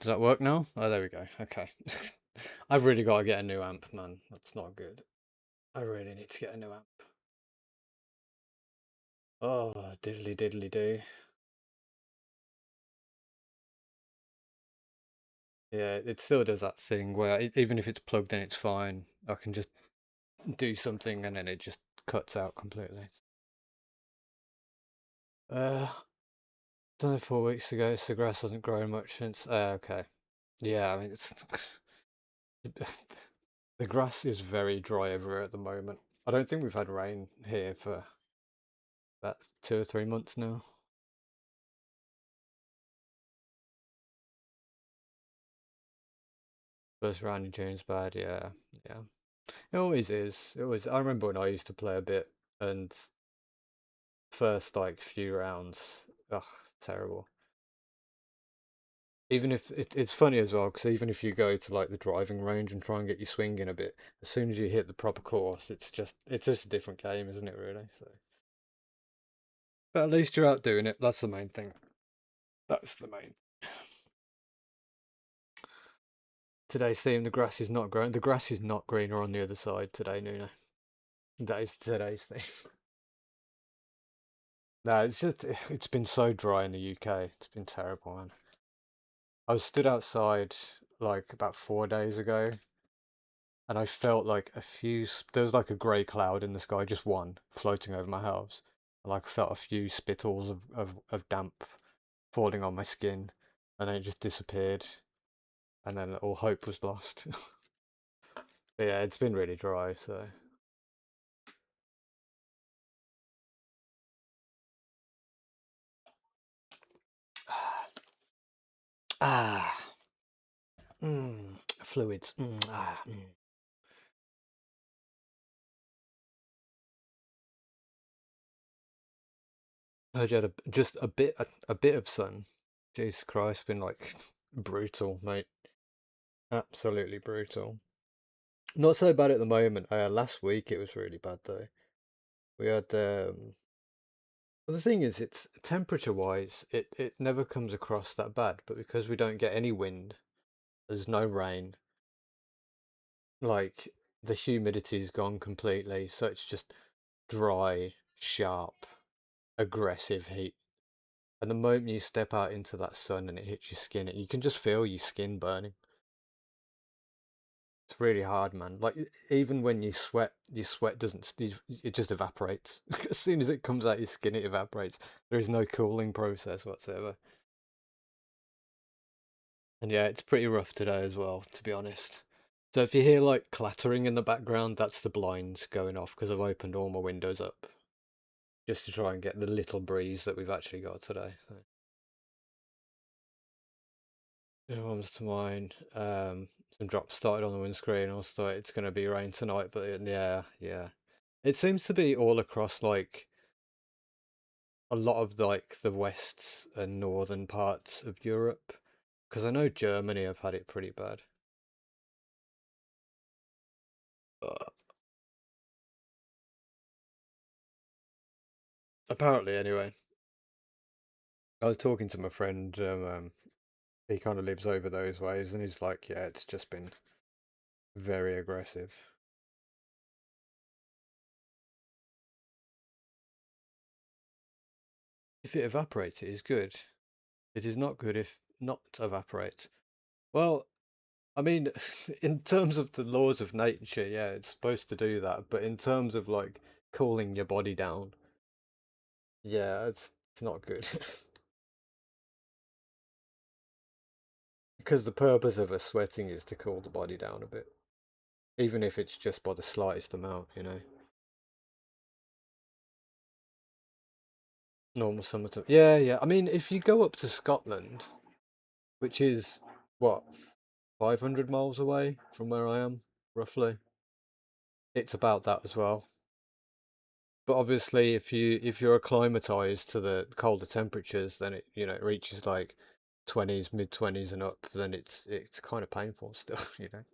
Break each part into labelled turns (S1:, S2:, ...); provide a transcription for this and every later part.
S1: Does that work now? Oh, there we go. Okay. I've really got to get a new amp, man. That's not good. I really need to get a new amp. Oh, diddly diddly do. Yeah, it still does that thing where even if it's plugged in, it's fine. I can just do something and then it just cuts out completely. Done it 4 weeks ago, so grass hasn't grown much since. Okay. Yeah, I mean, it's the grass is very dry everywhere at the moment. I don't think we've had rain here for about 2 or 3 months now. First round in June's bad, yeah, yeah. It always is. It always. I remember when I used to play a bit, and first like few rounds, ugh, terrible. Even if it's funny as well, because even if you go to like the driving range and try and get your swing in a bit, as soon as you hit the proper course, it's just a different game, isn't it? Really. So, but at least you're out doing it. That's the main thing. That's the main. Today's theme: the grass is not growing. The grass is not greener on the other side today, Nuno. That is today's theme. No, it's just it's been so dry in the UK. It's been terrible, man. I was stood outside like about 4 days ago, and I felt like there was like a grey cloud in the sky, just one floating over my house. And like I felt a few spittles of damp falling on my skin, and then it just disappeared, and then all hope was lost. But yeah, it's been really dry, so ah, fluids. I heard you had just a bit of sun. Jesus Christ, been like brutal, mate. Absolutely brutal. Not so bad at the moment. Last week it was really bad though. We had well, the thing is, it's temperature wise, it never comes across that bad, but because we don't get any wind, there's no rain, like the humidity's gone completely, so it's just dry, sharp, aggressive heat. And the moment you step out into that sun and it hits your skin, you can just feel your skin burning. It's really hard, man. Like even when you sweat, your sweat doesn't. It just evaporates. As soon as it comes out your skin, it evaporates. There is no cooling process whatsoever. And yeah, it's pretty rough today as well, to be honest. So if you hear like clattering in the background, that's the blinds going off because I've opened all my windows up just to try and get the little breeze that we've actually got today. So it comes to mind. Some drops started on the windscreen. I was thought it's going to be rain tonight, but yeah, yeah. It seems to be all across like a lot of like the west and northern parts of Europe, because I know Germany have had it pretty bad. Apparently, anyway. I was talking to my friend. He kind of lives over those ways, and he's like, "Yeah, it's just been very aggressive." If it evaporates, it is good. It is not good if not evaporates. Well, I mean, in terms of the laws of nature, yeah, it's supposed to do that. But in terms of like cooling your body down, yeah, it's not good. Because the purpose of us sweating is to cool the body down a bit, even if it's just by the slightest amount, you know. Normal summertime. Yeah, yeah. I mean, if you go up to Scotland, which is what, 500 miles away from where I am, roughly, it's about that as well. But obviously, if you're acclimatized to the colder temperatures, then it reaches like 20s, mid 20s and up, then it's kind of painful still, you know.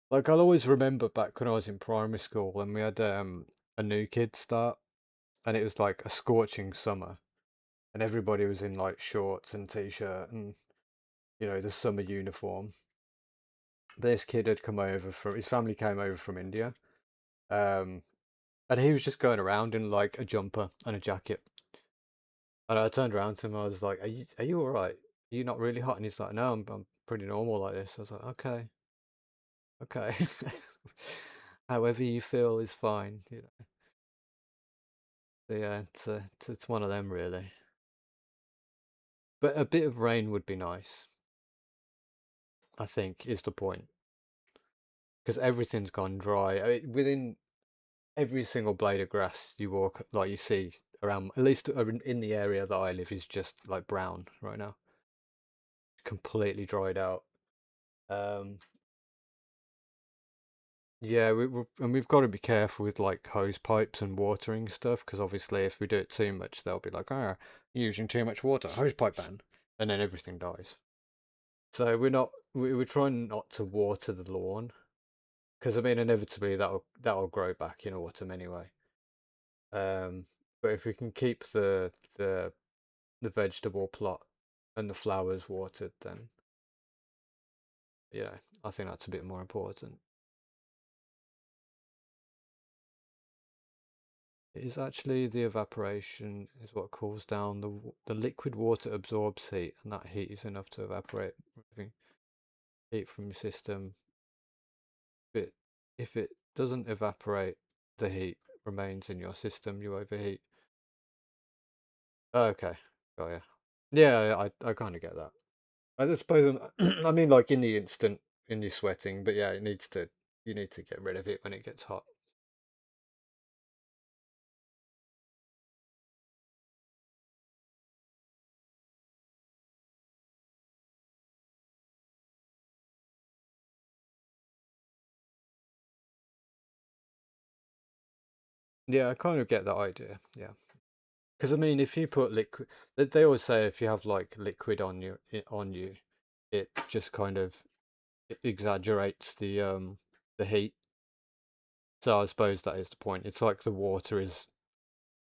S1: Like I'll always remember back when I was in primary school and we had a new kid start and it was like a scorching summer. and everybody was in like shorts and t-shirt and the summer uniform. This kid had come over from his family came over from India, um, and he was just going around in like a jumper and a jacket. And I turned around to him. I was like, "Are you all right? Are you not really hot?" And he's like, "No, I'm pretty normal like this." I was like, "Okay, okay." However you feel is fine. So yeah, it's one of them really. But a bit of rain would be nice, I think, is the point. Because everything's gone dry. Within every single blade of grass you walk, like you see around, at least in the area that I live, is just like brown right now, completely dried out. Um, yeah, and we've got to be careful with like hose pipes and watering stuff because obviously if we do it too much, they'll be like, "Ah, you're using too much water, hose pipe ban," and then everything dies. So we're trying not to water the lawn because I mean inevitably that'll grow back in autumn anyway. Um, but if we can keep the vegetable plot and the flowers watered, then I think that's a bit more important. It is actually the evaporation is what cools down the liquid water absorbs heat, and that heat is enough to evaporate, removing heat from your system. But if it doesn't evaporate, the heat remains in your system. You overheat. Oh, okay, got ya. Yeah, I kind of get that. I suppose I mean like in the instant in your sweating, but yeah, you need to get rid of it when it gets hot. Yeah, I kind of get that idea. Yeah, because I mean, if you put liquid, they always say if you have like liquid on you, it just kind of exaggerates the heat. So I suppose that is the point. It's like the water is,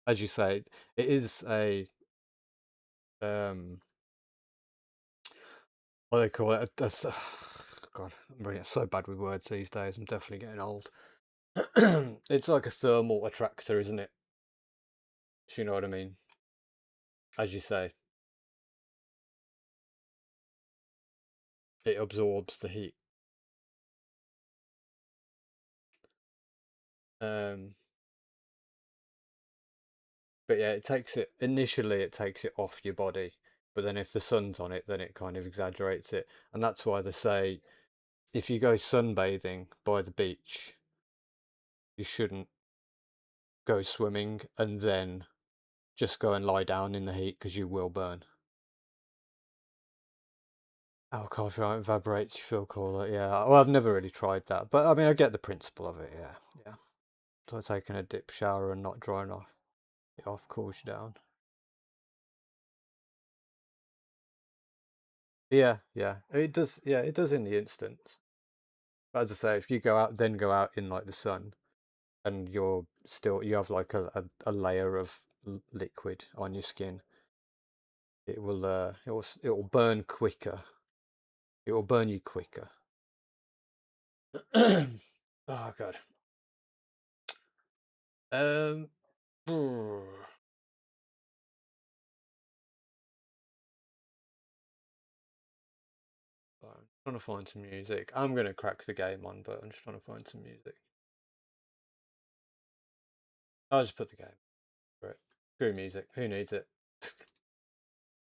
S1: as you say, it is a um what they call it. That's God, I'm really so bad with words these days. I'm definitely getting old. It's like a thermal attractor, isn't it? If you know what I mean. As you say, it absorbs the heat. Um, but yeah, it takes it off your body. But then if the sun's on it, then it kind of exaggerates it. And that's why they say if you go sunbathing by the beach, you shouldn't go swimming and then just go and lie down in the heat because you will burn. Alcohol if it evaporates, you feel cooler. Yeah. Well, I've never really tried that, but I mean, I get the principle of it. Yeah, yeah. So taking a dip shower and not drying it off cools you down. Yeah, yeah. It does. Yeah, it does in the instance. But as I say, if you go out in like the sun, and you have like a layer of liquid on your skin, it will burn quicker. It will burn you quicker. Oh God. Um. I'm trying to find some music. I'm gonna crack the game on, but I'm just trying to find some music. I'll just put the game. Right. Screw music. Who needs it?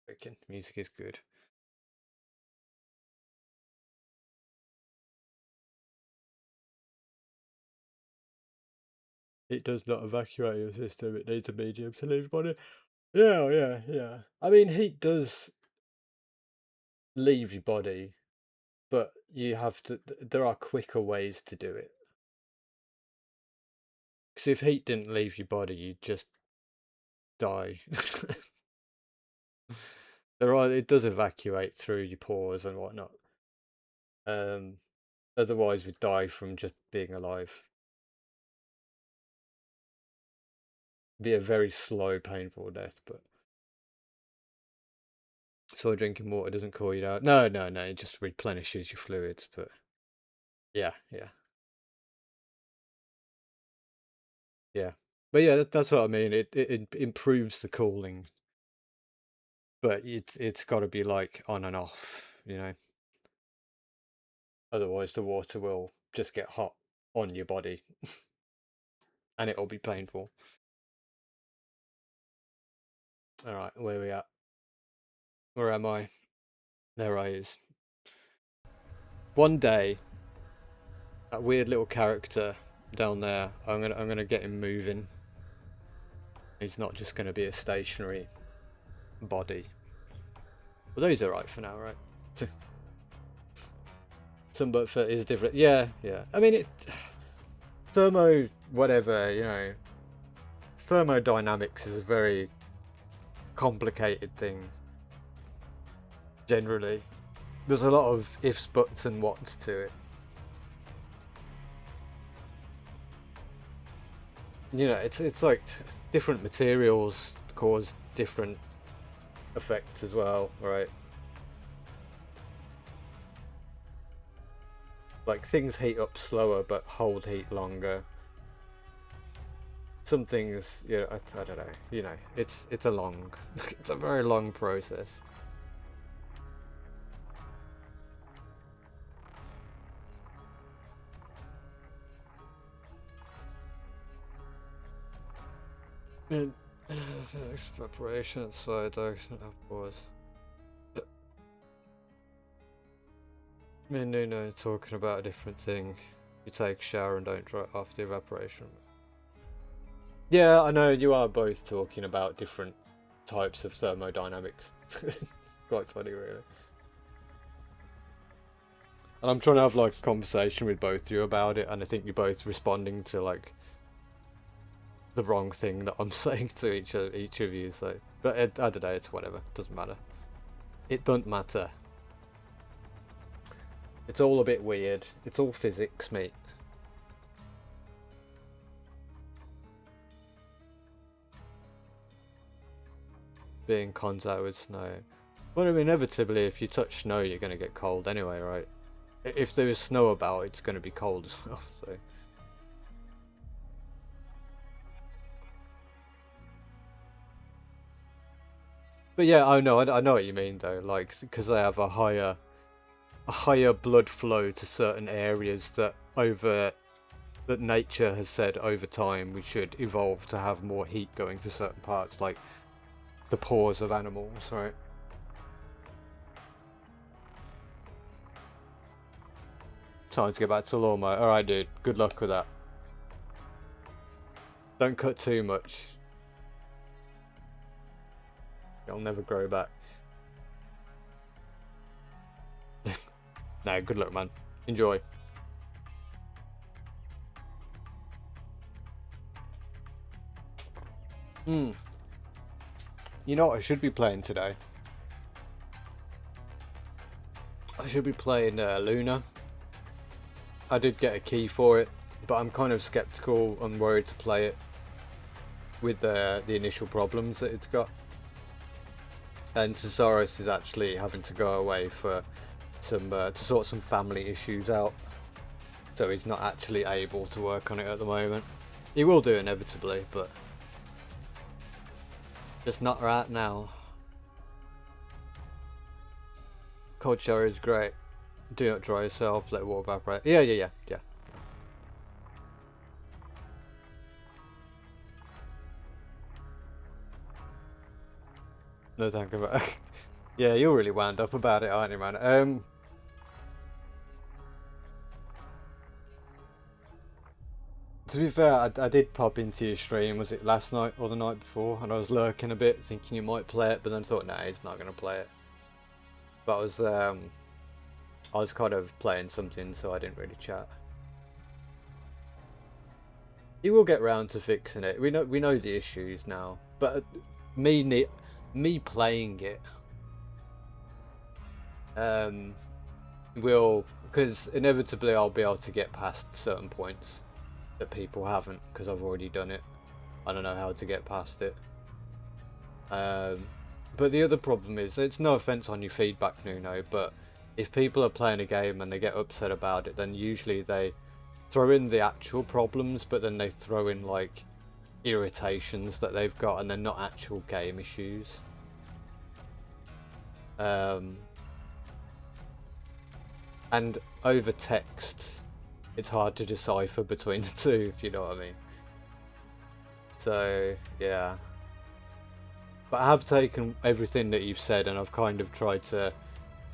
S1: Freaking music is good. It does not evacuate your system. It needs a medium to leave body. Yeah, yeah, yeah. I mean, heat does leave your body, but you have to. There are quicker ways to do it. Because if heat didn't leave your body, you'd just die. It does evacuate through your pores and whatnot. Um, Otherwise we'd die from just being alive. Be a very slow, painful death, but So drinking water doesn't cool you down. No, no, no. It just replenishes your fluids. But yeah, yeah, yeah. But yeah, that's what I mean. It improves the cooling, but it's got to be like on and off, you know. Otherwise, the water will just get hot on your body, and it'll be painful. All right, where we at? Where am I? There I is. One day, that weird little character down there, I'm gonna get him moving. He's not just gonna be a stationary body. Well, those are right for now, right? Some but for is different. Yeah, yeah. I mean, thermo whatever, you know. Thermodynamics is a very complicated thing. Generally, there's a lot of ifs, buts, and whats to it. You know, it's like different materials cause different effects as well, right? Like things heat up slower but hold heat longer. Some things, you know, I don't know. You know, it's a long, it's a very long process. And preparation, so of course. Me and Nuno are talking about a different thing. You take a shower and don't dry off the evaporation. Yeah, I know you are both talking about different types of thermodynamics. Quite funny, really. And I'm trying to have like a conversation with both of you about it, and I think you're both responding to like the wrong thing that I'm saying to each of you. So, but I don't know. It's whatever. It doesn't matter. It doesn't matter. It's all a bit weird. It's all physics, mate. Be in contact with snow. Well, I mean, inevitably, if you touch snow, you're going to get cold anyway, right? If there is snow about, it's going to be cold as well, so. But yeah, I know what you mean though. Like, because they have a higher blood flow to certain areas that nature has said over time we should evolve to have more heat going to certain parts, like the pores of animals, right? Time to get back to lawnmower. Alright, dude. Good luck with that. Don't cut too much. It'll never grow back. No, good luck, man. Enjoy. Hmm. You know what I should be playing today? I should be playing Luna. I did get a key for it, but I'm kind of skeptical and worried to play it with the initial problems that it's got. And Cesaris is actually having to go away for some to sort some family issues out, so he's not actually able to work on it at the moment. He will do inevitably, but just not right now. Cold shower is great. Do not dry yourself, let water evaporate. Yeah. No, thank you. Yeah, you're really wound up about it, aren't you, man? To be fair, I did pop into your stream, was it last night or the night before? And I was lurking a bit, thinking you might play it, but then I thought, nah, he's not going to play it. But I was kind of playing something, so I didn't really chat. He will get round to fixing it. We know the issues now, but me playing it will, because inevitably I'll be able to get past certain points that people haven't, because I've already done it. I don't know how to get past it. But the other problem is, it's no offense on your feedback, Nuno, but if people are playing a game and they get upset about it, then usually they throw in the actual problems, but then they throw in like irritations that they've got, and they're not actual game issues. And over text, it's hard to decipher between the two, if you know what I mean. So yeah, but I have taken everything that you've said and I've kind of tried to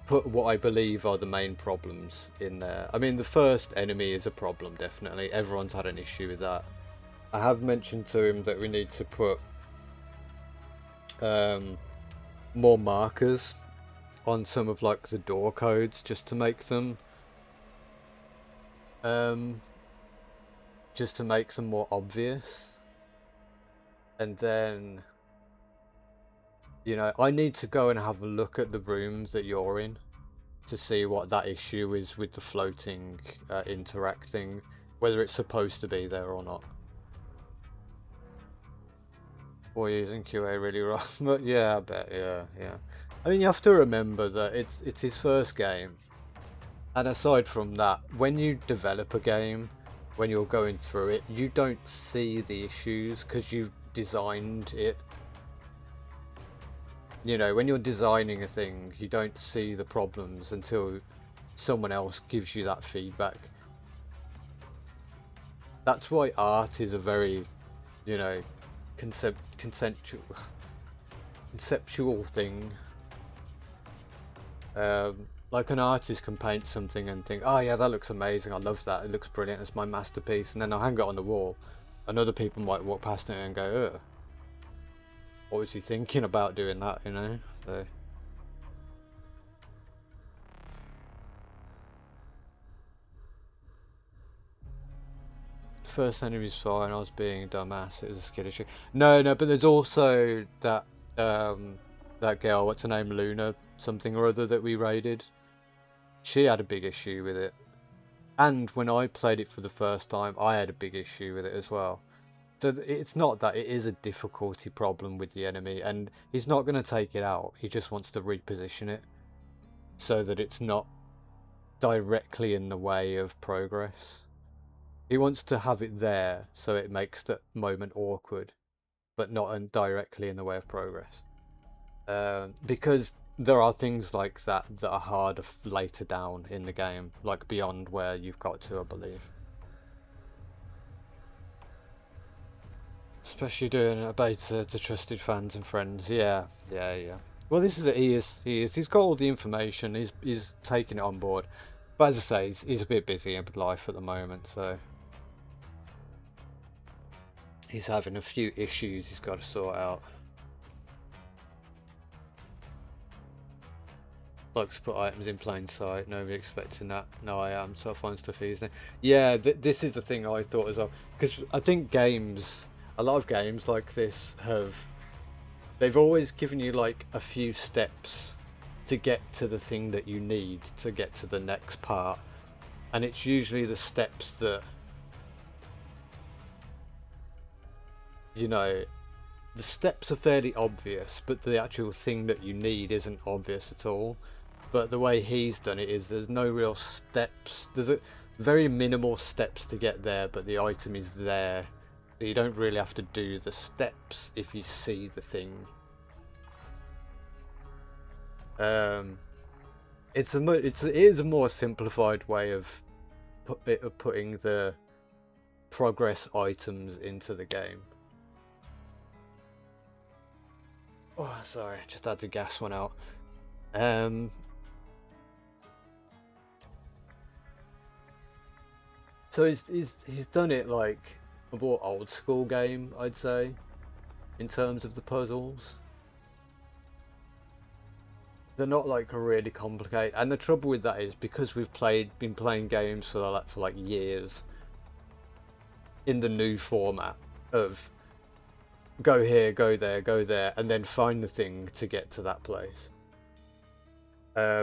S1: put what I believe are the main problems in there. I mean, the first enemy is a problem, definitely. Everyone's had an issue with that. I have mentioned to him that we need to put more markers on some of like the door codes just to make them more obvious. And then, you know, I need to go and have a look at the rooms that you're in to see what that issue is with the floating interacting, whether it's supposed to be there or not. Or using QA really wrong, but yeah, I bet, yeah. I mean, you have to remember that it's his first game, and aside from that, when you develop a game, when you're going through it, you don't see the issues because you've designed it. You know, when you're designing a thing, you don't see the problems until someone else gives you that feedback. That's why art is a very, you know, conceptual thing. Like an artist can paint something and think, oh yeah, that looks amazing, I love that, it looks brilliant, it's my masterpiece, and then I'll hang it on the wall, and other people might walk past it and go, ugh, what was he thinking about doing that, you know? So first enemy's fine, I was being a dumbass, it was a skill issue. No, but there's also that that girl, what's her name, Luna something or other, that we raided. She had a big issue with it. And when I played it for the first time, I had a big issue with it as well. So it's not that, it is a difficulty problem with the enemy, and he's not going to take it out, he just wants to reposition it so that it's not directly in the way of progress. He wants to have it there so it makes the moment awkward, but not directly in the way of progress. Because there are things like that that are harder later down in the game, like beyond where you've got to, I believe. Especially doing a beta to trusted fans and friends. Yeah. Well, this is it. He's got all the information. He's taking it on board. But as I say, he's a bit busy with life at the moment, so he's having a few issues he's got to sort out. Likes to put items in plain sight. Nobody expecting that. No, I am. So I find stuff easy. Yeah, this is the thing I thought as well. Because I think a lot of games like this they've always given you like a few steps to get to the thing that you need to get to the next part. And it's usually the steps that, you know, the steps are fairly obvious, but the actual thing that you need isn't obvious at all. But the way he's done it is there's no real steps. There's a very minimal steps to get there, but the item is there. So you don't really have to do the steps if you see the thing. It is a more simplified way of putting the progress items into the game. Oh, sorry, just had to gas one out. So he's done it like a more old school game, I'd say, in terms of the puzzles. They're not like really complicated, and the trouble with that is because we've been playing games for like years in the new format of go here, go there, and then find the thing to get to that place.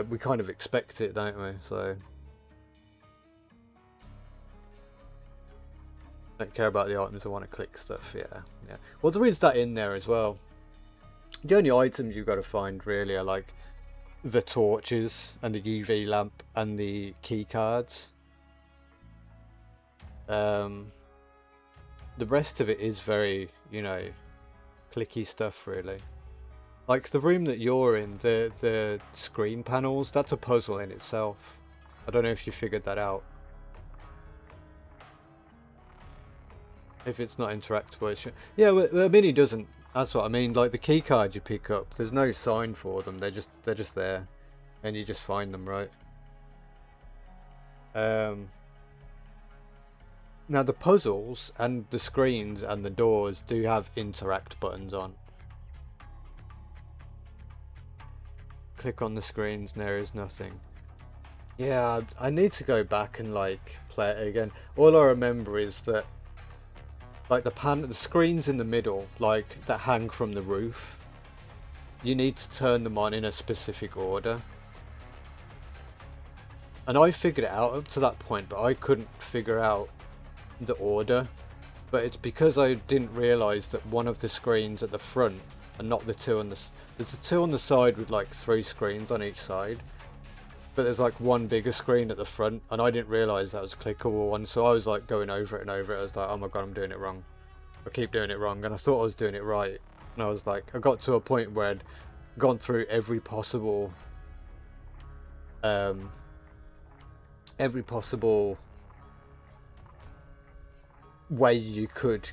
S1: We kind of expect it, don't we? So don't care about the items, I want to click stuff. Yeah. Well, there is that in there as well. The only items you've got to find really are like the torches and the UV lamp and the key cards. Um, the rest of it is very, clicky stuff really. Like the room that you're in, the screen panels, that's a puzzle in itself. I don't know if you figured that out. If it's not interactable, it should... Yeah, well, I mean, it doesn't. That's what I mean. Like the key cards you pick up, there's no sign for them. They're just there, and you just find them, right? Um, Now the puzzles and the screens and the doors do have interact buttons on. Click on the screens and there is nothing. Yeah, I need to go back and like play it again. All I remember is that like the screens in the middle, like that hang from the roof, you need to turn them on in a specific order. And I figured it out up to that point, but I couldn't figure out the order. But it's because I didn't realise that one of the screens at the front and not the two on the... There's a two on the side with like 3 screens on each side. But there's like one bigger screen at the front, and I didn't realise that was a clickable one, so I was like going over it and over it. I was like, oh my god, I'm doing it wrong. I keep doing it wrong, and I thought I was doing it right. And I was like, I got to a point where I'd gone through every possible way you could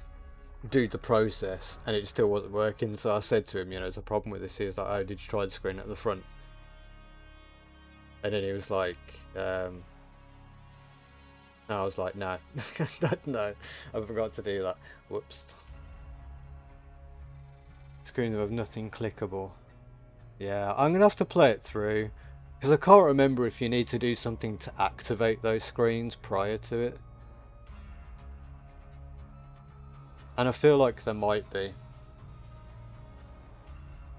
S1: do the process, and it still wasn't working. So I said to him, there's a problem with this. He was like, oh, did you try the screen at the front? And then he was like, and I was like, no, no, I forgot to do that. Whoops. Screens have nothing clickable. Yeah, I'm gonna have to play it through, because I can't remember if you need to do something to activate those screens prior to it. And I feel like there might be.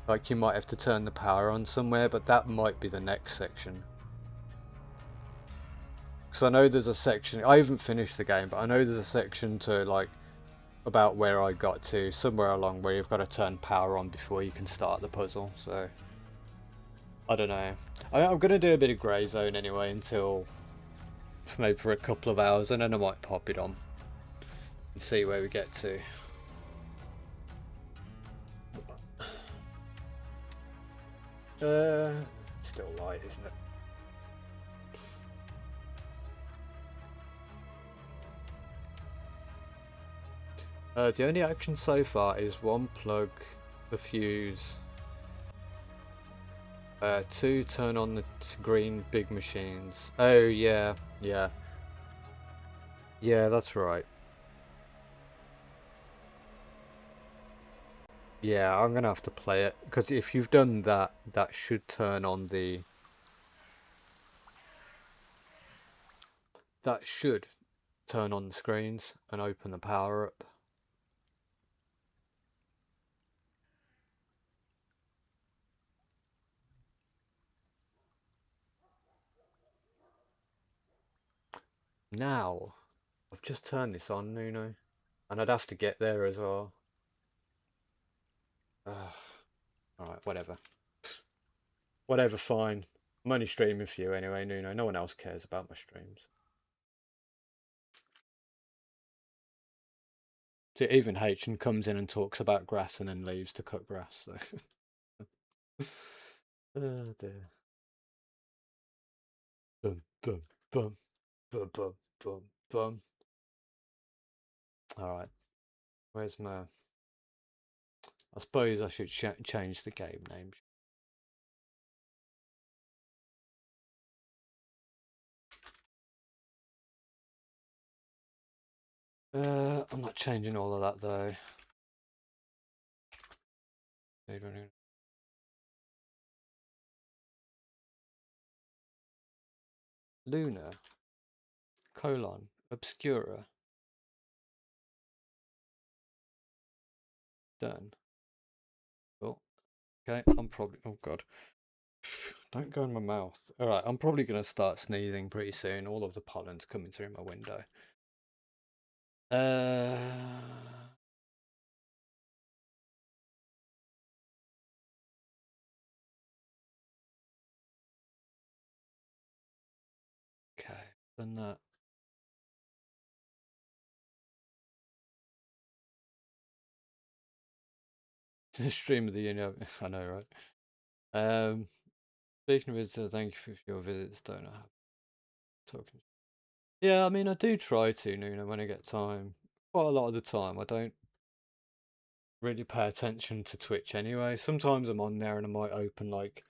S1: Like you might have to turn the power on somewhere, but that might be the next section. Because I know there's a section, I haven't finished the game, but I know there's a section to like, about where I got to, somewhere along where you've got to turn power on before you can start the puzzle, so... I don't know. I'm going to do a bit of Grey Zone anyway until... maybe for a couple of hours, and then I might pop it on. And see where we get to. Still light, isn't it? The only action so far is 1 plug the fuse, 2 turn on the green big machines. Oh yeah, yeah, that's right. Yeah, I'm gonna have to play it, because if you've done that, that should turn on the... That should turn on the screens and open the power up. Now, I've just turned this on, Nuno, and I'd have to get there as well. Alright, whatever. Whatever, fine. I'm only streaming for you anyway, Nuno. No one else cares about my streams. See, even H comes in and talks about grass and then leaves to cut grass. So. Oh dear. Bum, bum, bum, bum, bum, bum, bum. Alright. Where's my... I suppose I should change the game name. I'm not changing all of that though. Luna, colon, Obscura. Done. Oh, okay, I'm probably... Oh god. Don't go in my mouth. Alright, I'm probably going to start sneezing pretty soon. All of the pollen's coming through my window. than that. Stream of the union. I know, right? Speaking of visitors, thank you for your visits. Don't know how talking. Yeah, I mean, I do try to, when I get time. Quite a lot of the time, I don't really pay attention to Twitch anyway. Sometimes I'm on there and I might open like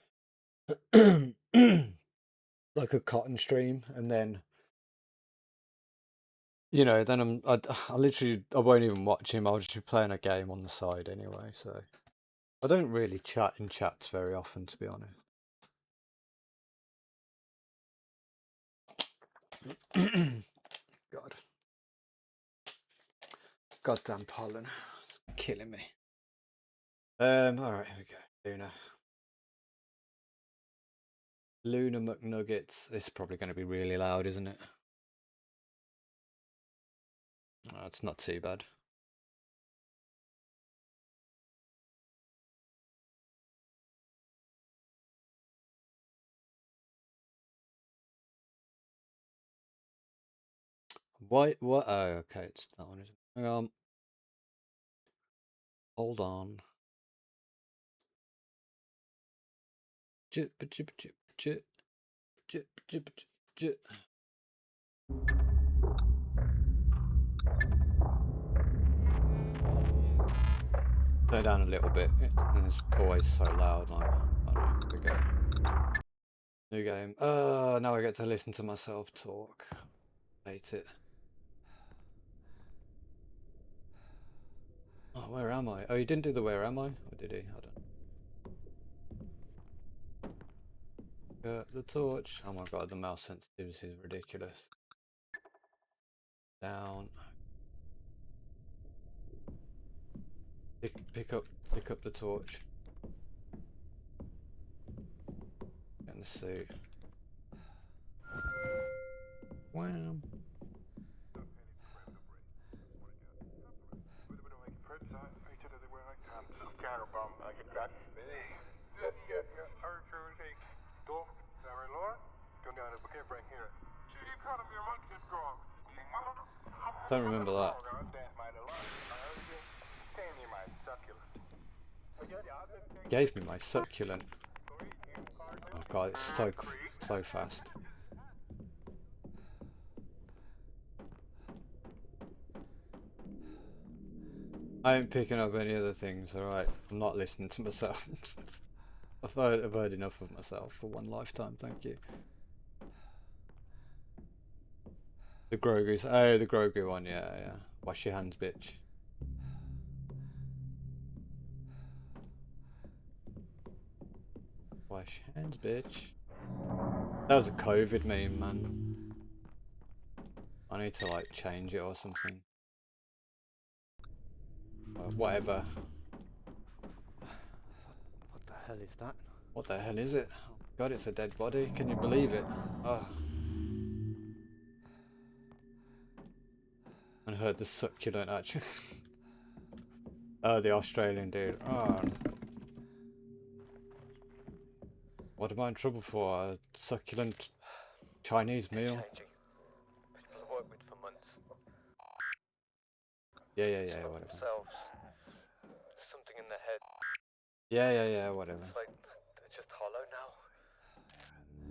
S1: like a cotton stream, and then then I literally I won't even watch him. I'll just be playing a game on the side anyway. So I don't really chat in chats very often, to be honest. God, goddamn pollen, it's killing me. All right, here we go. Luna McNuggets. This is probably going to be really loud, isn't it? Oh, it's not too bad. Why? What? Oh, okay. It's that one. Hang on. Hold on. Jip, jip, jip, jip, jip, jip, jip. Slow down a little bit. It's always so loud. Like, I don't know. New game. Now I get to listen to myself talk. Hate it. Oh, where am I? Oh, he didn't do the where am I? Or did he? I don't. The torch. Oh my god, the mouse sensitivity is ridiculous. Down. Pick up the torch. Get in the suit. Wham. Don't remember that. Gave me my succulent. Oh god, it's so fast. I ain't picking up any other things, alright? I'm not listening to myself. I've heard enough of myself for one lifetime, thank you. The Grogu's. Oh, the Grogu one, yeah. Wash your hands, bitch. Wash your hands, bitch. That was a COVID meme, man. I need to, like, change it or something. Whatever. What the hell is that? What the hell is it? Oh god, it's a dead body. Can you believe it? Oh. And heard the succulent, actually. Oh, the Australian dude. Oh. What am I in trouble for? A succulent Chinese meal?
S2: People I've worked with for months.
S1: Yeah, whatever.
S2: Themselves. Something in their head.
S1: Yeah, whatever.
S2: It's like they're just hollow now.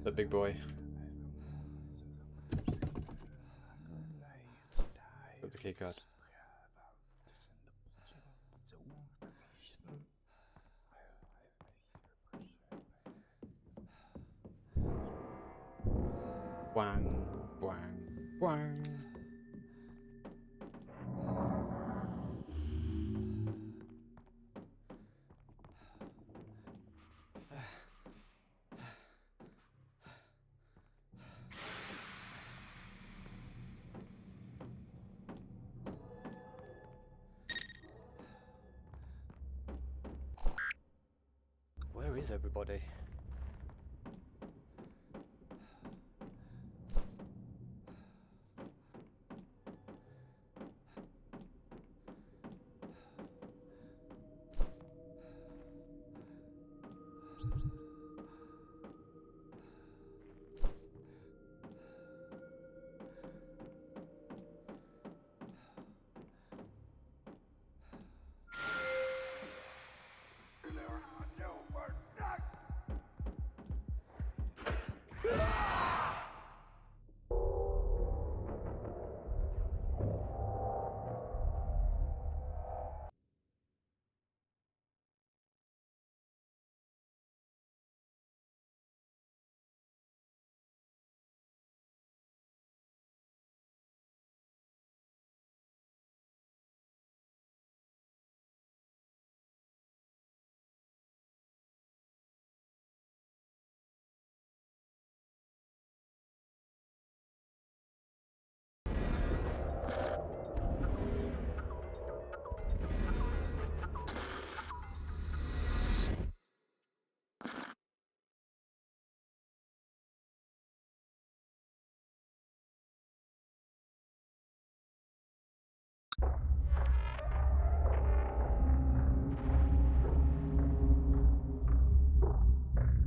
S1: The big boy. Put the key card. Wang, wang, wang. Where is everybody?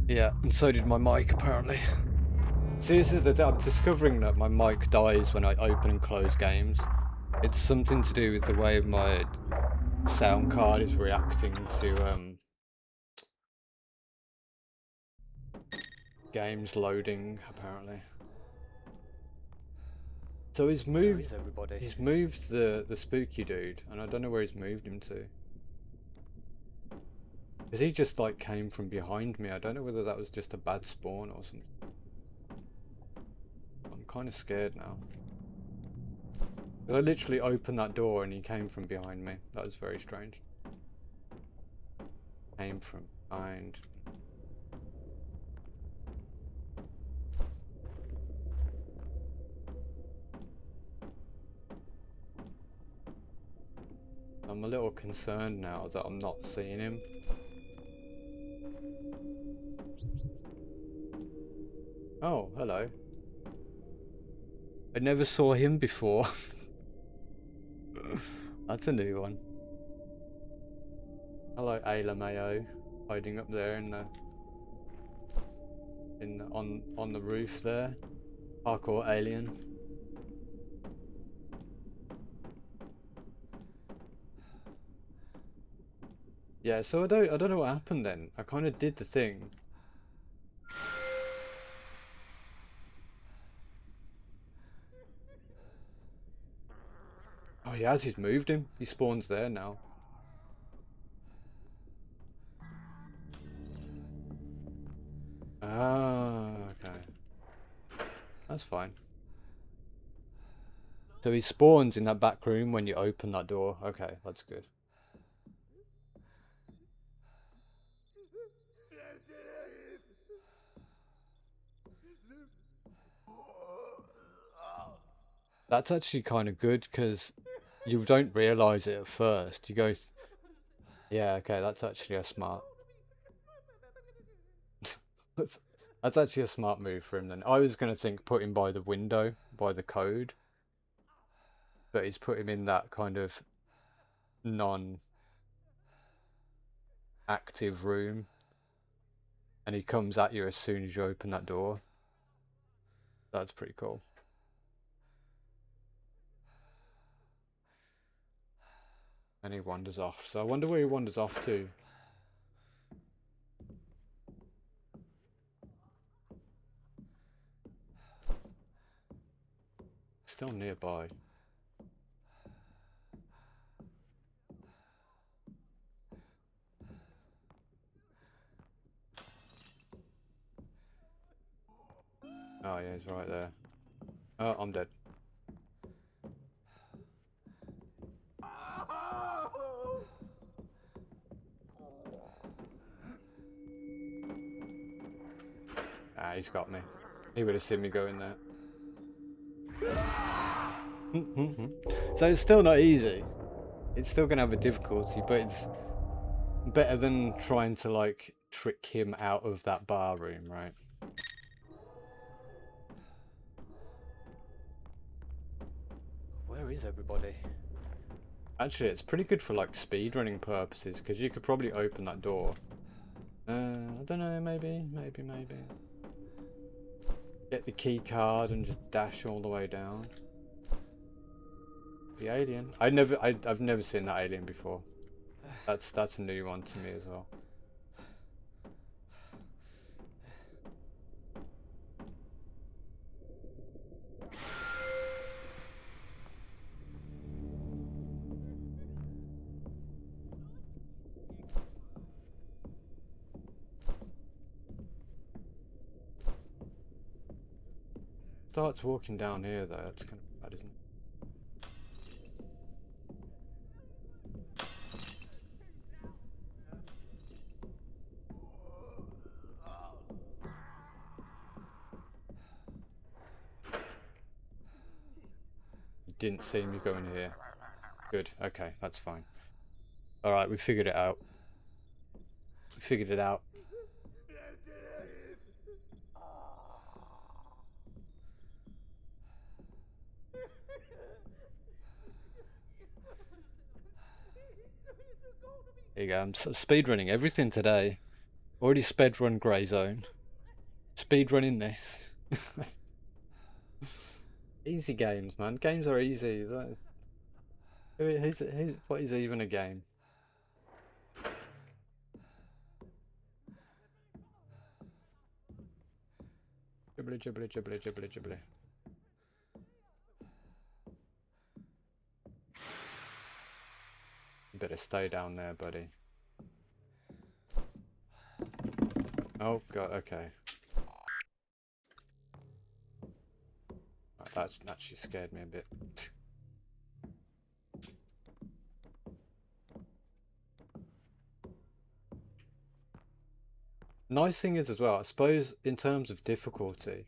S1: Yeah, and so did my mic apparently. See, this is I'm discovering that my mic dies when I open and close games. It's something to do with the way my sound card is reacting to games loading apparently. So he's moved
S2: everybody?
S1: he's moved the spooky dude, and I don't know where he's moved him to. Because he just like came from behind me. I don't know whether that was just a bad spawn or something. I'm kind of scared now. I literally opened that door and he came from behind me. That was very strange. Came from behind. I'm a little concerned now that I'm not seeing him. Oh, hello. I never saw him before. That's a new one. Hello, Ayla Mayo, hiding up there on the roof there. Parkour alien. Yeah, so I don't know what happened then. I kind of did the thing. Oh, he has. He's moved him. He spawns there now. Ah, okay. That's fine. So he spawns in that back room when you open that door. Okay, that's good. That's actually kind of good because you don't realize it at first. You go, yeah, okay, that's actually a smart. that's that's actually a smart move for him then. I was gonna think put him by the window, by the code, but he's put him in that kind of non-active room, and he comes at you as soon as you open that door. That's pretty cool. And he wanders off. So I wonder where he wanders off to. Still nearby. Oh yeah, he's right there. Oh, I'm dead. Ah, he's got me. He would have seen me go in there. So it's still not easy. It's still gonna have a difficulty, but it's better than trying to like trick him out of that bar room, right?
S2: Where is everybody?
S1: Actually, it's pretty good for like speedrunning purposes because you could probably open that door. I don't know, maybe. Get the key card and just dash all the way down. The alien. I've never seen that alien before. That's a new one to me as well. Starts walking down here though. That's kind of bad, isn't it? You didn't see me going here. Good. Okay, that's fine. All right, we figured it out. We figured it out. There you go. I'm speedrunning everything today. Already sped run Grey Zone. Speed running this. Easy games, man. Games are easy. What is even a game? Jibbly jibbly jibbly jibbly jibbly. You better stay down there, buddy. Oh god, okay. That's actually scared me a bit. Nice thing is as well, I suppose in terms of difficulty,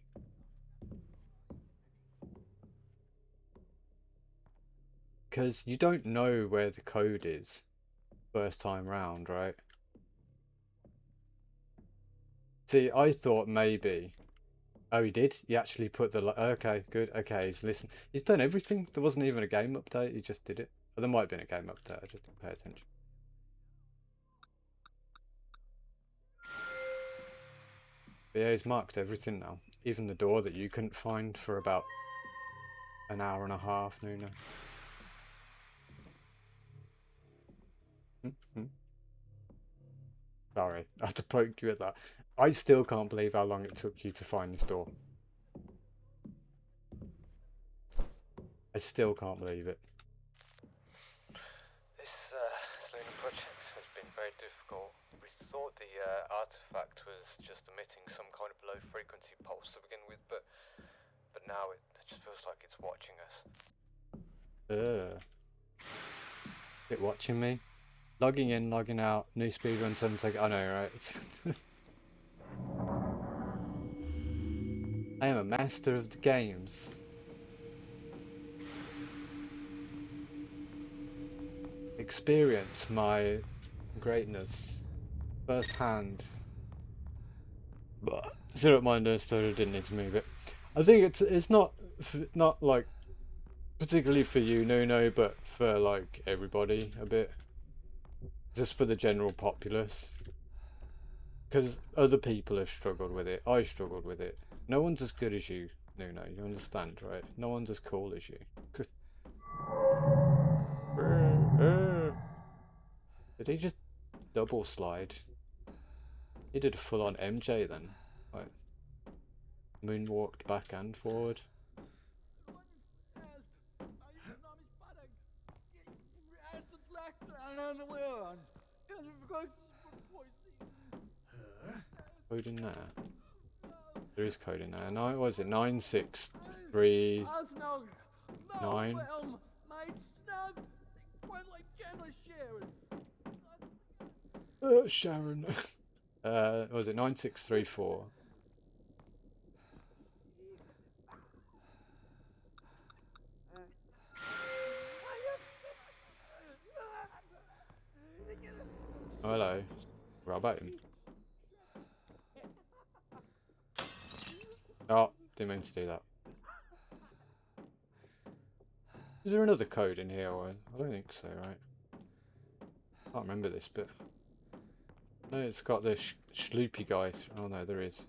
S1: because you don't know where the code is first time round, right? See, I thought maybe. Oh, he did? He actually put the... Okay, good. Okay, he's done everything. There wasn't even a game update. He just did it. Well, there might have been a game update. I just didn't pay attention. But yeah, he's marked everything now. Even the door that you couldn't find for about an hour and a half, Nuna. Sorry, I had to poke you at that. I still can't believe how long it took you to find this door. I still can't believe it.
S2: This lunar project has been very difficult. We thought the artifact was just emitting some kind of low frequency pulse to begin with, but now it just feels like it's watching us.
S1: It watching me? Logging in, logging out, new speedrun 7 seconds. I know, right? I am a master of the games. Experience my greatness firsthand. But zero mind so I didn't need to move it. I think it's not like particularly for you, no, but for like everybody a bit. Just for the general populace. Because other people have struggled with it. I struggled with it. No one's as good as you, Nuno. You understand, right? No one's as cool as you. Did he just double slide? He did a full-on MJ then. Right. Moonwalked back and forward. Code in there. There is code in there. No, what is it? 963 9. Sharon. What was it? 9634. Oh, hello. What about him? Oh, didn't mean to do that. Is there another code in here? Or I don't think so, right? Can't remember this bit. No, it's got the schloopy guy. Oh no, there is.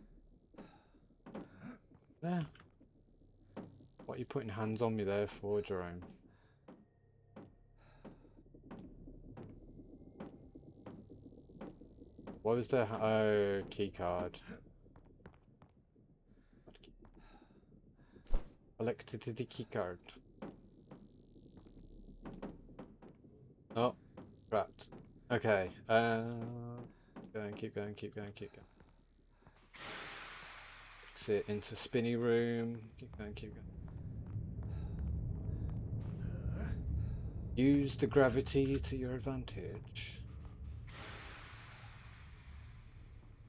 S1: There. What are you putting hands on me there for, Jerome? What was there? Oh, key card. Collected the key card. Oh, trapped. Okay. Keep going. Exit into spinny room. Keep going. Use the gravity to your advantage.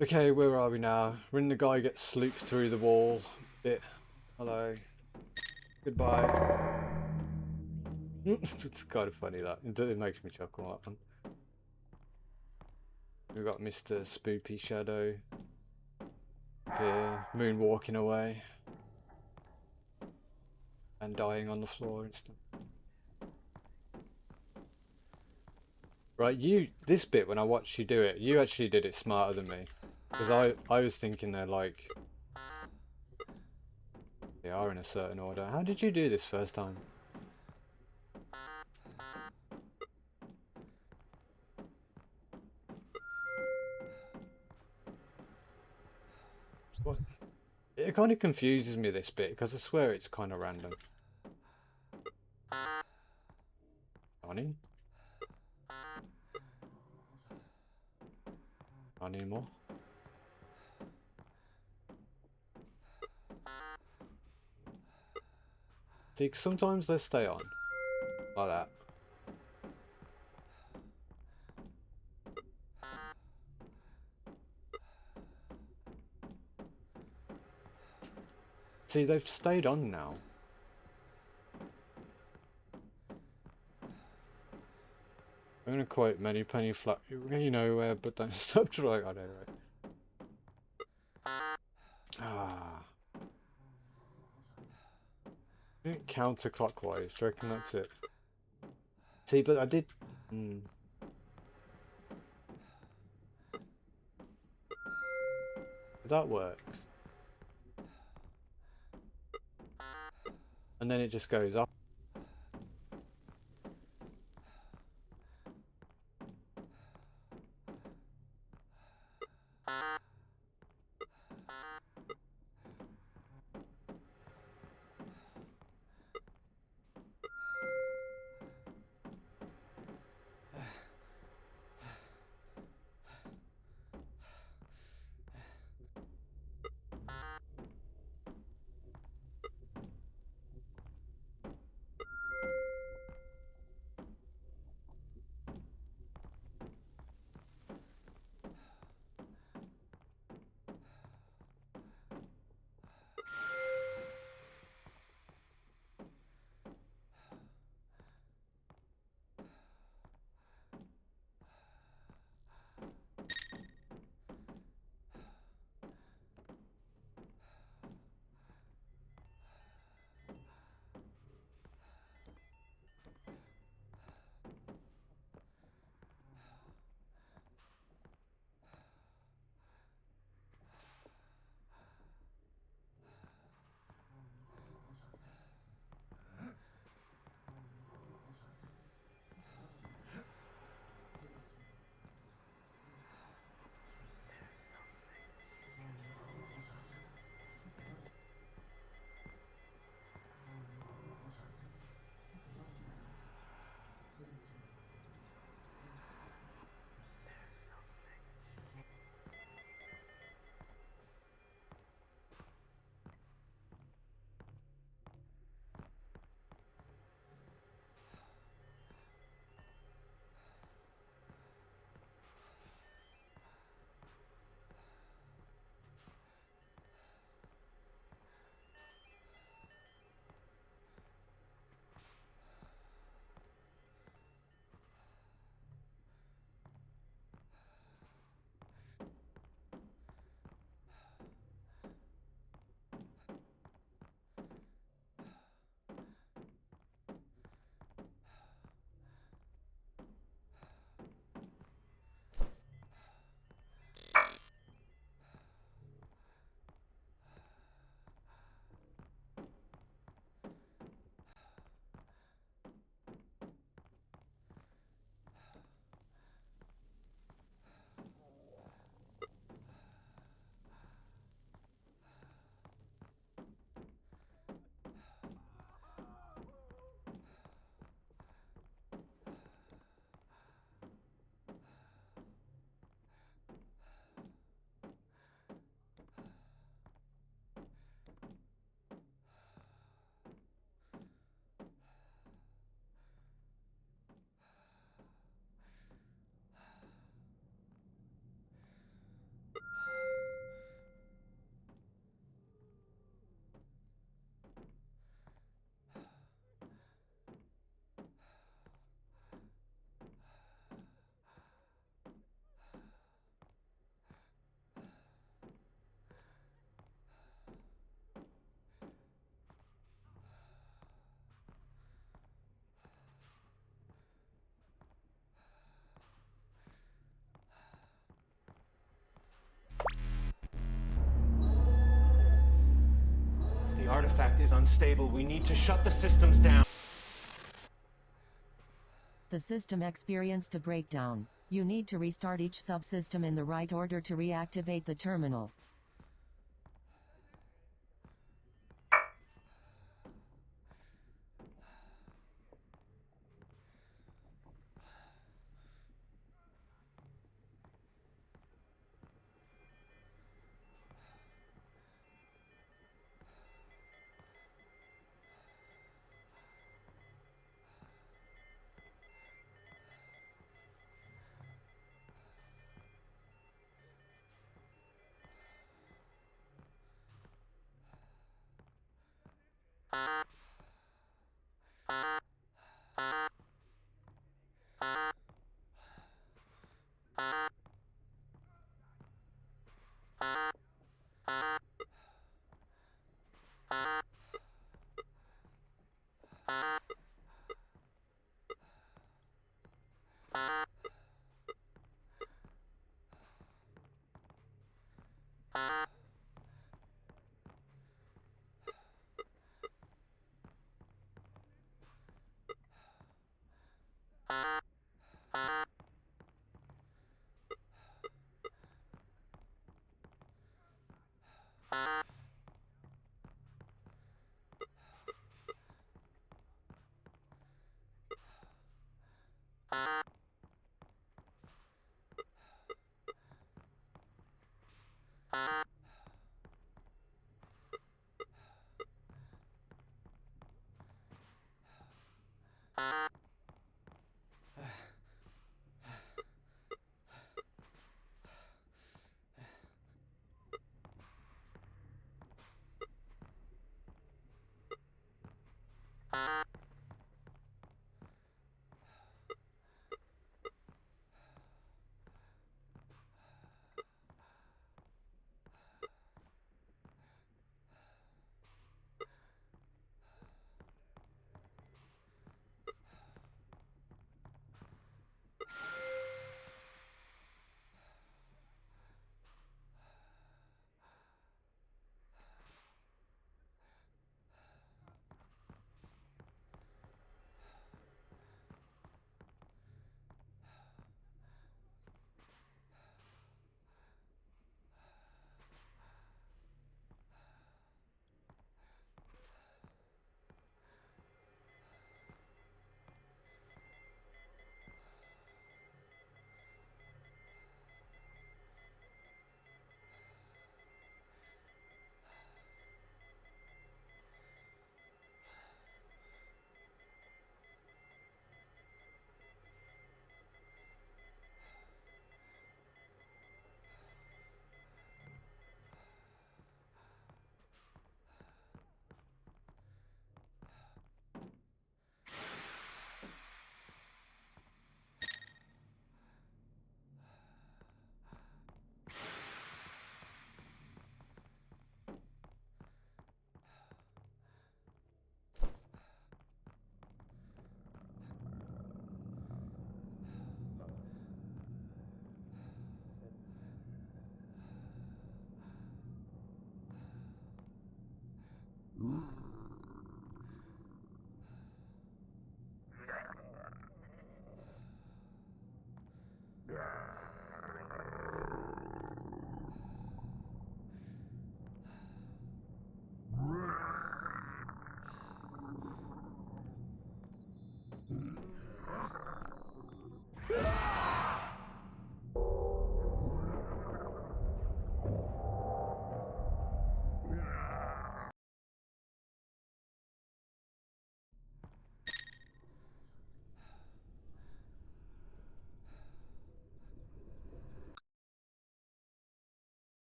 S1: Okay, where are we now? When the guy gets slooped through the wall. Bit. Hello. Goodbye. It's kind of funny that. It makes me chuckle, that one. We've got Mr. Spoopy Shadow here, moonwalking away and dying on the floor and stuff. Right, this bit when I watched you do it, you actually did it smarter than me. Because I was thinking they're like, they are in a certain order. How did you do this first time? What? It kind of confuses me, this bit, because I swear it's kind of random. Honey? Not anymore. See, 'cause sometimes they stay on. Like that. See, they've stayed on now. I'm gonna quote many penny flat. You know where, but don't stop trying. I know, right? Ah. Counterclockwise. Do you reckon that's it? See, but I did. That works. And then it just goes up.
S3: artifact is unstable. We need to shut the systems down.
S4: The system experienced a breakdown. You need to restart each subsystem in the right order to reactivate the terminal.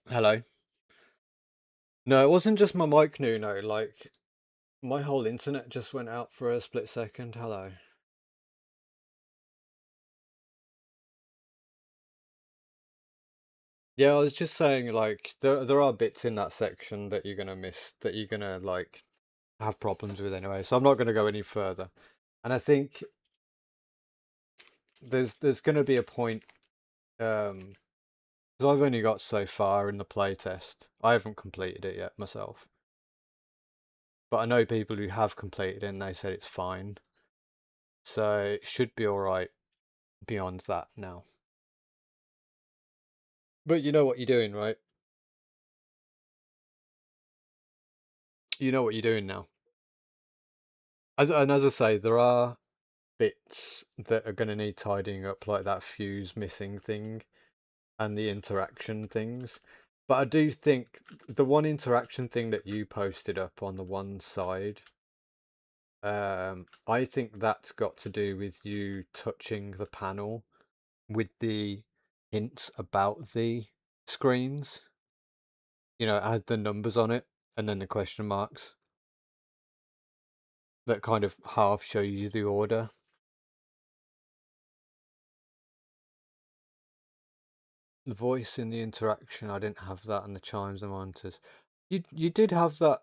S1: Hello. No, it wasn't just my mic, Nuno. Like, my whole internet just went out for a split second. Hello. Yeah, I was just saying, like, there are bits in that section that you're gonna miss, that you're gonna like have problems with anyway. So I'm not gonna go any further. And I think there's gonna be a point, because I've only got so far in the playtest. I haven't completed it yet myself, but I know people who have completed it and they said it's fine. So it should be all right beyond that now. But you know what you're doing, right? You know what you're doing now. And as I say, there are bits that are going to need tidying up, like that fuse missing thing and the interaction things. But I do think the one interaction thing that you posted up on the one side, I think that's got to do with you touching the panel with the hints about the screens. You know, it had the numbers on it and then the question marks that kind of half show you the order. The voice in the interaction, I didn't have that, and the chimes and monitors. You did have that.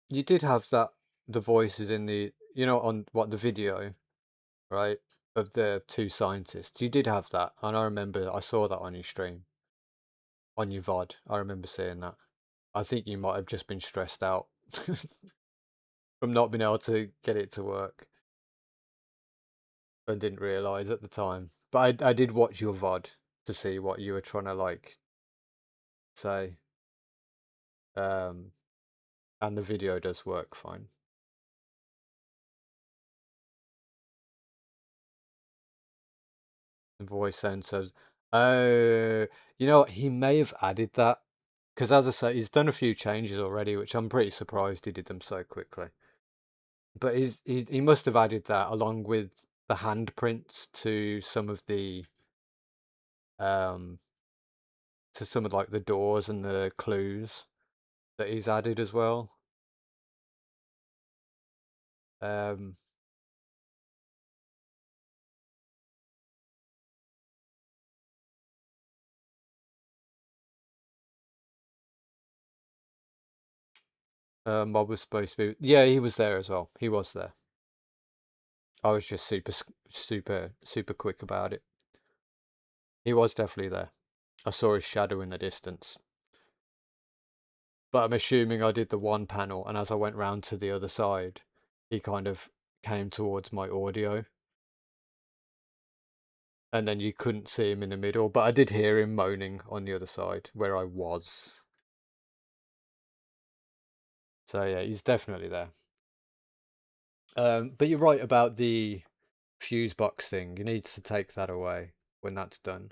S1: You did have that. The voices in the on what the video, right, of the two scientists. You did have that, and I remember I saw that on your stream, on your VOD. I remember seeing that. I think you might have just been stressed out from not being able to get it to work, and didn't realize at the time. But I did watch your VOD to see what you were trying to like say. Um, and the video does work fine. The voice sensors. Oh, you know what? He may have added that because, as I say, he's done a few changes already, which I'm pretty surprised he did them so quickly. But he must have added that along with the handprints um to some of like the doors and the clues that he's added as well. Um, Mob was supposed to be. Yeah, he was there as well. He was there. I was just super quick about it. He was definitely there. I saw his shadow in the distance. But I'm assuming I did the one panel, and as I went round to the other side, he kind of came towards my audio. And then you couldn't see him in the middle, but I did hear him moaning on the other side where I was. So yeah, he's definitely there. But you're right about the fuse box thing. You need to take that away when that's done.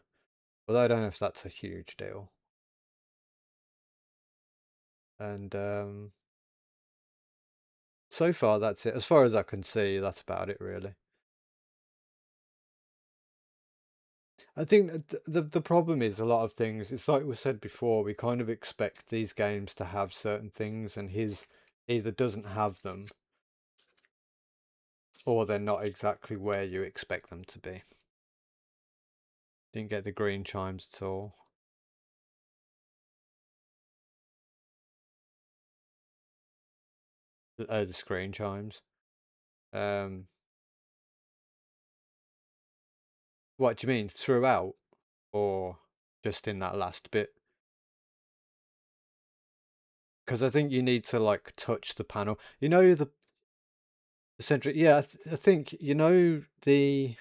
S1: Although I don't know if that's a huge deal. And so far that's it. As far as I can see, that's about it really. I think that the problem is a lot of things. It's like we said before. We kind of expect these games to have certain things, and his either doesn't have them, or they're not exactly where you expect them to be. Didn't get the green chimes at all. Oh, the screen chimes. What do you mean throughout, or just in that last bit? Because I think you need to like touch the panel. You know the centric. Yeah, I think you know the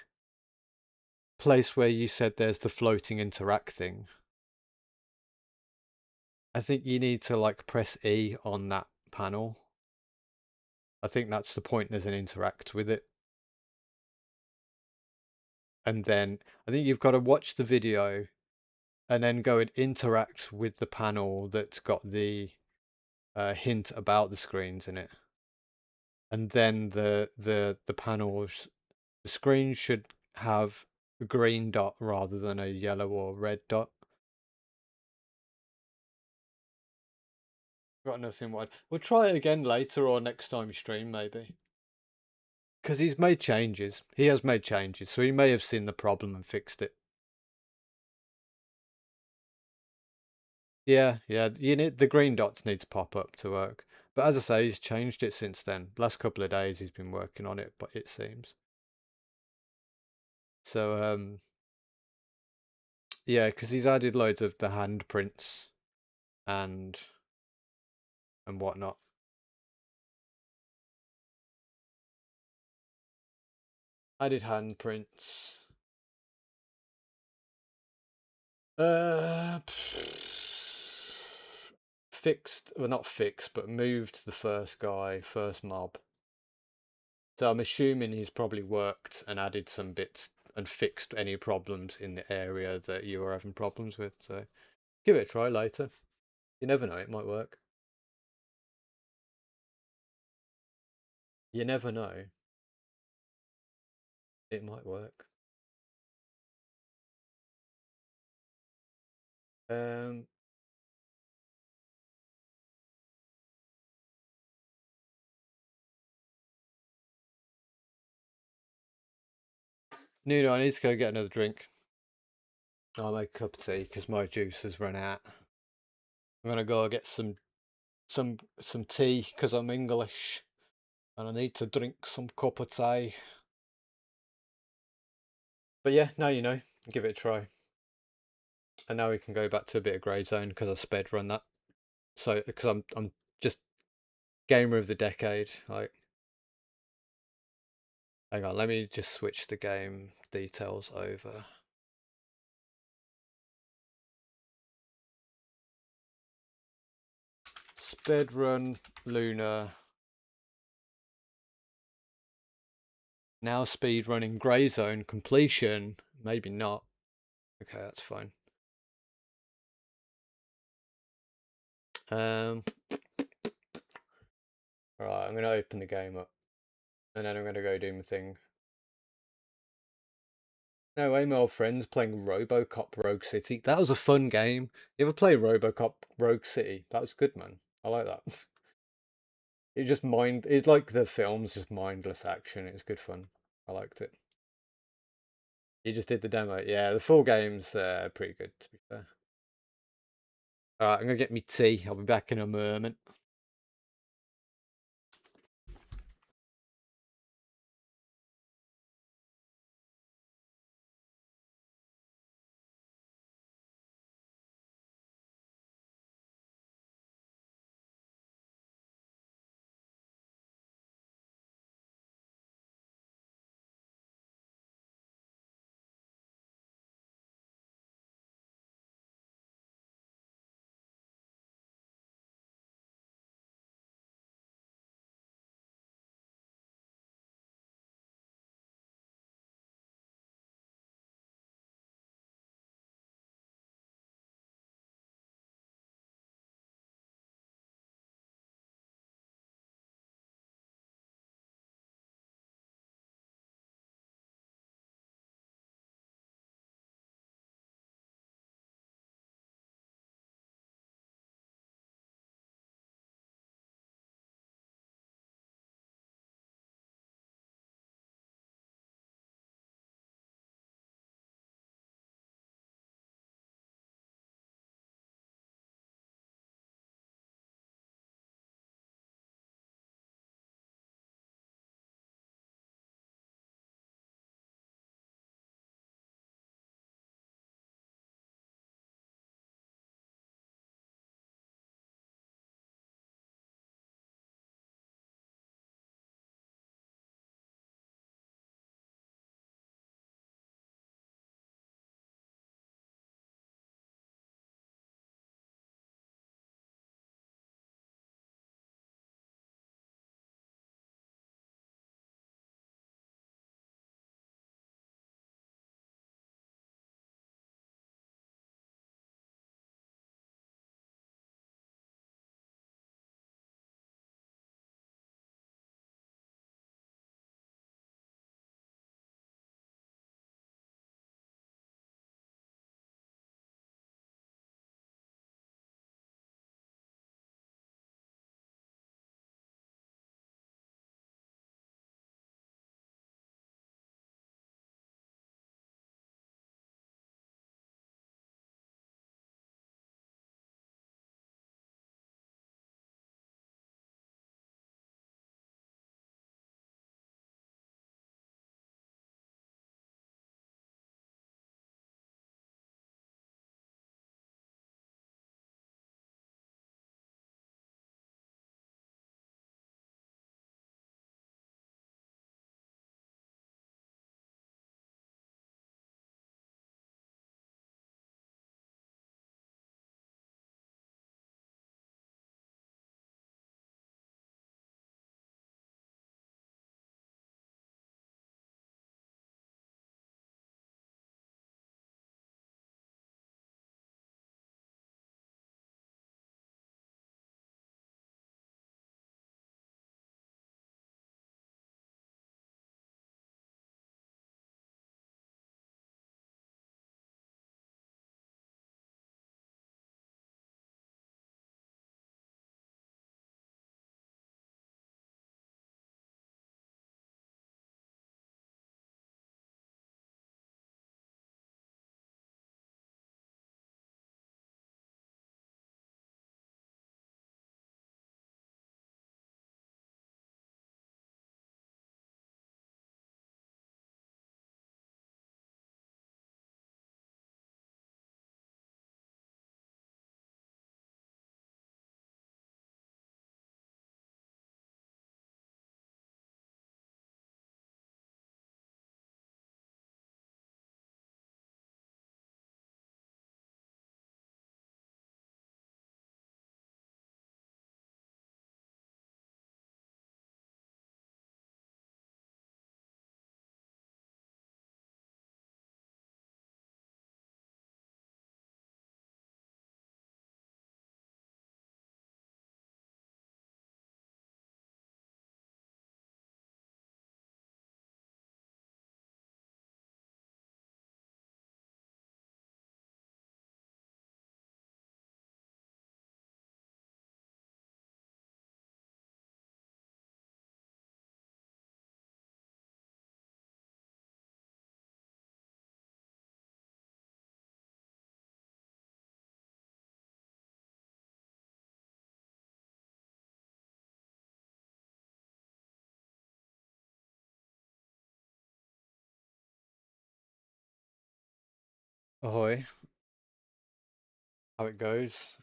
S1: place where you said there's the floating interact thing. I think you need to like press E on that panel. I think that's the point. There's an interact with it. And then I think you've got to watch the video and then go and interact with the panel that's got the hint about the screens in it. And then the panels, the screen should have a green dot rather than a yellow or red dot. Got nothing wide. We'll try it again later or next time you stream, maybe. Because he's made changes. He has made changes, so he may have seen the problem and fixed it. Yeah, yeah. You need the green dots need to pop up to work. But as I say, he's changed it since then. Last couple of days he's been working on it, but it seems. So yeah, because he's added loads of the handprints and whatnot. Added handprints. Uh, fixed, well, not fixed, but moved the first guy, first mob. So I'm assuming he's probably worked and added some bits and fixed any problems in the area that you were having problems with. So give it a try later. You never know, it might work. You never know. It might work. Um, Nuno, I need to go get another drink. I'll make a cup of tea because my juice has run out. I'm gonna go get some tea because I'm English and I need to drink some cup of tea. But yeah, now you know. Give it a try. And now we can go back to a bit of grey zone because I sped run that. So because I'm just gamer of the decade. Like, hang on, let me just switch the game details over. Sped run Luna. Now speed running grey zone completion. Maybe not. Okay, that's fine. Right, I'm gonna open the game up, and then I'm gonna go do my thing. No way, my old friends playing RoboCop Rogue City. That was a fun game. You ever play RoboCop Rogue City? That was good, man. I like that. It's like the film's just mindless action. It was good fun. I liked it. You just did the demo. Yeah, the full game's pretty good, to be fair. Alright, I'm gonna get me tea. I'll be back in a moment. Ahoy, how it goes.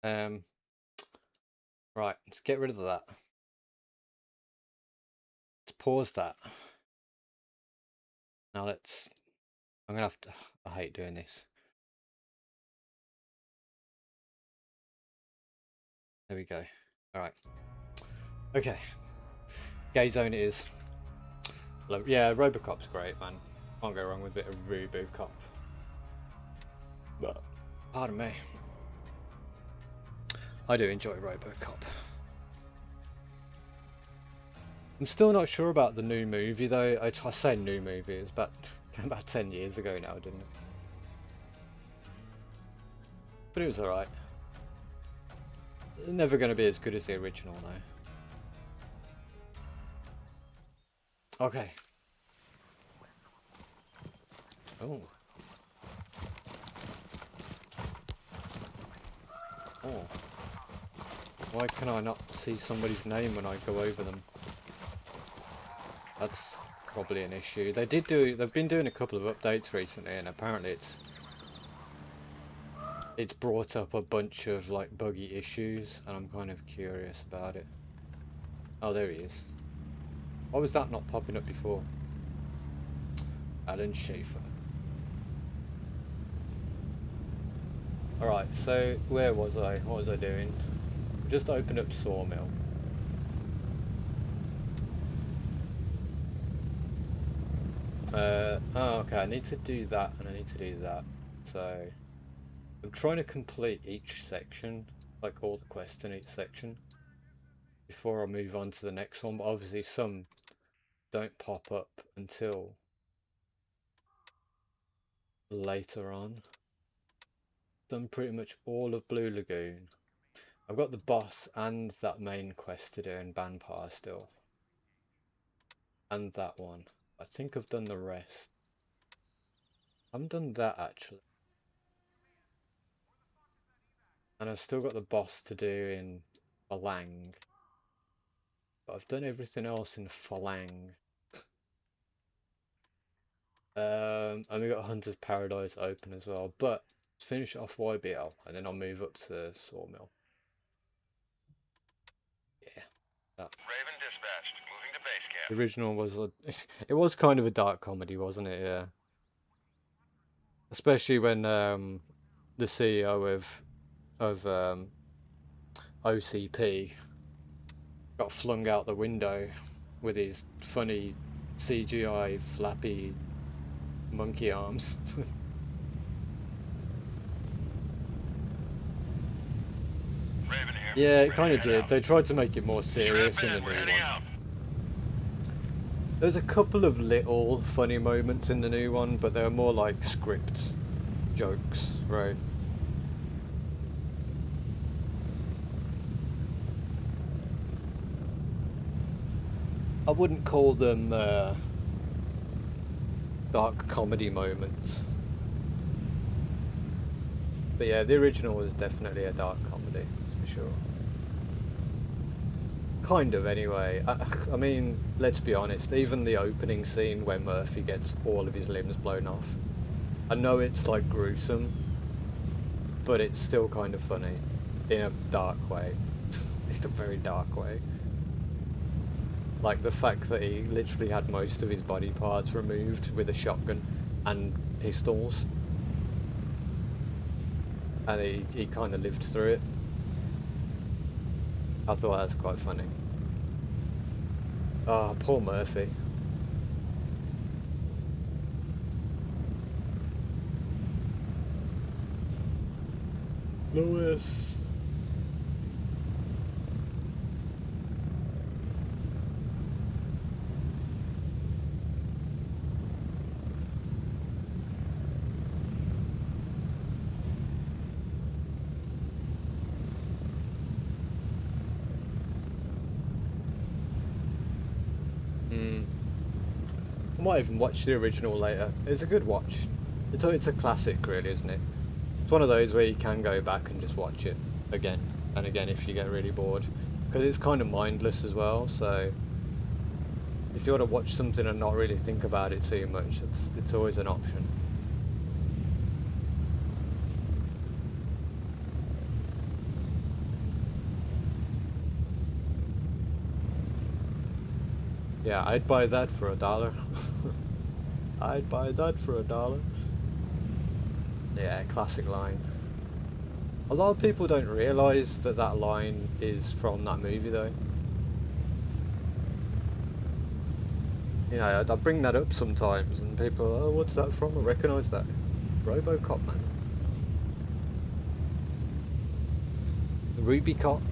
S1: Um, right, let's get rid of that. Let's pause that. Now I'm gonna have to, I hate doing this. There we go. Alright. Okay. Gay zone it is. Yeah, Robocop's great, man. Can't go wrong with a bit of Robocop. But, pardon me. I do enjoy Robocop. I'm still not sure about the new movie though. I say new movie, it's about 10 years ago now, didn't it? But it was alright. Never going to be as good as the original though. Okay. Oh. Oh. Why can I not see somebody's name when I go over them? That's probably an issue. They've been doing a couple of updates recently, and apparently it's brought up a bunch of like buggy issues, and I'm kind of curious about it. Oh, there he is. Why was that not popping up before? Alan Schaefer. Alright, so where was I? What was I doing? Just opened up Sawmill. Oh, okay, I need to do that and I need to do that. So, I'm trying to complete each section, like all the quests in each section, before I move on to the next one, but obviously some don't pop up until later on. Done pretty much all of Blue Lagoon. I've got the boss and that main quest to do in Banpar still. And that one. I think I've done the rest. I haven't done that actually. And I've still got the boss to do in Falang. But I've done everything else in Falang. And we got Hunter's Paradise open as well. But let's finish off YBL and then I'll move up to Sawmill. Yeah. That.
S5: Raven dispatched. Moving to base camp.
S1: The original was it was kind of a dark comedy, wasn't it? Yeah. Especially when the CEO of OCP got flung out the window with his funny CGI flappy monkey arms.
S5: Raven here.
S1: Yeah, it kind of did. They tried to make it more serious in the new
S5: We're
S1: one.
S5: heading out.
S1: There's a couple of little funny moments in the new one, but they're more like script jokes, right? I wouldn't call them dark comedy moments. But yeah, the original was definitely a dark comedy, that's for sure. Kind of, anyway. I mean, let's be honest, even the opening scene where Murphy gets all of his limbs blown off, I know it's like gruesome, but it's still kind of funny, in a dark way. In a very dark way. Like the fact that he literally had most of his body parts removed with a shotgun and pistols. And he kind of lived through it. I thought that was quite funny. Oh, poor Murphy. Lewis. I might even watch the original later. It's a good watch. It's a classic, really, isn't it? It's one of those where you can go back and just watch it again and again if you get really bored, because it's kind of mindless as well. So if you want to watch something and not really think about it too much, it's always an option. Yeah, I'd buy that for $1. I'd buy that for $1. Yeah, classic line. A lot of people don't realise that that line is from that movie though. You know, I bring that up sometimes and people, oh, what's that from? I recognise that. Robocop, man. Ruby Cop.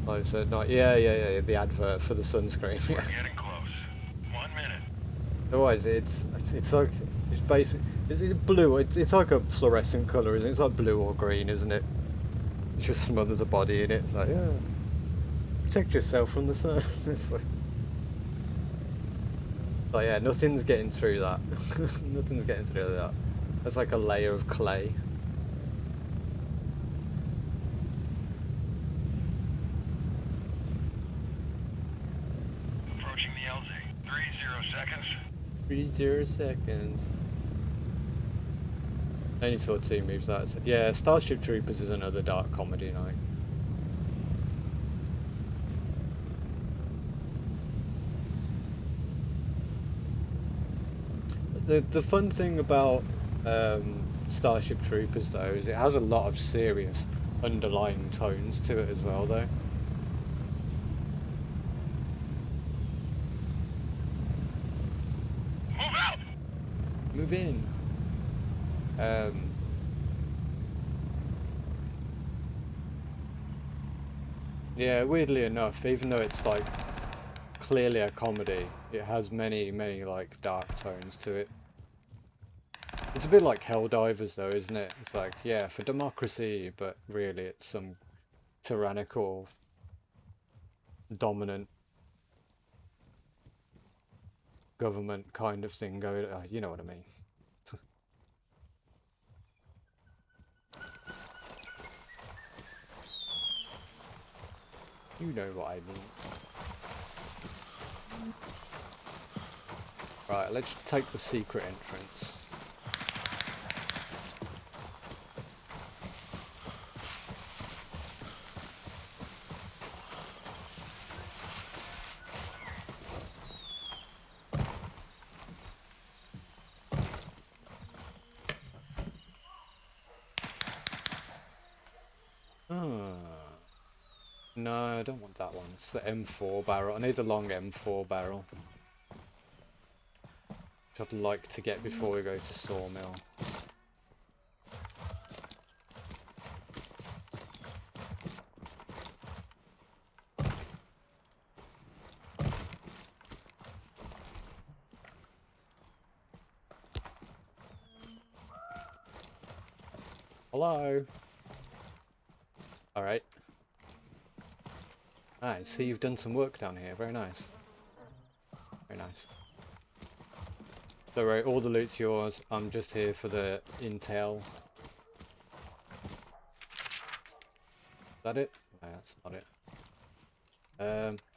S1: I said, no, yeah, the advert for the sunscreen.
S5: We're getting close. 1 minute.
S1: Otherwise, it's like it's basic. It's blue. It's like a fluorescent color, isn't it? It's like blue or green, isn't it? It just smothers a body in it. It's like, yeah, protect yourself from the sun. It's like, yeah, nothing's getting through that. Nothing's getting through that. That's like a layer of clay.
S5: Approaching the LZ. 30 seconds.
S1: 30 seconds. I only saw 2 moves that. Yeah, Starship Troopers is another dark comedy night. The fun thing about Starship Troopers though is it has a lot of serious underlying tones to it as well though.
S5: Move out!
S1: Move in. Yeah, weirdly enough, even though it's like clearly a comedy, it has many like dark tones to it. It's a bit like Helldivers though, isn't it? It's like, yeah, for democracy, but really it's some tyrannical, dominant government kind of thing going, you know what I mean. You know what I mean. Right, let's take the secret entrance. No, I don't want that one. It's the M4 barrel. I need the long M4 barrel. Which I'd like to get before we go to Sawmill. Hello. Alright. I see you've done some work down here. Very nice. Very nice. So right, all the loot's yours. I'm just here for the intel. Is that it? No, that's not it.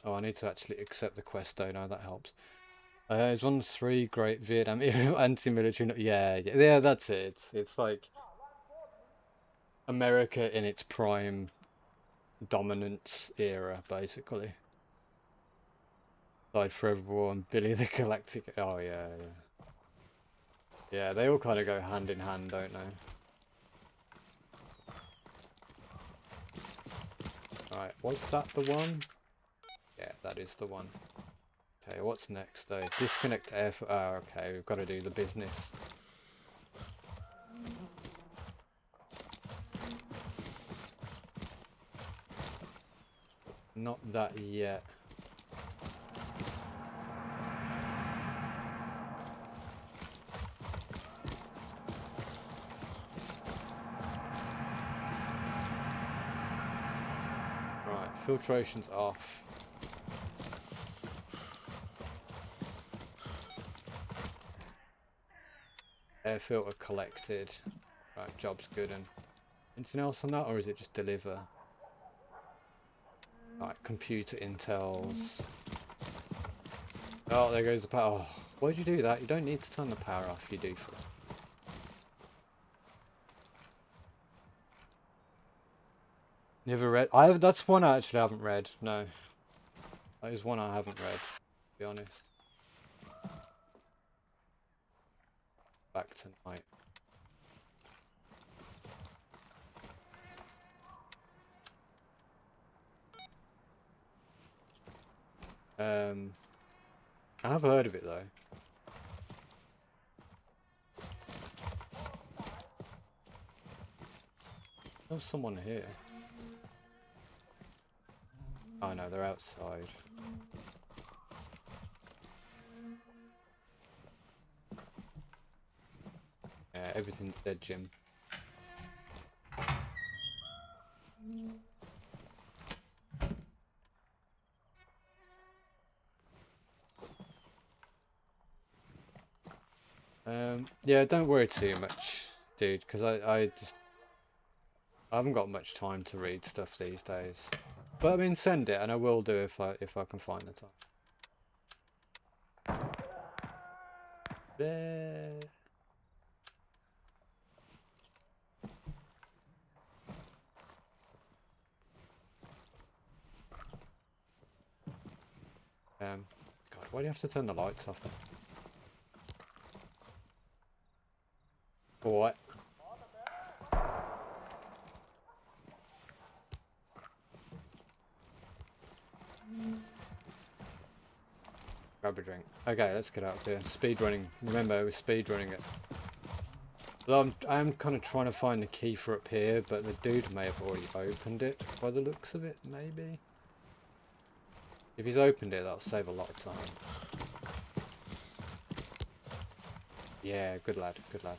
S1: Oh, I need to actually accept the quest, don't I? That helps. It's one of 3 great Vietnam era anti-military. Yeah, that's it. It's like America in its prime dominance era, basically. Died for everyone. Billy the Galactic. Oh yeah. Yeah, they all kind of go hand in hand, don't they? Right, was that the one? Yeah, that is the one. Okay, what's next though? Disconnect air. Oh, okay, we've got to do the business. Not that yet. Right, filtration's off. Air filter collected. Right, job's good. And anything else on that, or is it just deliver? Right, computer intels. Oh, there goes the power. Oh, why'd you do that? You don't need to turn the power off. You do first. You ever read? I have. That's one I actually haven't read. No, that is one I haven't read. To be honest. Back tonight. I've heard of it though. There's someone here. Oh no, they're outside. Yeah, everything's dead, Jim. Yeah, don't worry too much, dude, because I haven't got much time to read stuff these days. But I mean, send it, and I will do if I can find the time. There. God, why do you have to turn the lights off? What? Grab a drink. Okay, let's get out of here. Speed running. Remember, we're speed running it. Well, I'm kind of trying to find the key for up here, but the dude may have already opened it by the looks of it, maybe. If he's opened it, that'll save a lot of time. Yeah, good lad, good lad.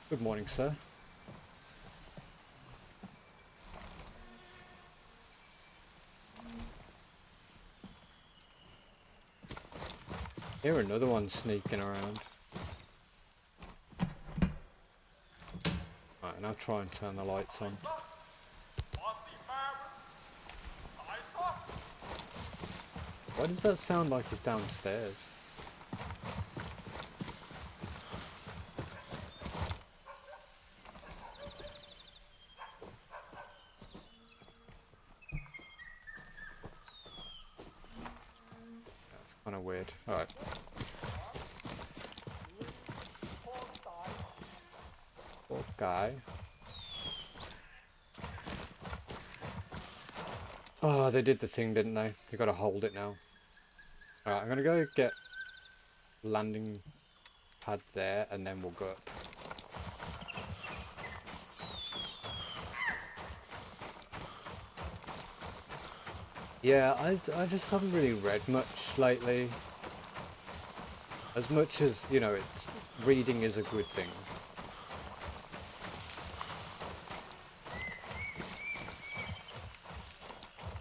S1: Good morning, sir. Here, another one sneaking around. Right, now try and turn the lights on. Why does that sound like he's downstairs? That's kind of weird. Alright. Poor guy. Oh, they did the thing, didn't they? You gotta hold it now. Alright, I'm gonna go get landing pad there, and then we'll go up. Yeah, I just haven't really read much lately. As much as, you know, reading is a good thing.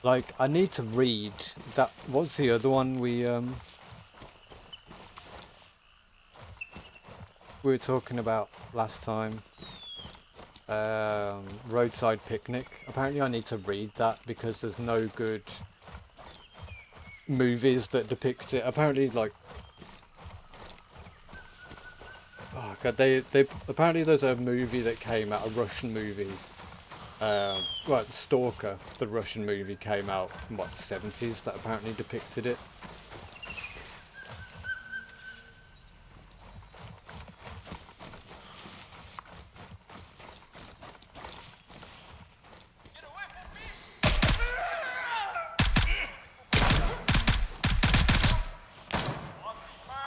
S1: Like, I need to read that. What's the other one we were talking about last time? Roadside Picnic. Apparently I need to read that because there's no good movies that depict it. Apparently, like, oh god, they apparently there's a movie that came out, a Russian movie. Well, Stalker, the Russian movie, came out in what, the 70s, that apparently depicted it.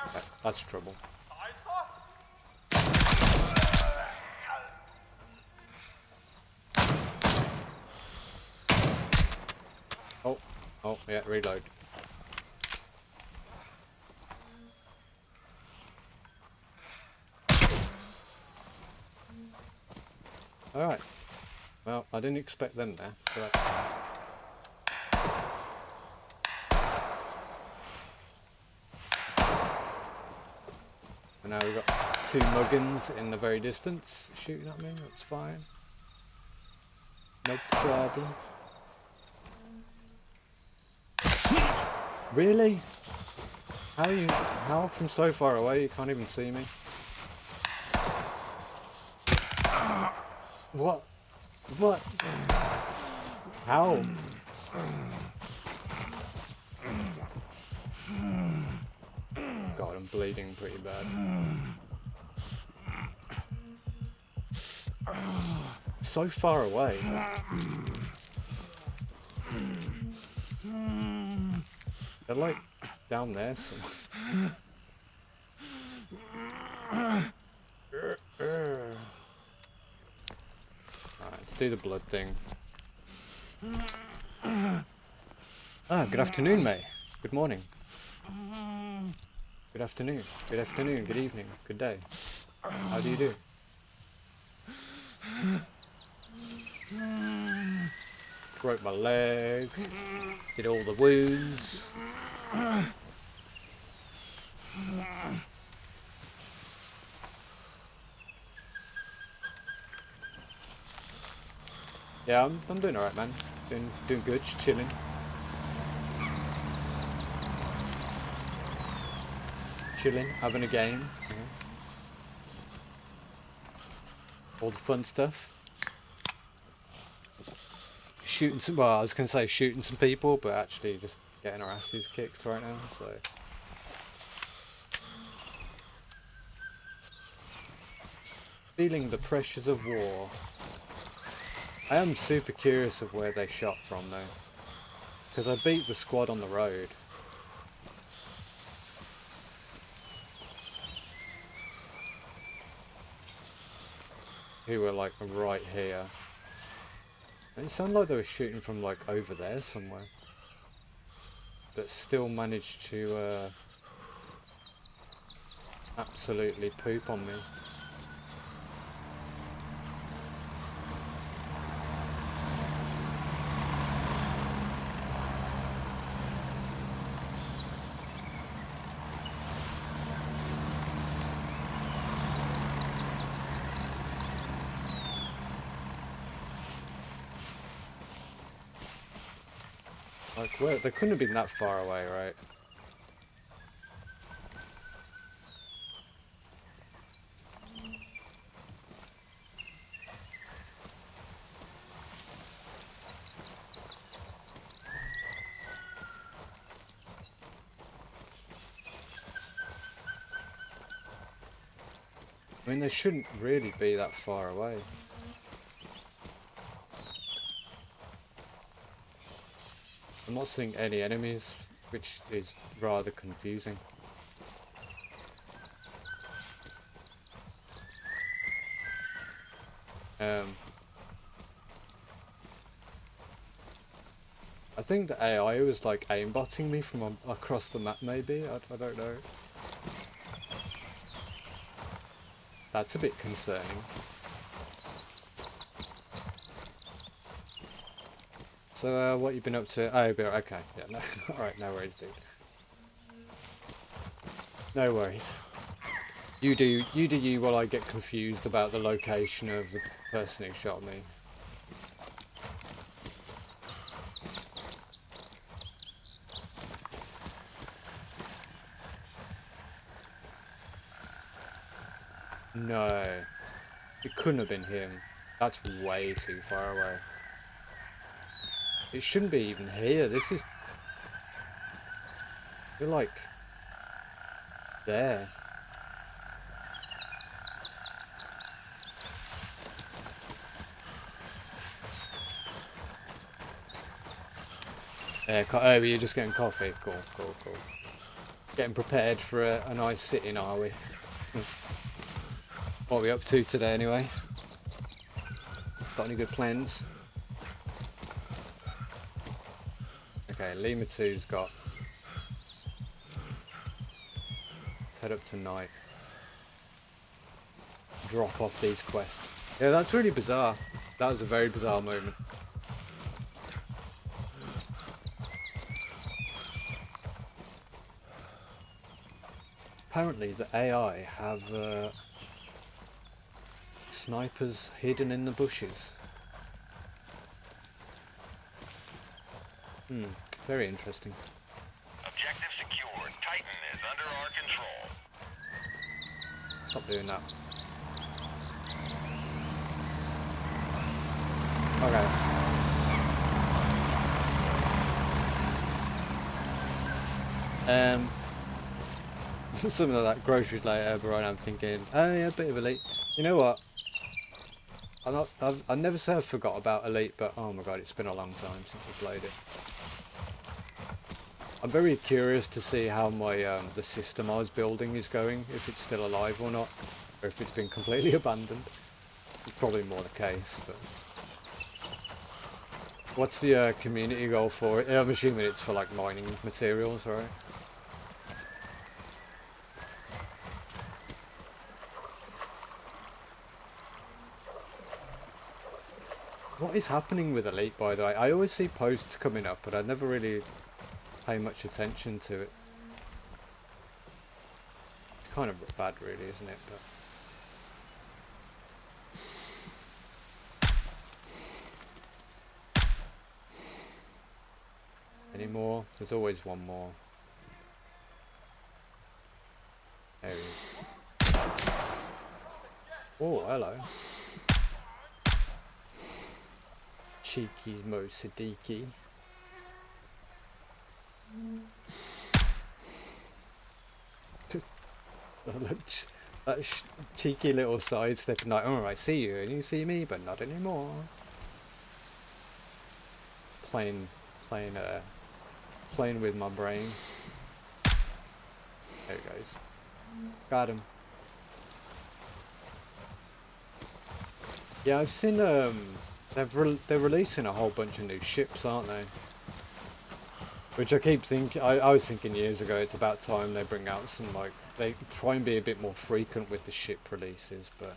S1: Okay, that's trouble. Oh, yeah, reload. Alright. Well, I didn't expect them there, so that's fine. And now we've got two muggins in the very distance shooting at me, that's fine. No problem. Really? How are you? How from so far away you can't even see me? What? What? How? God, I'm bleeding pretty bad. So far away. They're like down there somewhere. Alright, let's do the blood thing. Ah, good afternoon, mate. Good morning. Good afternoon. Good afternoon. Good evening. Good day. How do you do? Broke my leg. Did all the wounds. Yeah, I'm doing alright, man. Doing good. Just chilling. Chilling, having a game. You know. All the fun stuff. Shooting some. Well, I was gonna say shooting some people, but actually just getting our asses kicked right now. So. Feeling the pressures of war. I am super curious of where they shot from though, because I beat the squad on the road. Who were like right here. And it sounded like they were shooting from like over there somewhere. But still managed to absolutely poop on me. Like, where? They couldn't have been that far away, right? I mean, they shouldn't really be that far away. I'm not seeing any enemies, which is rather confusing. I think the AI was like aimbotting me from across the map maybe, I don't know. That's a bit concerning. So what you been up to? Oh, okay, yeah, no, alright, no worries dude. No worries. You do you while I get confused about the location of the person who shot me. No, it couldn't have been him. That's way too far away. It shouldn't be even here. This is... You're like... there. Yeah, oh, you're just getting coffee. Cool, cool, cool. Getting prepared for a nice sit-in, are we? What are we up to today, anyway? Got any good plans? Okay, Lima 2's got... Let's head up tonight. Drop off these quests. Yeah, that's really bizarre. That was a very bizarre moment. Apparently the AI have snipers hidden in the bushes. Very interesting.
S5: Objective secured. Titan is under our control.
S1: Stop doing that. Okay. Something like that, groceries later, but right now I'm thinking, oh yeah, a bit of Elite. You know what? I never say I forgot about Elite, but oh my god, it's been a long time since I played it. I'm very curious to see how my the system I was building is going, if it's still alive or not, or if it's been completely abandoned. It's probably more the case, but... What's the community goal for it? I'm assuming it's for like mining materials, right? What is happening with Elite, by the way? I always see posts coming up, but I never really pay much attention to it. It's kind of bad, really, isn't it? But any more? There's always one more. There he is. Oh, hello. Cheeky Mo Siddiqui. That cheeky little sidestep, like, alright, see you, and you see me, but not anymore. Playing with my brain. There he goes. Got him. Yeah, I've seen they're releasing a whole bunch of new ships, aren't they? Which I keep thinking, I was thinking years ago, it's about time they bring out some, like, they try and be a bit more frequent with the ship releases, but...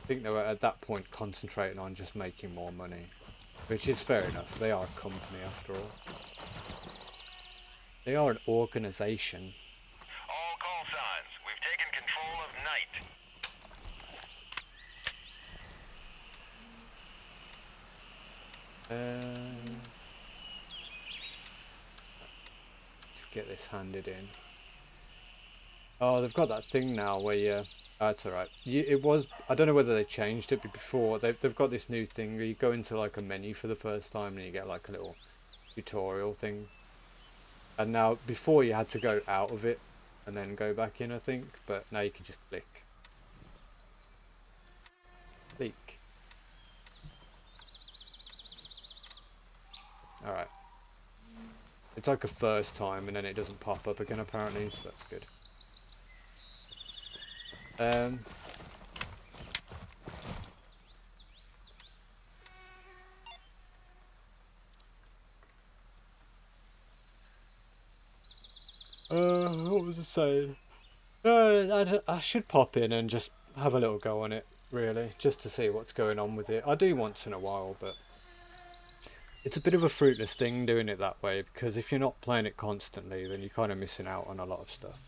S1: I think they were at that point concentrating on just making more money. Which is fair enough, they are a company after all. They are an organisation.
S5: All call signs. We've taken control of Night.
S1: Let's get this handed in. Oh, they've got that thing now where you... That's alright. It was... I don't know whether they changed it, but before, they've got this new thing where you go into like a menu for the first time and you get like a little tutorial thing. And now, before you had to go out of it and then go back in, I think, but now you can just click. Click. Alright. It's like a first time and then it doesn't pop up again apparently, so that's good. What was I saying? I should pop in and just have a little go on it, really, just to see what's going on with it. I do once in a while, but it's a bit of a fruitless thing doing it that way, because if you're not playing it constantly, then you're kind of missing out on a lot of stuff.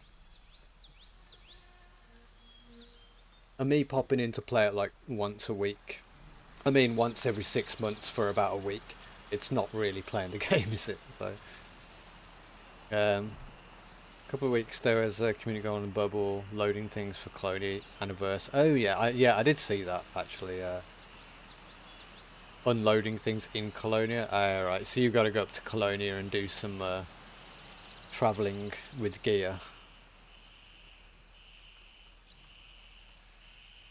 S1: And me popping in to play it like once a week, I mean once every 6 months for about a week, it's not really playing the game, is it? So, a couple of weeks there was a community going on bubble, loading things for Clonie anniversary. Oh yeah, I did see that actually. Unloading things in Colonia. Right, so you've got to go up to Colonia and do some travelling with gear.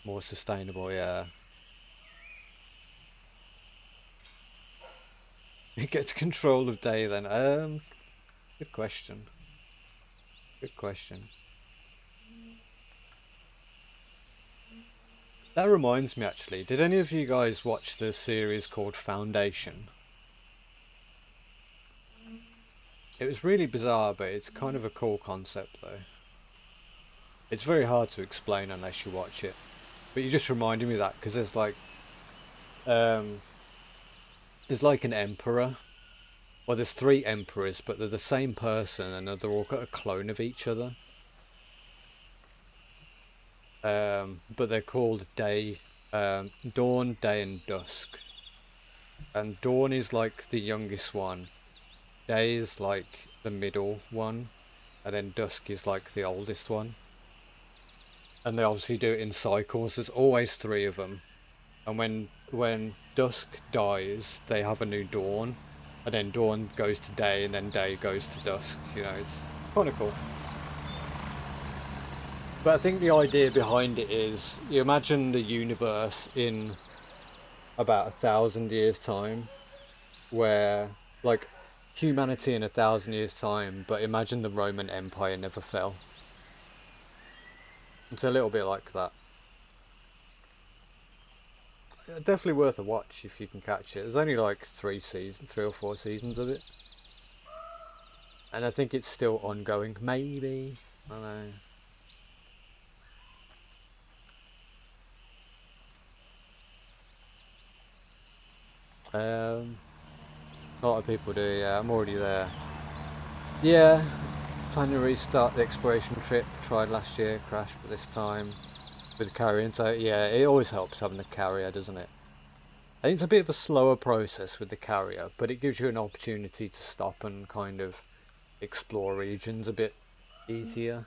S1: More sustainable, yeah. It gets control of day then. Good question. Good question. That reminds me actually, did any of you guys watch the series called Foundation? It was really bizarre, but it's kind of a cool concept though. It's very hard to explain unless you watch it. But you just reminded me of that, because there's like an emperor. Well, there's 3 emperors, but they're the same person and they're all got a clone of each other. But they're called Dawn, Day and Dusk. And Dawn is like the youngest one. Day is like the middle one. And then Dusk is like the oldest one. And they obviously do it in cycles. There's always 3 of them. And when Dusk dies, they have a new Dawn. And then Dawn goes to Day, and then Day goes to Dusk. You know, it's kind of cool. But I think the idea behind it is, you imagine the universe in about 1,000 years' time, where, like, humanity in 1,000 years' time, but imagine the Roman Empire never fell. It's a little bit like that. Definitely worth a watch if you can catch it. There's only like 3 or 4 seasons of it. And I think it's still ongoing, maybe. I don't know. A lot of people do, yeah. I'm already there. Yeah, planning to restart the exploration trip. Tried last year, crashed, but this time with the carrier. So yeah, it always helps having the carrier, doesn't it? I think it's a bit of a slower process with the carrier, but it gives you an opportunity to stop and kind of explore regions a bit easier.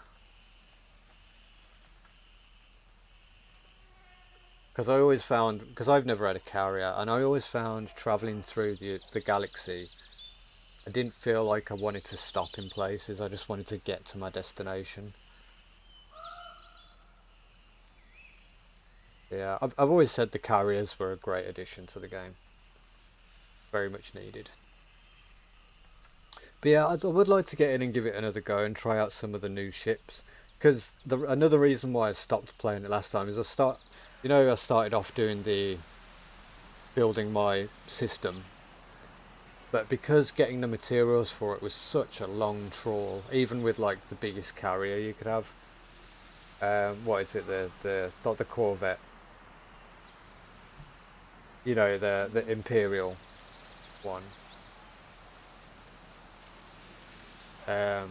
S1: Because I always found, because I've never had a carrier, and I always found travelling through the galaxy, I didn't feel like I wanted to stop in places, I just wanted to get to my destination. Yeah, I've always said the carriers were a great addition to the game. Very much needed. But yeah, I would like to get in and give it another go and try out some of the new ships. Because another reason why I stopped playing it last time is I started off doing building my system. But because getting the materials for it was such a long trawl, even with like the biggest carrier you could have. What is it? Not the Corvette. You know, the Imperial one. I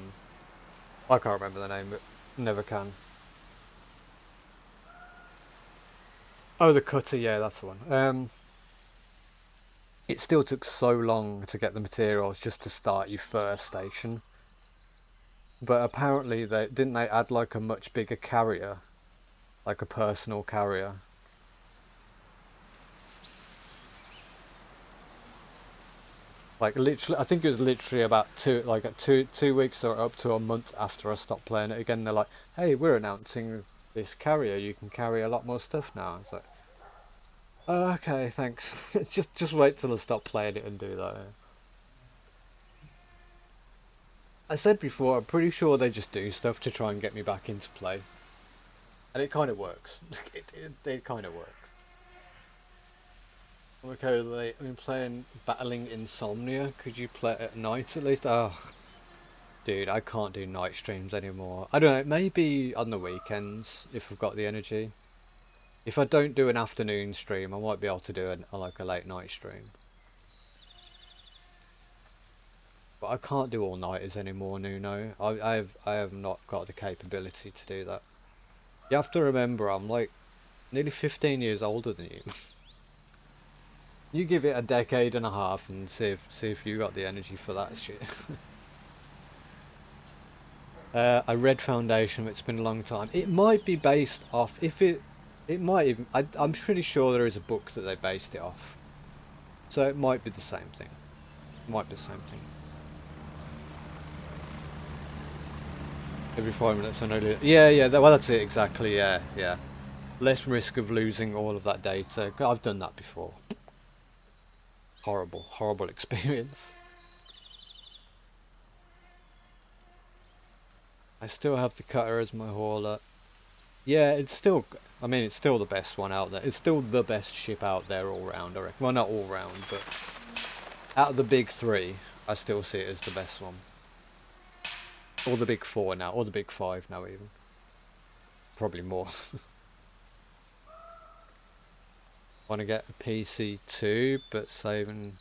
S1: can't remember the name, but never can. Oh, the Cutter, yeah, that's the one. It still took so long to get the materials just to start your first station. But apparently they add like a much bigger carrier, like a personal carrier. Like literally, I think it was literally about 2 weeks or up to a month after I stopped playing it again. They're like, "Hey, we're announcing this carrier. You can carry a lot more stuff now." It's like, oh, okay, thanks. just wait till I stop playing it and do that. Yeah. I said before, I'm pretty sure they just do stuff to try and get me back into play, and it kind of works. it kind of works. Okay, I've been playing Battling Insomnia. Could you play it at night at least? Oh, dude, I can't do night streams anymore. I don't know, maybe on the weekends if I've got the energy. If I don't do an afternoon stream, I might be able to do like a late night stream. But I can't do all-nighters anymore, Nuno. I have not got the capability to do that. You have to remember, I'm like nearly 15 years older than you. You give it a decade and a half and see if you got the energy for that shit. I read Foundation, but it's been a long time. It might be based off, it might even, I'm pretty sure there is a book that they based it off. So it might be the same thing. It might be the same thing. Every 5 minutes I know. Yeah, well that's it exactly, yeah. Less risk of losing all of that data. I've done that before. Horrible experience. I still have the Cutter as my hauler. Yeah, it's still the best one out there. It's still the best ship out there all round, I reckon. Well, not all round, but out of the big 3, I still see it as the best one. Or the big 4 now, or the big 5 now even. Probably more. Want to get a PC2, but saving...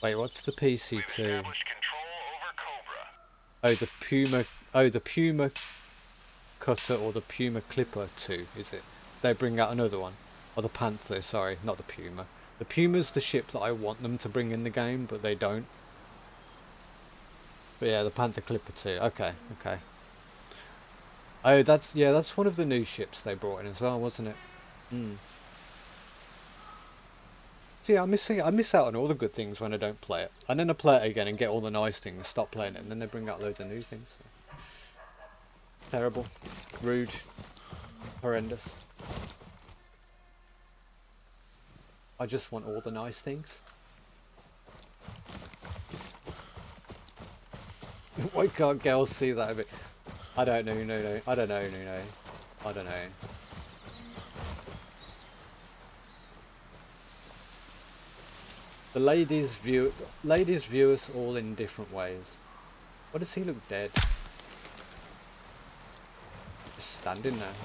S1: Wait, what's the PC2? Oh, the Puma Cutter or the Puma Clipper 2, is it? They bring out another one. Or the Panther, sorry, not the Puma. The Puma's the ship that I want them to bring in the game, but they don't. But yeah, the Panther Clipper too. Okay, okay. Oh, that's one of the new ships they brought in as well, wasn't it? Hmm. See, I miss out on all the good things when I don't play it. And then I play it again and get all the nice things, stop playing it, and then they bring out loads of new things. So. Terrible. Rude. Horrendous. I just want all the nice things. Why can't girls see that a bit? I don't know, no. I don't know, no. I don't know. The ladies view us all in different ways. Why does he look dead? Just standing there.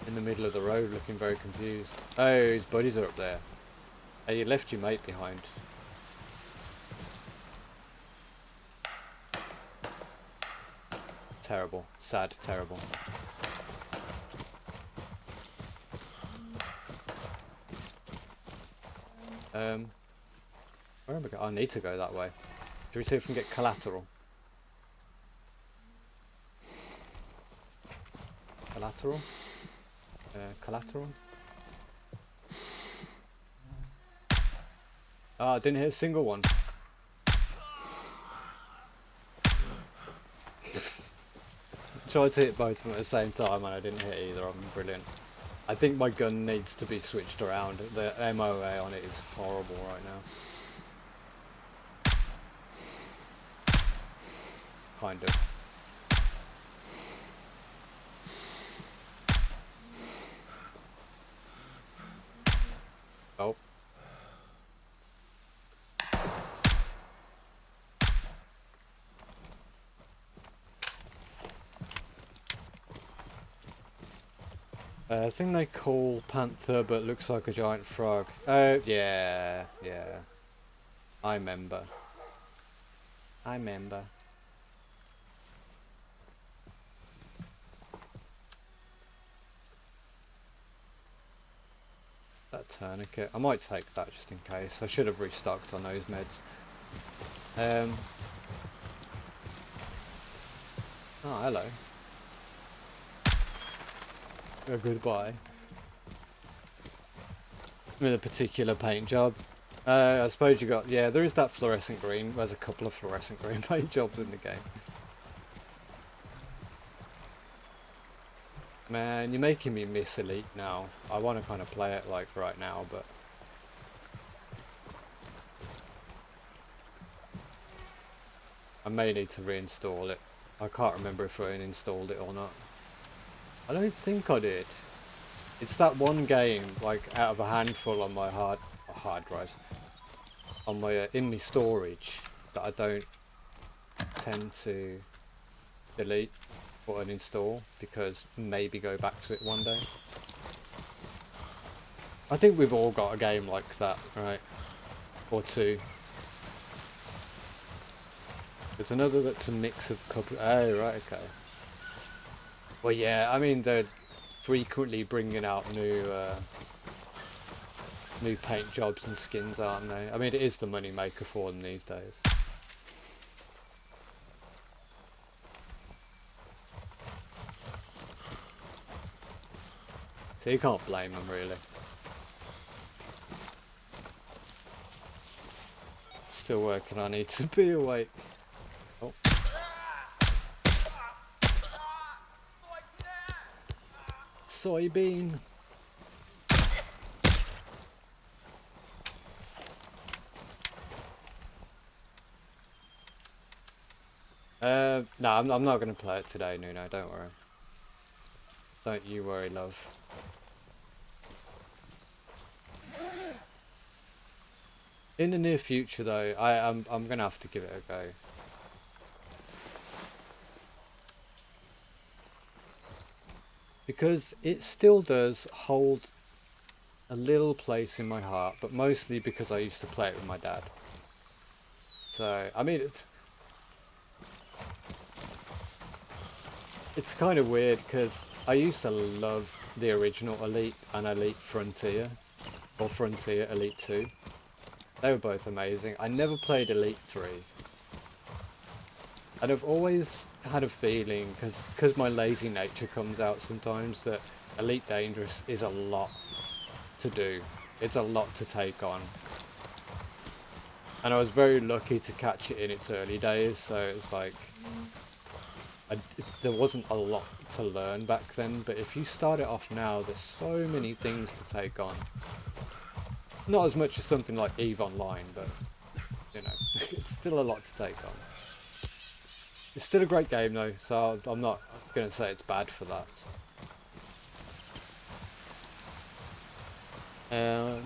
S1: In the middle of the road looking very confused. Oh, his buddies are up there. Hey, you left your mate behind. Terrible. Sad, terrible. Where am I going? I need to go that way. Do we see if we can get collateral? Collateral? Collateral? Ah, I didn't hit a single one. Tried to hit both of them at the same time and I didn't hit either of them. Brilliant. I think my gun needs to be switched around. The MOA on it is horrible right now. Kind of. Oh. I think they call Panther, but looks like a giant frog. Oh, yeah. I remember. That tourniquet. I might take that just in case. I should have restocked on those meds. Oh, hello. Oh, goodbye. With a particular paint job. I suppose you got... Yeah, there is that fluorescent green. There's a couple of fluorescent green paint jobs in the game. Man, you're making me miss Elite now. I want to kind of play it like right now, but... I may need to reinstall it. I can't remember if I installed it or not. I don't think I did. It's that one game, like out of a handful on my hard drives, on my in my storage, that I don't tend to delete or uninstall because maybe go back to it one day. I think we've all got a game like that, right? Or two. There's another that's a mix of couple. Oh, right, okay. Well, yeah, I mean they're frequently bringing out new paint jobs and skins, aren't they? I mean, it is the money maker for them these days. So you can't blame them, really. Still working on it to be awake. Oh. Soybean. No, I'm not going to play it today, Nuno, don't worry. Don't you worry, love. In the near future, though, I'm going to have to give it a go. Because it still does hold a little place in my heart, but mostly because I used to play it with my dad. So, I mean, it's kind of weird because I used to love the original Elite and Elite Frontier, or Frontier Elite 2. They were both amazing. I never played Elite 3. And I've always had a feeling, because my lazy nature comes out sometimes, that Elite Dangerous is a lot to do. It's a lot to take on. And I was very lucky to catch it in its early days, so it's like... there wasn't a lot to learn back then, but if you start it off now, there's so many things to take on. Not as much as something like EVE Online, but, you know, it's still a lot to take on. It's still a great game though, so I'm not going to say it's bad for that.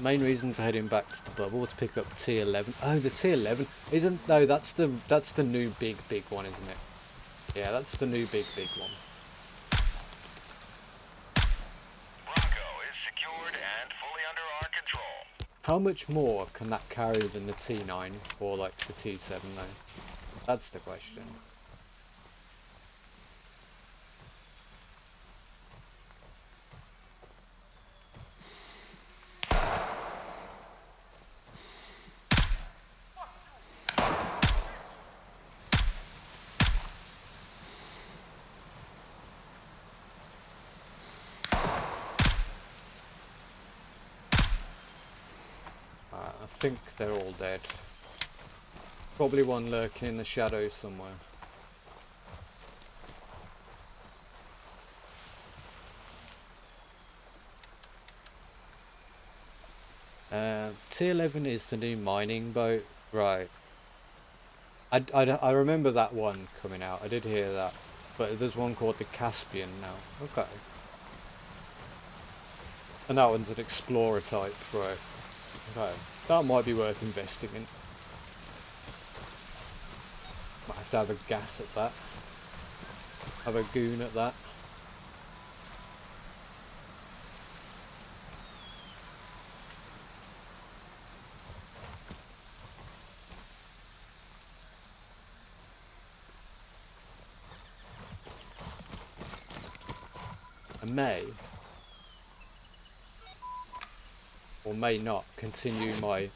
S1: Main reason for heading back to the bubble to pick up T11. Oh, the T11 isn't. No, that's the new big one, isn't it? Yeah, that's the new big one.
S5: Bronco is secured and fully under our control.
S1: How much more can that carry than the T9 or like the T7 though? That's the question. I think they're all dead. Probably one lurking in the shadows somewhere. T11 is the new mining boat, right? I remember that one coming out. I did hear that, but there's one called the Caspian now. Okay, and that one's an explorer type, right? Okay, that might be worth investing in. Might have to have a gas at that. Have a goon at that. I may, or may not, continue my...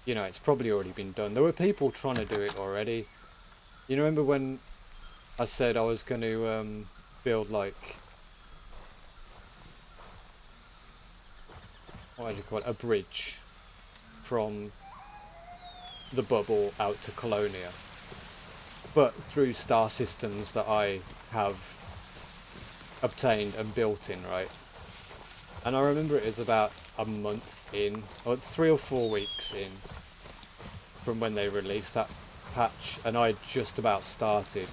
S1: You know, it's probably already been done. There were people trying to do it already. You remember when I said I was going to build like... What do you call it? A bridge from the bubble out to Colonia. But through star systems that I have obtained and built in, right? And I remember it was about a month in, or 3 or 4 weeks in, from when they released that patch, and I just about started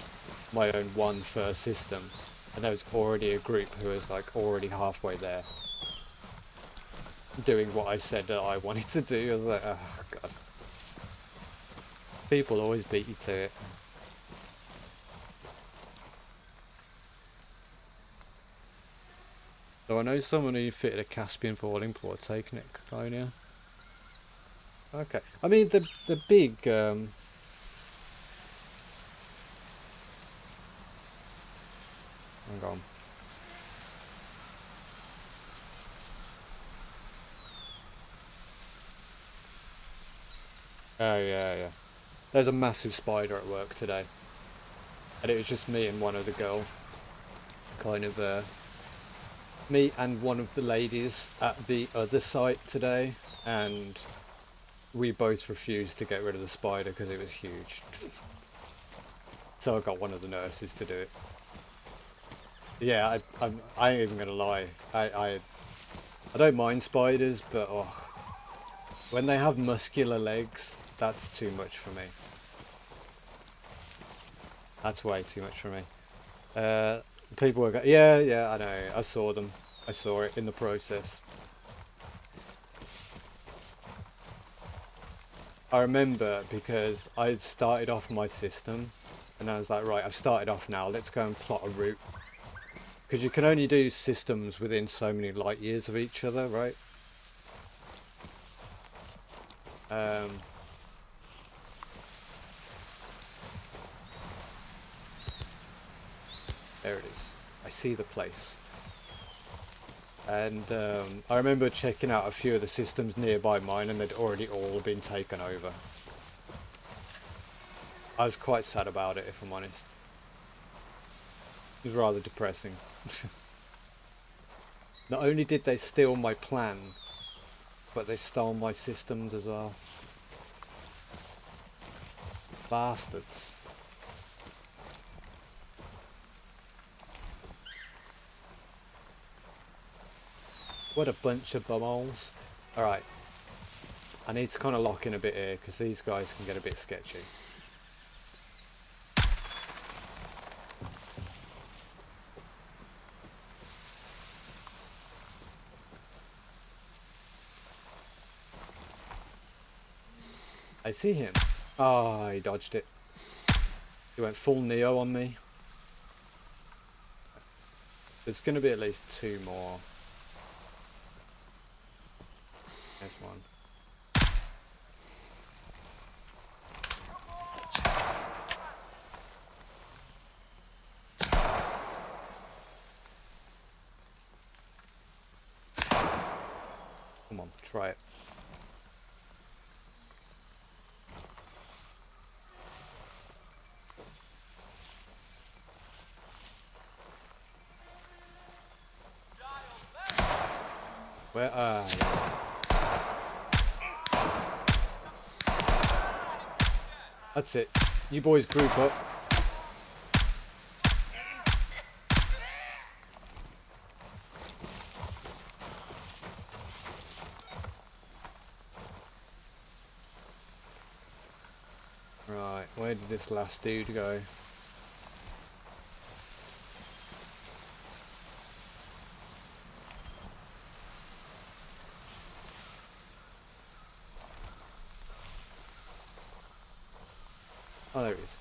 S1: my own first system, and there was already a group who was like already halfway there, doing what I said that I wanted to do. I was like, oh god. People always beat you to it. So I know someone who fitted a Caspian falling port taking it, Colonia. Okay. I mean the big hang on. Oh yeah. There's a massive spider at work today. And it was just me and one other girl. Kind of me and one of the ladies at the other site today, and we both refused to get rid of the spider because it was huge. So I got one of the nurses to do it. Yeah, I ain't even gonna lie. I don't mind spiders, but oh, when they have muscular legs, that's too much for me. That's way too much for me. People were yeah, I know. I saw them. I saw it in the process. I remember because I started off my system, and I was like, right, I've started off now. Let's go and plot a route. Because you can only do systems within so many light years of each other, right? There it is. I see the place. And I remember checking out a few of the systems nearby mine, and they'd already all been taken over. I was quite sad about it, if I'm honest. It was rather depressing. Not only did they steal my plan, but they stole my systems as well. Bastards. What a bunch of bumholes. Alright. I need to kind of lock in a bit here, because these guys can get a bit sketchy. I see him. Ah, he dodged it. He went full Neo on me. There's going to be at least 2 more. There's one. Come on, try it. Where are you? That's it. You boys group up. Right, where did this last dude go? Oh, there he is.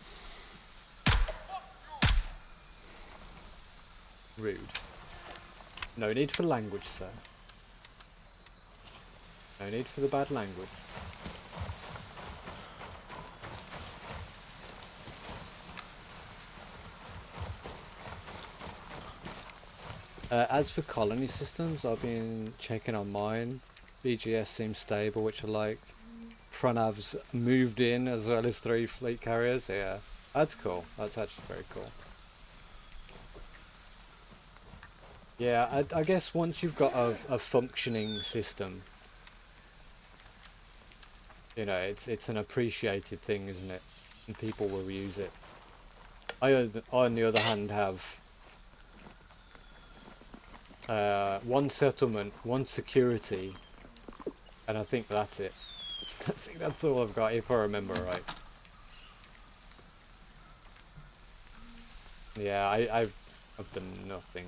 S1: Rude. No need for language, sir. No need for the bad language. As for colony systems, I've been checking on mine. BGS seems stable, which I like. Pranav's moved in as well as 3 fleet carriers. Yeah, that's cool. That's actually very cool. Yeah, I guess once you've got a functioning system, you know, it's an appreciated thing, isn't it? And people will use it. I, on the other hand, have 1 settlement, 1 security, and I think that's it. I think that's all I've got, if I remember right. Yeah, I've done nothing.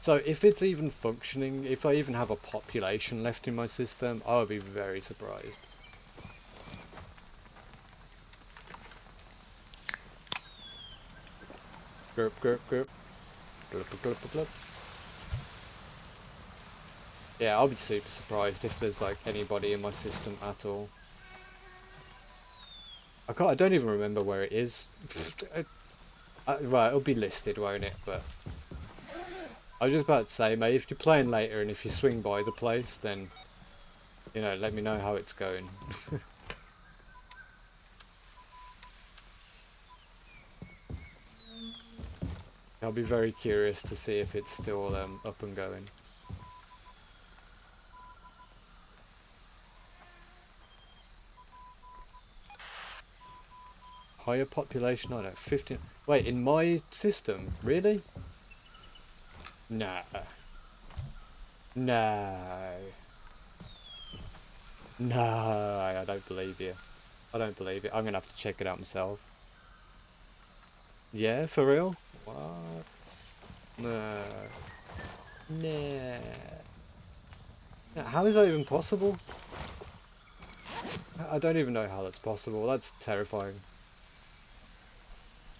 S1: So if it's even functioning, if I even have a population left in my system, I would be very surprised. Gurp, gurp, gurp. Glup, glup, glup, glup. Yeah, I'll be super surprised if there's like anybody in my system at all. I don't even remember where it is. Right, it'll be listed, won't it? But I was just about to say, mate, if you're playing later and if you swing by the place, then, you know, let me know how it's going. I'll be very curious to see if it's still up and going. Higher population on it, 15. Wait, in my system? Really? Nah. No. No, I don't believe you. I don't believe it. I'm gonna have to check it out myself. Yeah, for real? What? No. Nah. Nah, how is that even possible? I don't even know how that's possible. That's terrifying.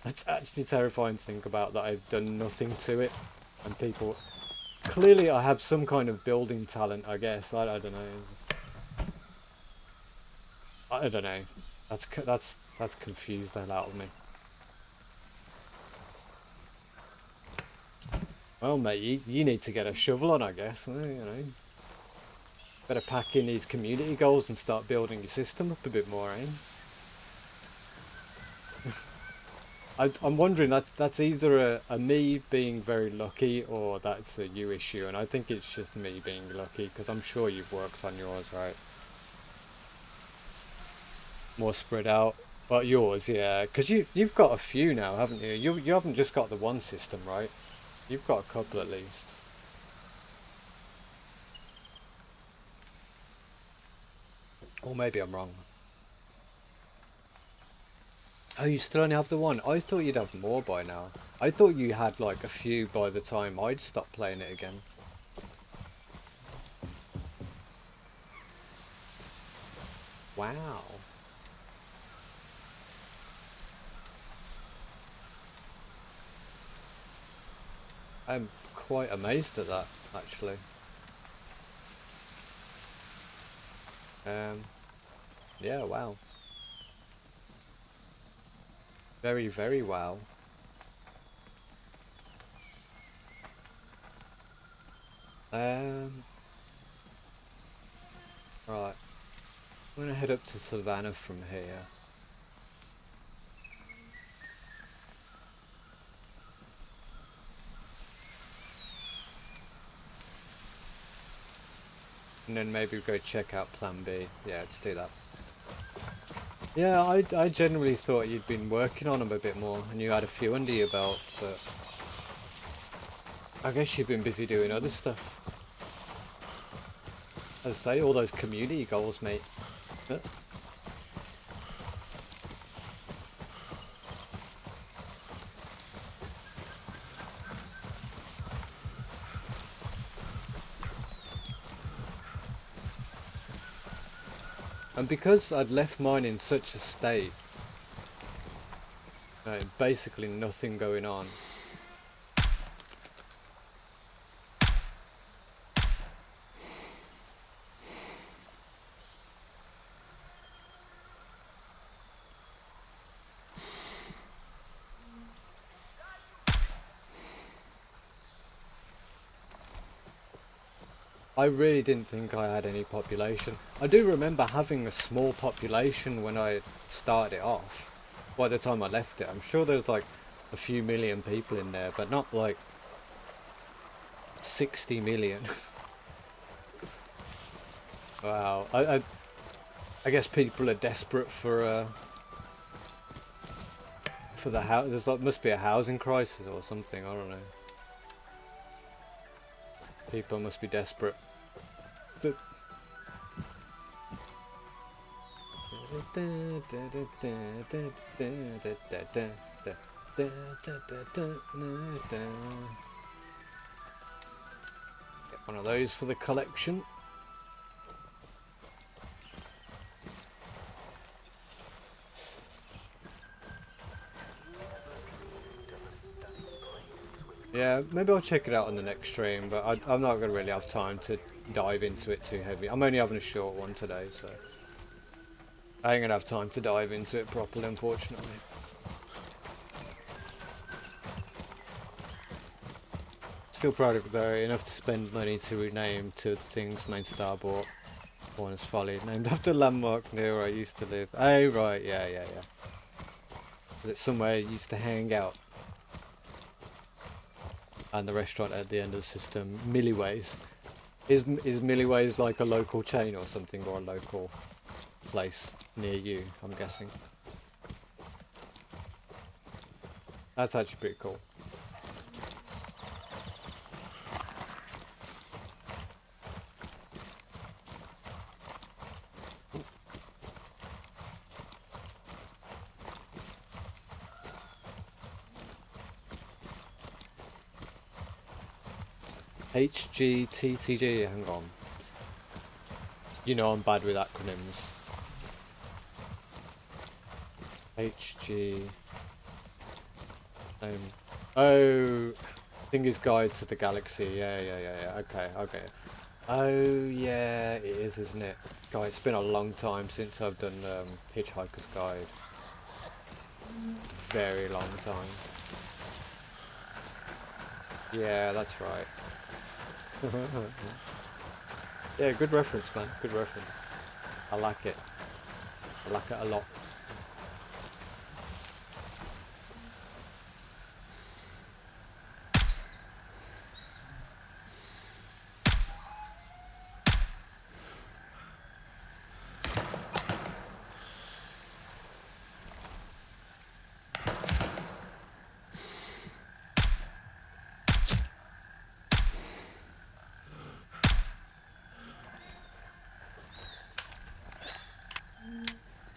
S1: That's actually terrifying to think about, that I've done nothing to it. And people... Clearly I have some kind of building talent, I guess. I don't know. I don't know. That's confused the hell out of me. Well, mate, you need to get a shovel on, I guess. You know, better pack in these community goals and start building your system up a bit more, eh? I'm wondering that's either a me being very lucky or that's a you issue, and I think it's just me being lucky because I'm sure you've worked on yours, right? More spread out. But yours, yeah, because you've got a few now, haven't you? You haven't just got the one system, right? You've got a couple at least. Or maybe I'm wrong. Oh, you still only have the one? I thought you'd have more by now. I thought you had like a few by the time I'd stop playing it again. Wow. I'm quite amazed at that, actually. Yeah, wow. Very, very wow. Um, right. I'm gonna head up to Savannah from here. And then maybe go check out Plan B. Yeah, let's do that. Yeah, I generally thought you'd been working on them a bit more and you had a few under your belt, but I guess you've been busy doing other stuff. As I say, all those community goals, mate. And because I'd left mine in such a state, basically nothing going on. I really didn't think I had any population. I do remember having a small population when I started it off. By the time I left it, I'm sure there's like a few million people in there, but not like 60 million. Wow. I guess people are desperate for the house. There's like must be a housing crisis or something. I don't know. People must be desperate. Get one of those for the collection. Yeah, maybe I'll check it out on the next stream, but I'm not going to really have time to dive into it too heavy. I'm only having a short one today, so I ain't going to have time to dive into it properly, unfortunately. Still proud of it though, enough to spend money to rename two of the things main star bought. One is Folly, named after a landmark near where I used to live. Oh right, yeah. Is it somewhere I used to hang out? And the restaurant at the end of the system, Milliways. Is Milliways like a local chain or something, or a local place near you, I'm guessing? That's actually pretty cool. HGTTG, hang on. You know I'm bad with acronyms. HG... oh... Thingy's Guide to the Galaxy, yeah, okay. Oh yeah, it is, isn't it? God, it's been a long time since I've done Hitchhiker's Guide. Very long time. Yeah, that's right. Yeah, good reference, man. Good reference. I like it. I like it a lot.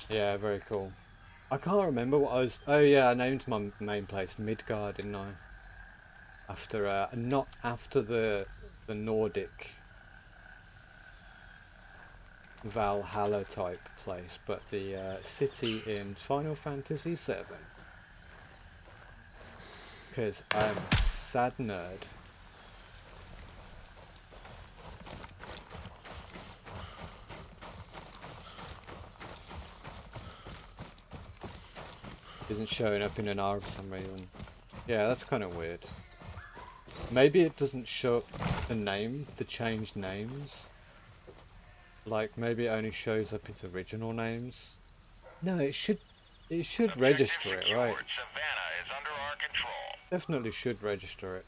S1: Yeah, very cool. I can't remember what I was... Oh yeah, I named my main place Midgard, didn't I? After, not after the Nordic Valhalla type place, but the city in Final Fantasy VII. Because I'm a sad nerd. Isn't showing up in an R for some reason. Yeah, that's kind of weird. Maybe it doesn't show up the changed names. Like, maybe it only shows up its original names. No, it should register it, right?
S5: Savannah is under our control.
S1: Definitely should register it.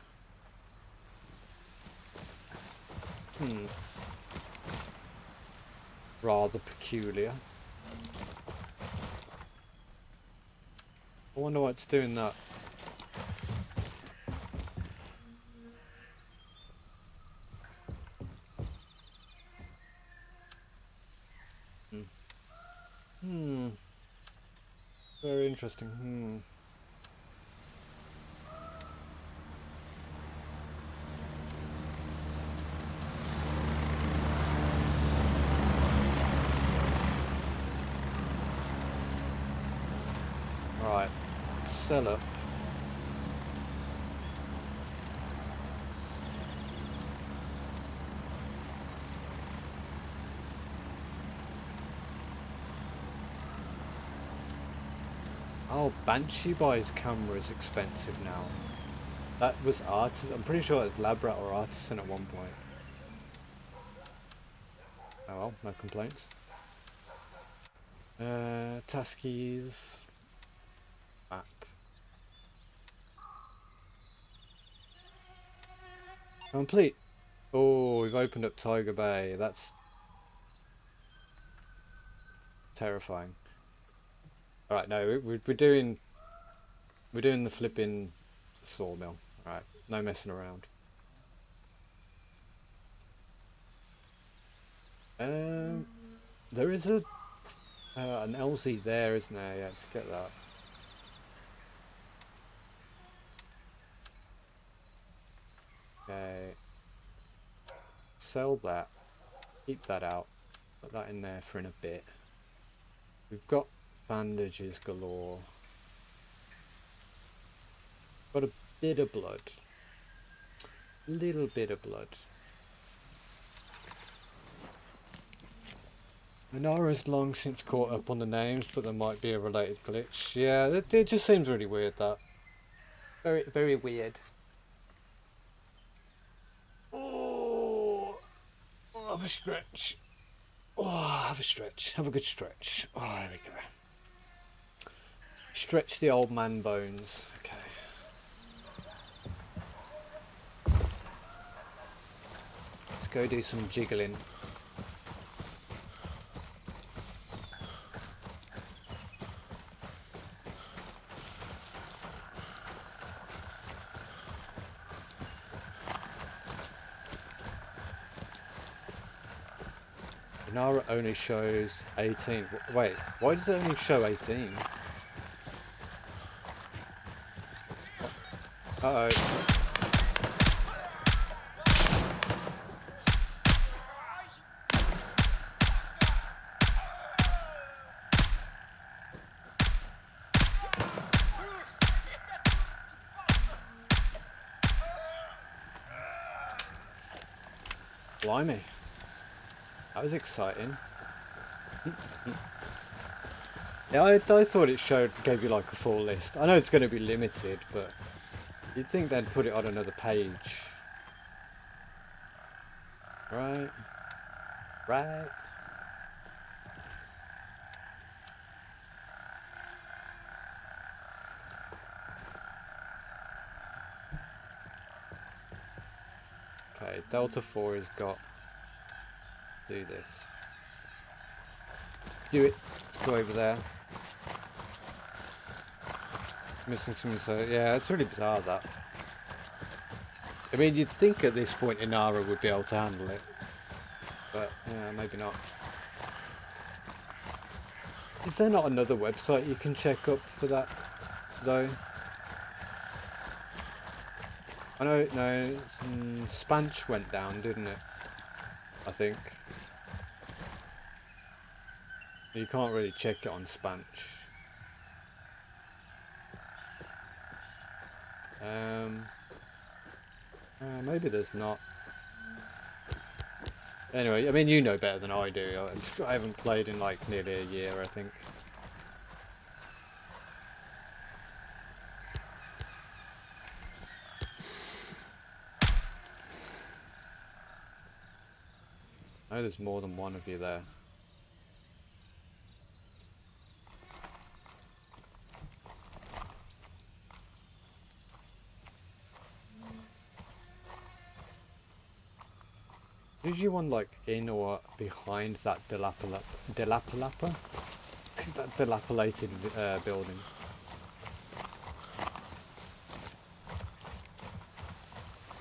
S1: Rather peculiar. I wonder why it's doing that. Very interesting. Right. Sell up. Oh, Banshee buys camera is expensive now. That was Artisan. I'm pretty sure it's Lab Rat or Artisan at one point. Oh well, no complaints. Taskies. Map. Complete. Oh, we've opened up Tiger Bay. That's terrifying. Alright, no, we're doing the flipping sawmill. Alright, no messing around. There is an LZ there, isn't there? Yeah, let's get that. Okay. Sell that. Keep that out. Put that in there for in a bit. We've got bandages galore. Got a bit of blood. Little bit of blood. Minara's long since caught up on the names, but there might be a related glitch. Yeah, it just seems really weird, that. Very, very weird. Oh, have a stretch. Oh, have a stretch. Have a good stretch. Oh, there we go. Stretch the old man bones. Okay. Let's go do some jiggling. Nara only shows 18. Wait, why does it only show 18? Uh-oh. Blimey. That was exciting. Yeah, I thought it gave you like a full list. I know it's going to be limited, but You'd think they'd put it on another page. Right? Right? Okay, Delta 4 has got... do this. Do it. Let's go over there. Missing something, so... yeah, it's really bizarre, that. I mean, you'd think at this point Inara would be able to handle it. But, yeah, maybe not. Is there not another website you can check up for that, though? I know, no, Spanch went down, didn't it? I think. You can't really check it on Spanch. Maybe there's not. Anyway, I mean, you know better than I do. I haven't played in like nearly a year, I think. I know there's more than one of you there. Usually one like in or behind that dilapilated building.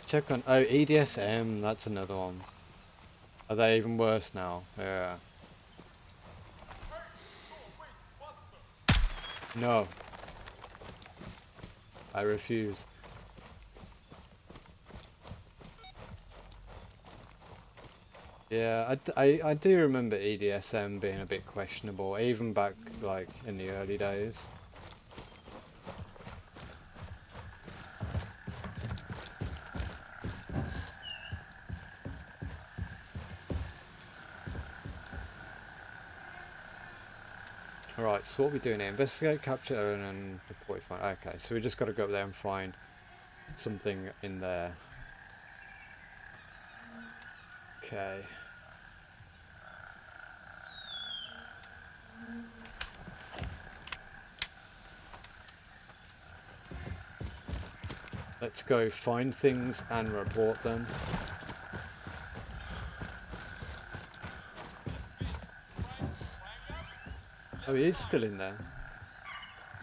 S1: Check on EDSM, that's another one. Are they even worse now? Yeah. No. I refuse. Yeah, I do remember EDSM being a bit questionable, even back like in the early days. Right, so what are we doing here? Investigate, capture, and report. Okay, so we just got to go up there and find something in there. Okay. Let's go find things and report them. Oh, he is still in there.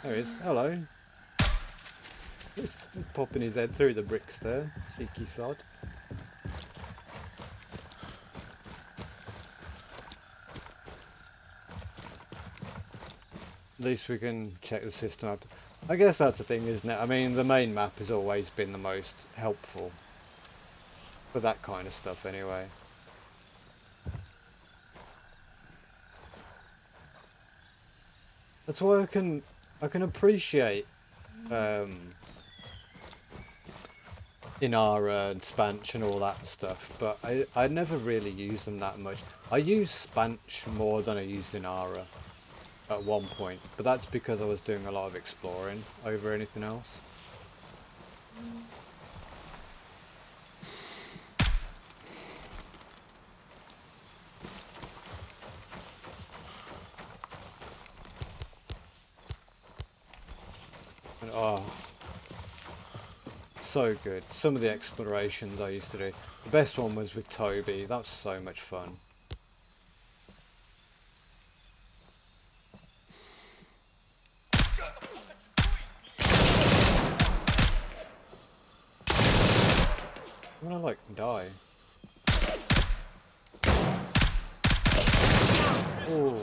S1: There he is. Hello. He's popping his head through the bricks there. Cheeky sod. At least we can check the system out. I guess that's the thing, isn't it? I mean, the main map has always been the most helpful for that kind of stuff anyway. That's why I can appreciate Inara and Spanch and all that stuff, but I never really use them that much. I use Spanch more than I used Inara at one point, but that's because I was doing a lot of exploring over anything else. And, oh, so good. Some of the explorations I used to do. The best one was with Toby. That was so much fun. I'm gonna like die. Oh.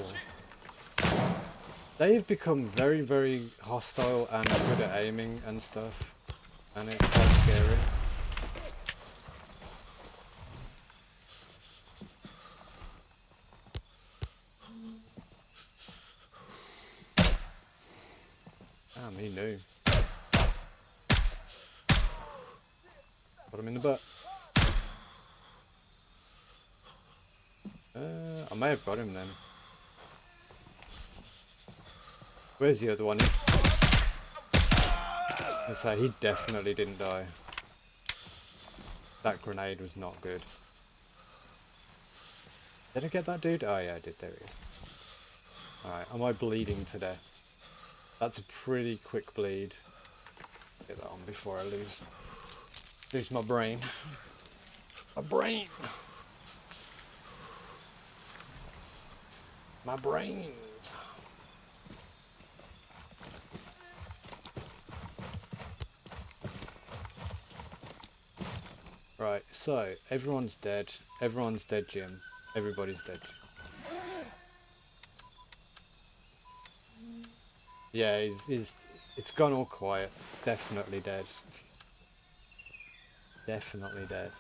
S1: They've become very, very hostile and good at aiming and stuff. And it's quite scary. Damn, he knew. Got him in the butt. I may have got him then. Where's the other one? I say he definitely didn't die. That grenade was not good. Did I get that dude? Oh yeah, I did. There he is. Alright, am I bleeding to death? That's a pretty quick bleed. Get that on before I lose my brain. My brain! My brains! Right, so everyone's dead. Everyone's dead, Jim. Everybody's dead. Yeah, it's gone all quiet. Definitely dead. Definitely dead.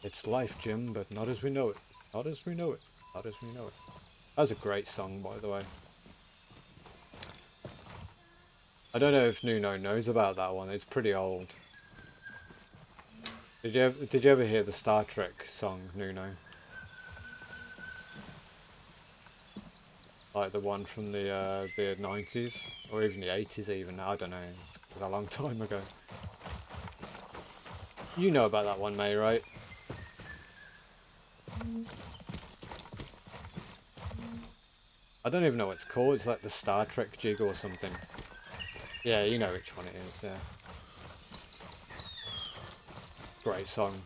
S1: It's life, Jim, but not as we know it. Not as we know it. Not as we know it. That was a great song, by the way. I don't know if Nuno knows about that one. It's pretty old. Did you ever hear the Star Trek song, Nuno? Like the one from the 90s or even the 80s even. I don't know. It's a long time ago. You know about that one, May, right? I don't even know what it's called. It's like the Star Trek jig or something. Yeah, you know which one it is, yeah. Great song.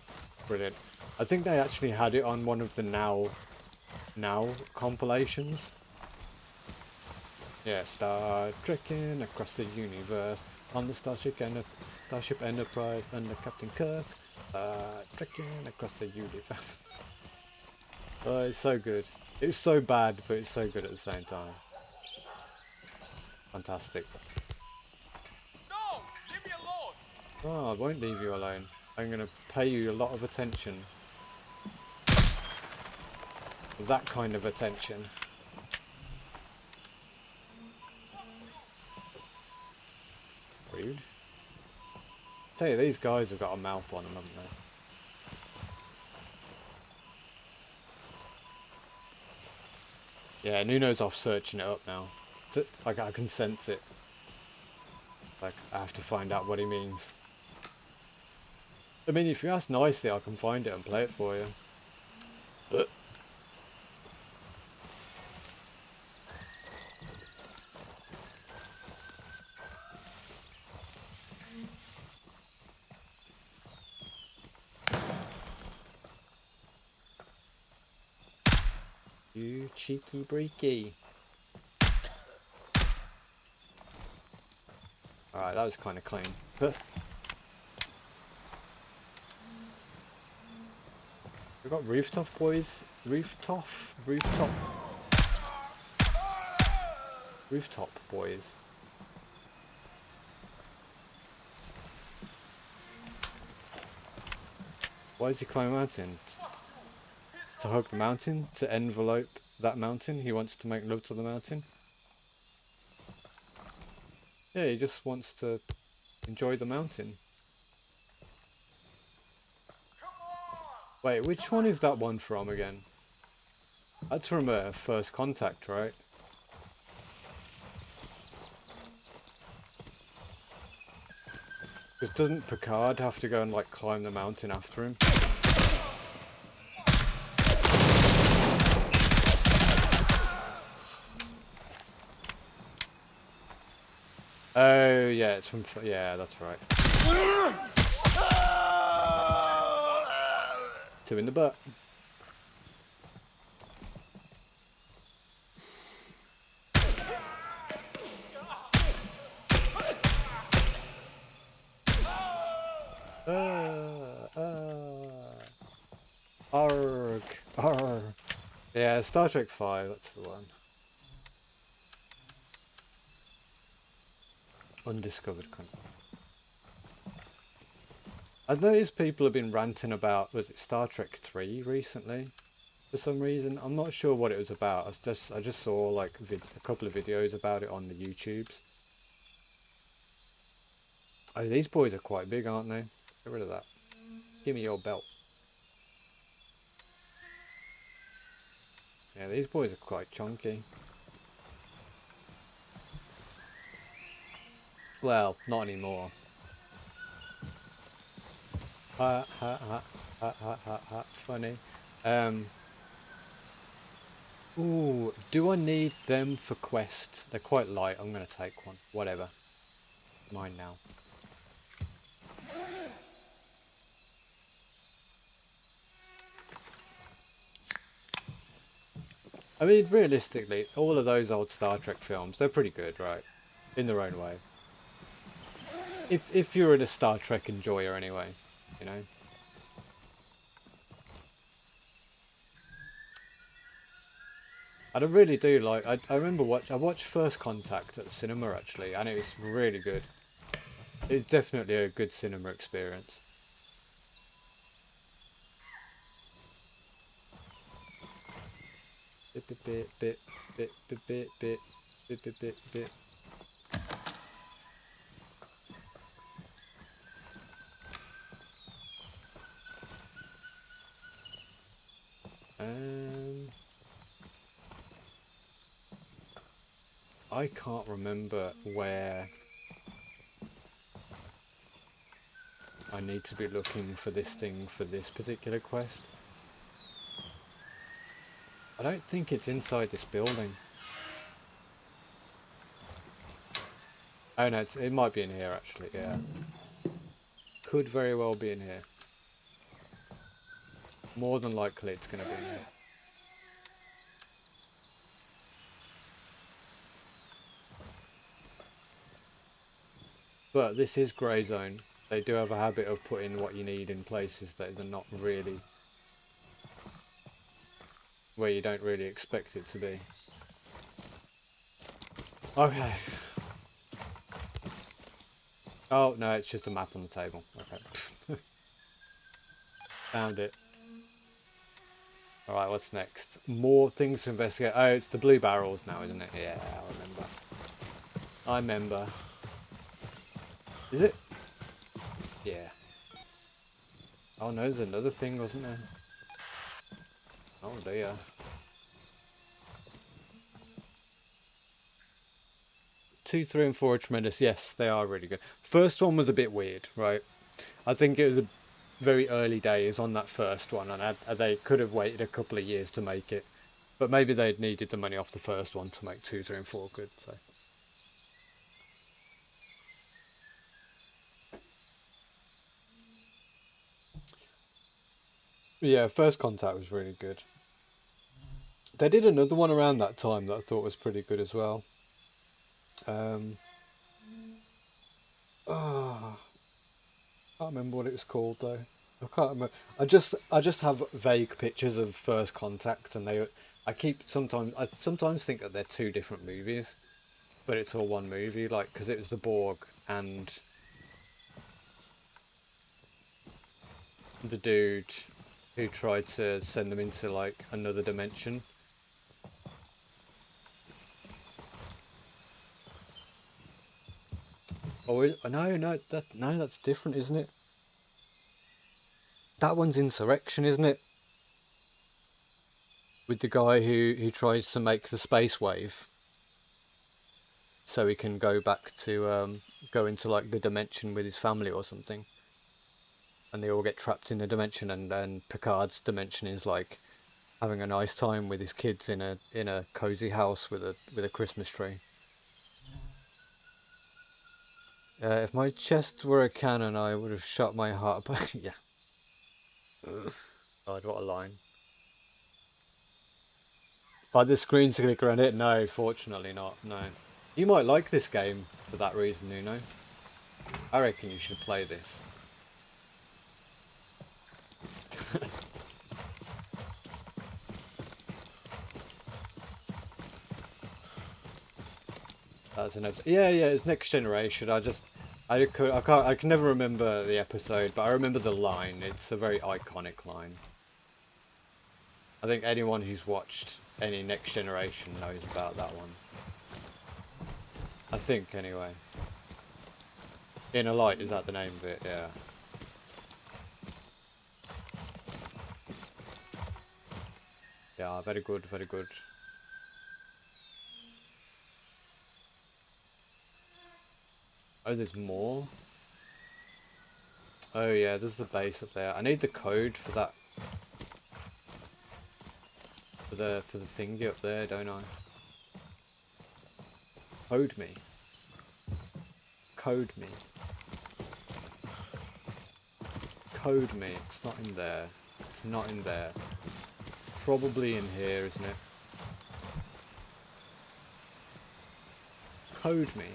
S1: Brilliant. I think they actually had it on one of the Now compilations. Yeah, Star Trekking across the universe on the Starship Enterprise under Captain Kirk. Trekking across the universe. Oh, it's so good. It's so bad, but it's so good at the same time. Fantastic.
S6: No! Leave me alone!
S1: Oh, I won't leave you alone. I'm going to pay you a lot of attention. That kind of attention. Rude. Tell you, these guys have got a mouth on them, haven't they? Yeah, Nuno's off searching it up now. Like, I can sense it. Like, I have to find out what he means. I mean, if you ask nicely, I can find it and play it for you. You cheeky breaky. Alright, that was kind of clean. We've got rooftop boys. Rooftop boys. Why does he climb a mountain? To hug the mountain? To envelope that mountain? He wants to make love to the mountain? Yeah, he just wants to enjoy the mountain. Wait, which one is that one from again? That's from First Contact, right? Because doesn't Picard have to go and like climb the mountain after him? Oh yeah, it's from yeah, that's right. 2 in the butt. Arg, arg. Yeah, Star Trek 5, that's the one. Undiscovered country. I've noticed people have been ranting about, was it Star Trek 3 recently? For some reason, I'm not sure what it was about. I just saw like a couple of videos about it on the YouTubes. Oh, these boys are quite big, aren't they? Get rid of that. Give me your belt. Yeah, these boys are quite chunky. Well, not anymore. Ha ha ha ha ha ha ha. Funny. Ooh, do I need them for quest? They're quite light. I'm gonna take one. Whatever. Mine now. I mean, realistically, all of those old Star Trek films, they're pretty good, right? In their own way. If you're a Star Trek enjoyer anyway, you know? And I really do like, I remember I watched First Contact at the cinema actually, and it was really good. It's definitely a good cinema experience. Bit, bit, bit, bit, bit, bit, bit, bit, bit, bit, bit, bit. I can't remember where I need to be looking for this thing for this particular quest. I don't think it's inside this building. Oh no, it might be in here actually, yeah. Could very well be in here. More than likely it's going to be in here. But this is grey zone. They do have a habit of putting what you need in places that they're not really... where you don't really expect it to be. Okay. Oh, no, it's just a map on the table. Okay. Found it. Alright, what's next? More things to investigate. Oh, it's the blue barrels now, isn't it? Yeah, I remember. Is it? Yeah. Oh no, there's another thing, wasn't there? Oh dear. 2, 3 and 4 are tremendous. Yes, they are really good. First one was a bit weird, right? I think it was a very early days on that first one, and they could have waited a couple of years to make it. But maybe they'd needed the money off the first one to make 2, 3 and 4 good, so... Yeah, First Contact was really good. They did another one around that time that I thought was pretty good as well. I can't remember what it was called though. I can't remember. I just have vague pictures of First Contact, and I sometimes think that they're two different movies, but it's all one movie. Like, because it was the Borg and the dude who tried to send them into like another dimension. Oh no, that's different, isn't it? That one's Insurrection, isn't it? With the guy who tries to make the space wave, so he can go back to go into like the dimension with his family or something, and they all get trapped in the dimension, and then Picard's dimension is like having a nice time with his kids in a cozy house with a Christmas tree. If my chest were a cannon, I would have shot my heart. But yeah. God, what a line. But the screen clicker on it? No, fortunately not. No. You might like this game for that reason, Nuno. I reckon you should play this. That's enough. Yeah, it's Next Generation. I can never remember the episode, but I remember the line. It's a very iconic line. I think anyone who's watched any Next Generation knows about that one. I think, anyway. Inner Light, is that the name of it? Yeah. Yeah, very good, very good. Oh, there's more? Oh yeah, there's the base up there. I need the code for that. For the thingy up there, don't I? Code me. Code me. Code me. It's not in there. It's not in there. Probably in here, isn't it? Code me.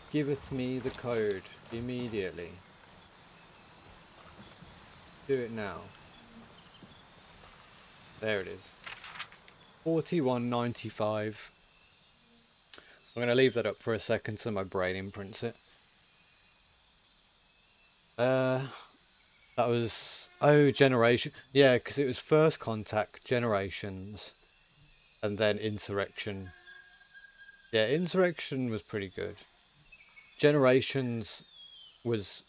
S1: Giveth me the code immediately. Do it now. There it is. 41.95. I'm going to leave that up for a second so my brain imprints it. That was... Oh, Generation. Yeah, because it was First Contact, Generations, and then Insurrection. Yeah, Insurrection was pretty good. Generations was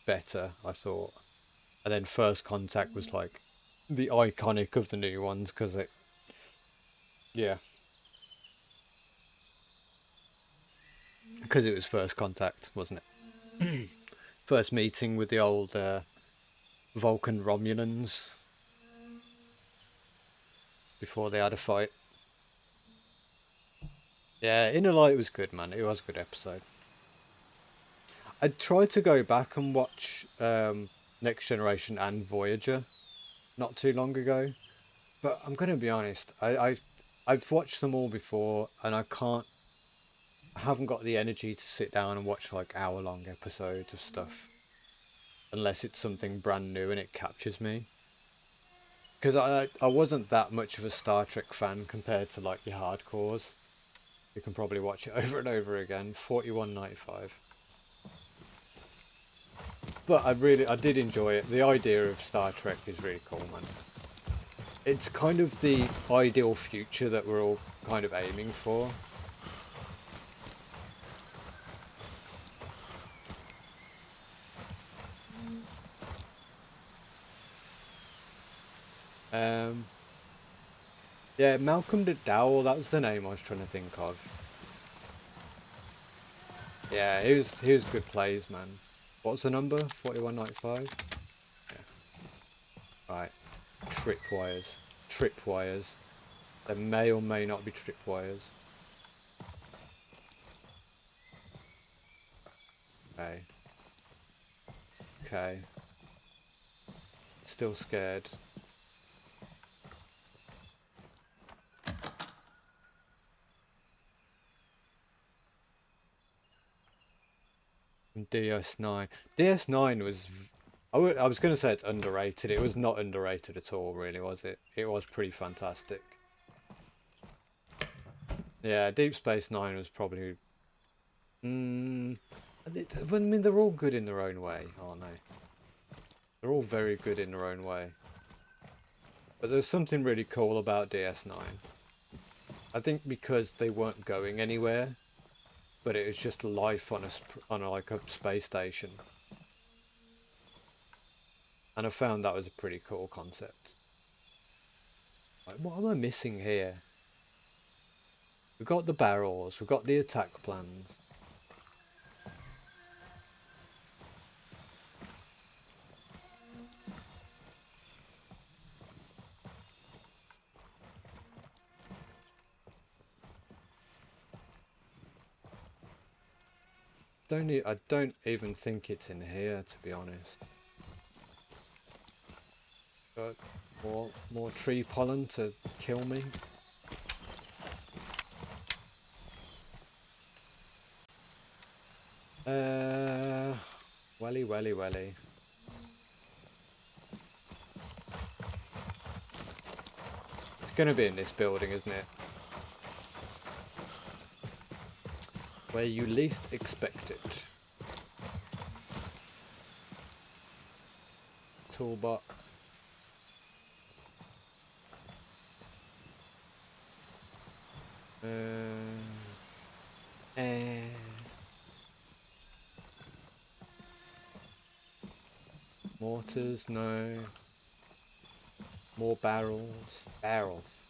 S1: better, I thought. And then First Contact was like the iconic of the new ones because it... Yeah. Because it was First Contact, wasn't it? First meeting with the old Vulcan Romulans before they had a fight. Yeah, Inner Light was good, man. It was a good episode. I tried to go back and watch Next Generation and Voyager not too long ago, but I'm going to be honest, I've watched them all before and I haven't got the energy to sit down and watch like hour-long episodes of stuff unless it's something brand new and it captures me. Because I wasn't that much of a Star Trek fan compared to like your hardcores. You can probably watch it over and over again. 41.95. But I did enjoy it. The idea of Star Trek is really cool, man. It's kind of the ideal future that we're all kind of aiming for. Yeah, Malcolm McDowell, that was the name I was trying to think of. Yeah, he was good plays, man. What's the number? 41.95? Yeah. Right. Tripwires. Tripwires. There may or may not be tripwires. Okay. Okay. Still scared. And DS9. DS9 was... I was going to say it's underrated. It was not underrated at all, really, was it? It was pretty fantastic. Yeah, Deep Space Nine was probably... I mean, they're all good in their own way, aren't they? They're all very good in their own way. But there's something really cool about DS9. I think because they weren't going anywhere, but it was just life on like a space station. And I found that was a pretty cool concept. Like, what am I missing here? We've got the barrels, we've got the attack plans. I don't even think it's in here, to be honest. Got more tree pollen to kill me. Welly, welly, welly. It's gonna be in this building, isn't it? Where you least expect it. Toolbot. Mortars, no. More barrels. Barrels.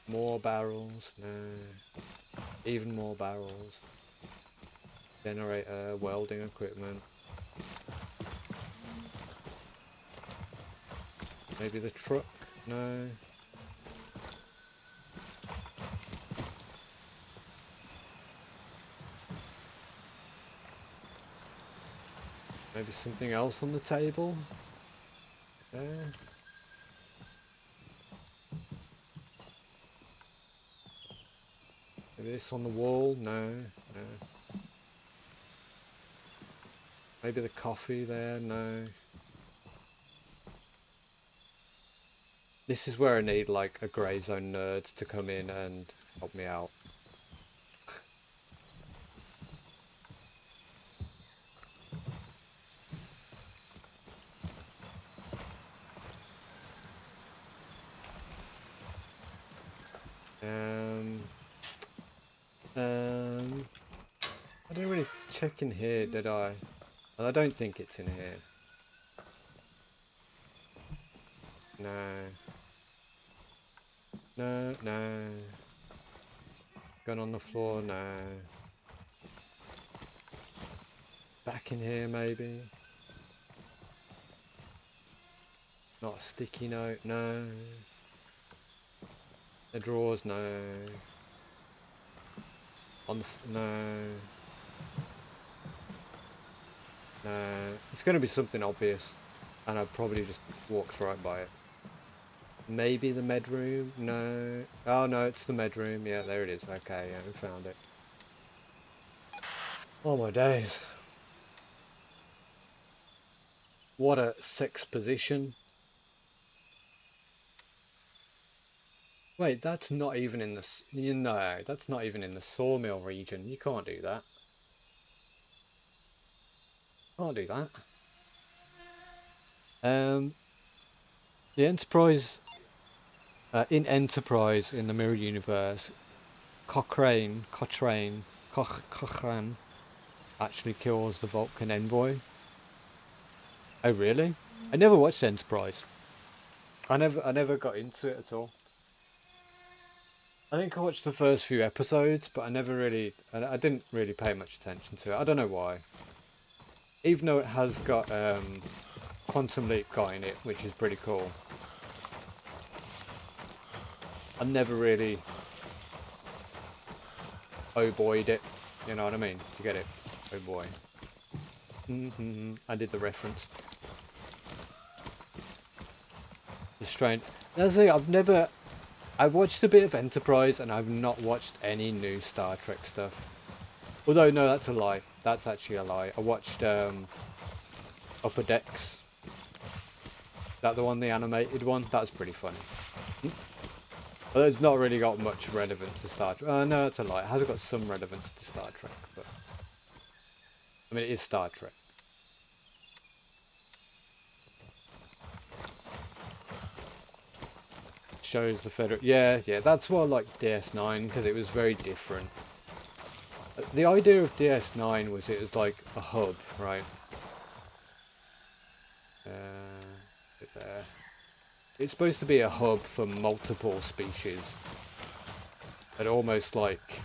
S1: More barrels, no. Even more barrels. Generator, welding equipment. Maybe the truck, no. Maybe something else on the table? There. Maybe this on the wall? No, no. Maybe the coffee there? No. This is where I need like a grey zone nerd to come in and help me out. I didn't really check in here, did I? Well, I don't think it's in here. No. No, no. Gun on the floor, no. Back in here, maybe. Not a sticky note, no. The drawers, no. On the no. No. It's going to be something obvious, and I've probably just walked right by it. Maybe the med room? No. Oh no, it's the med room. Yeah, there it is. Okay, yeah, we found it. Oh my days. What a sex position. Wait, that's not even in the... No, that's not even in the sawmill region. You can't do that. Can't do that. The Enterprise... in Enterprise, in the Mirror Universe, Cochrane actually kills the Vulcan envoy. Oh really? I never watched Enterprise. I never got into it at all. I think I watched the first few episodes, but I didn't really pay much attention to it. I don't know why. Even though it has got Quantum Leap guy in it, which is pretty cool. I never really oh boyed it, you know what I mean? You get it? Oh boy. I did the reference. The strange. That's the thing, I've watched a bit of Enterprise and I've not watched any new Star Trek stuff. Although no, that's a lie. That's actually a lie. I watched Upper Decks. Is that the one, the animated one? That's pretty funny. Well, it's not really got much relevance to Star Trek. No, that's a lie. It has got some relevance to Star Trek, but I mean, it is Star Trek. Shows the Federal. Yeah, that's why I like DS9, because it was very different. The idea of DS9 was it was like a hub, right? There. It's supposed to be a hub for multiple species. And almost like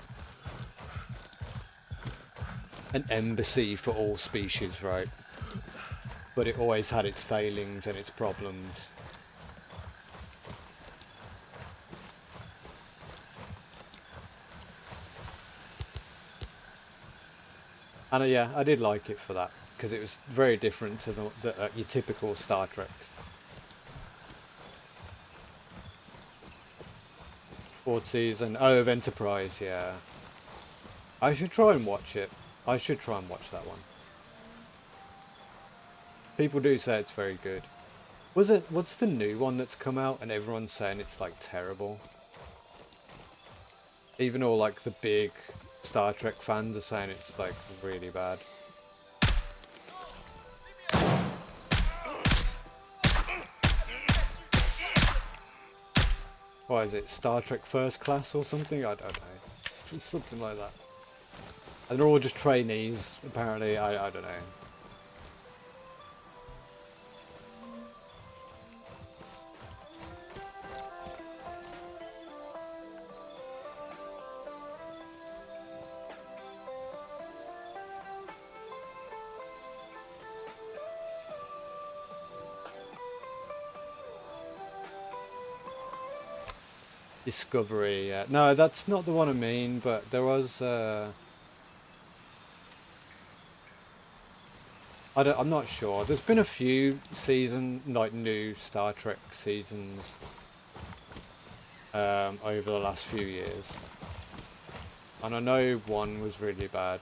S1: an embassy for all species, right? But it always had its failings and its problems. And yeah, I did like it for that, because it was very different to your typical Star Trek. Fourth season, of Enterprise, yeah. I should try and watch it. I should try and watch that one. People do say it's very good. What's the new one that's come out and everyone's saying it's like terrible? Even all like the big Star Trek fans are saying it's like really bad. what is it, Star Trek First Class or something? I don't know. It's something like that. And they're all just trainees, apparently. I don't know. Discovery, yeah. No, that's not the one I mean, but there was, I'm not sure. There's been a few like new Star Trek seasons over the last few years. And I know one was really bad.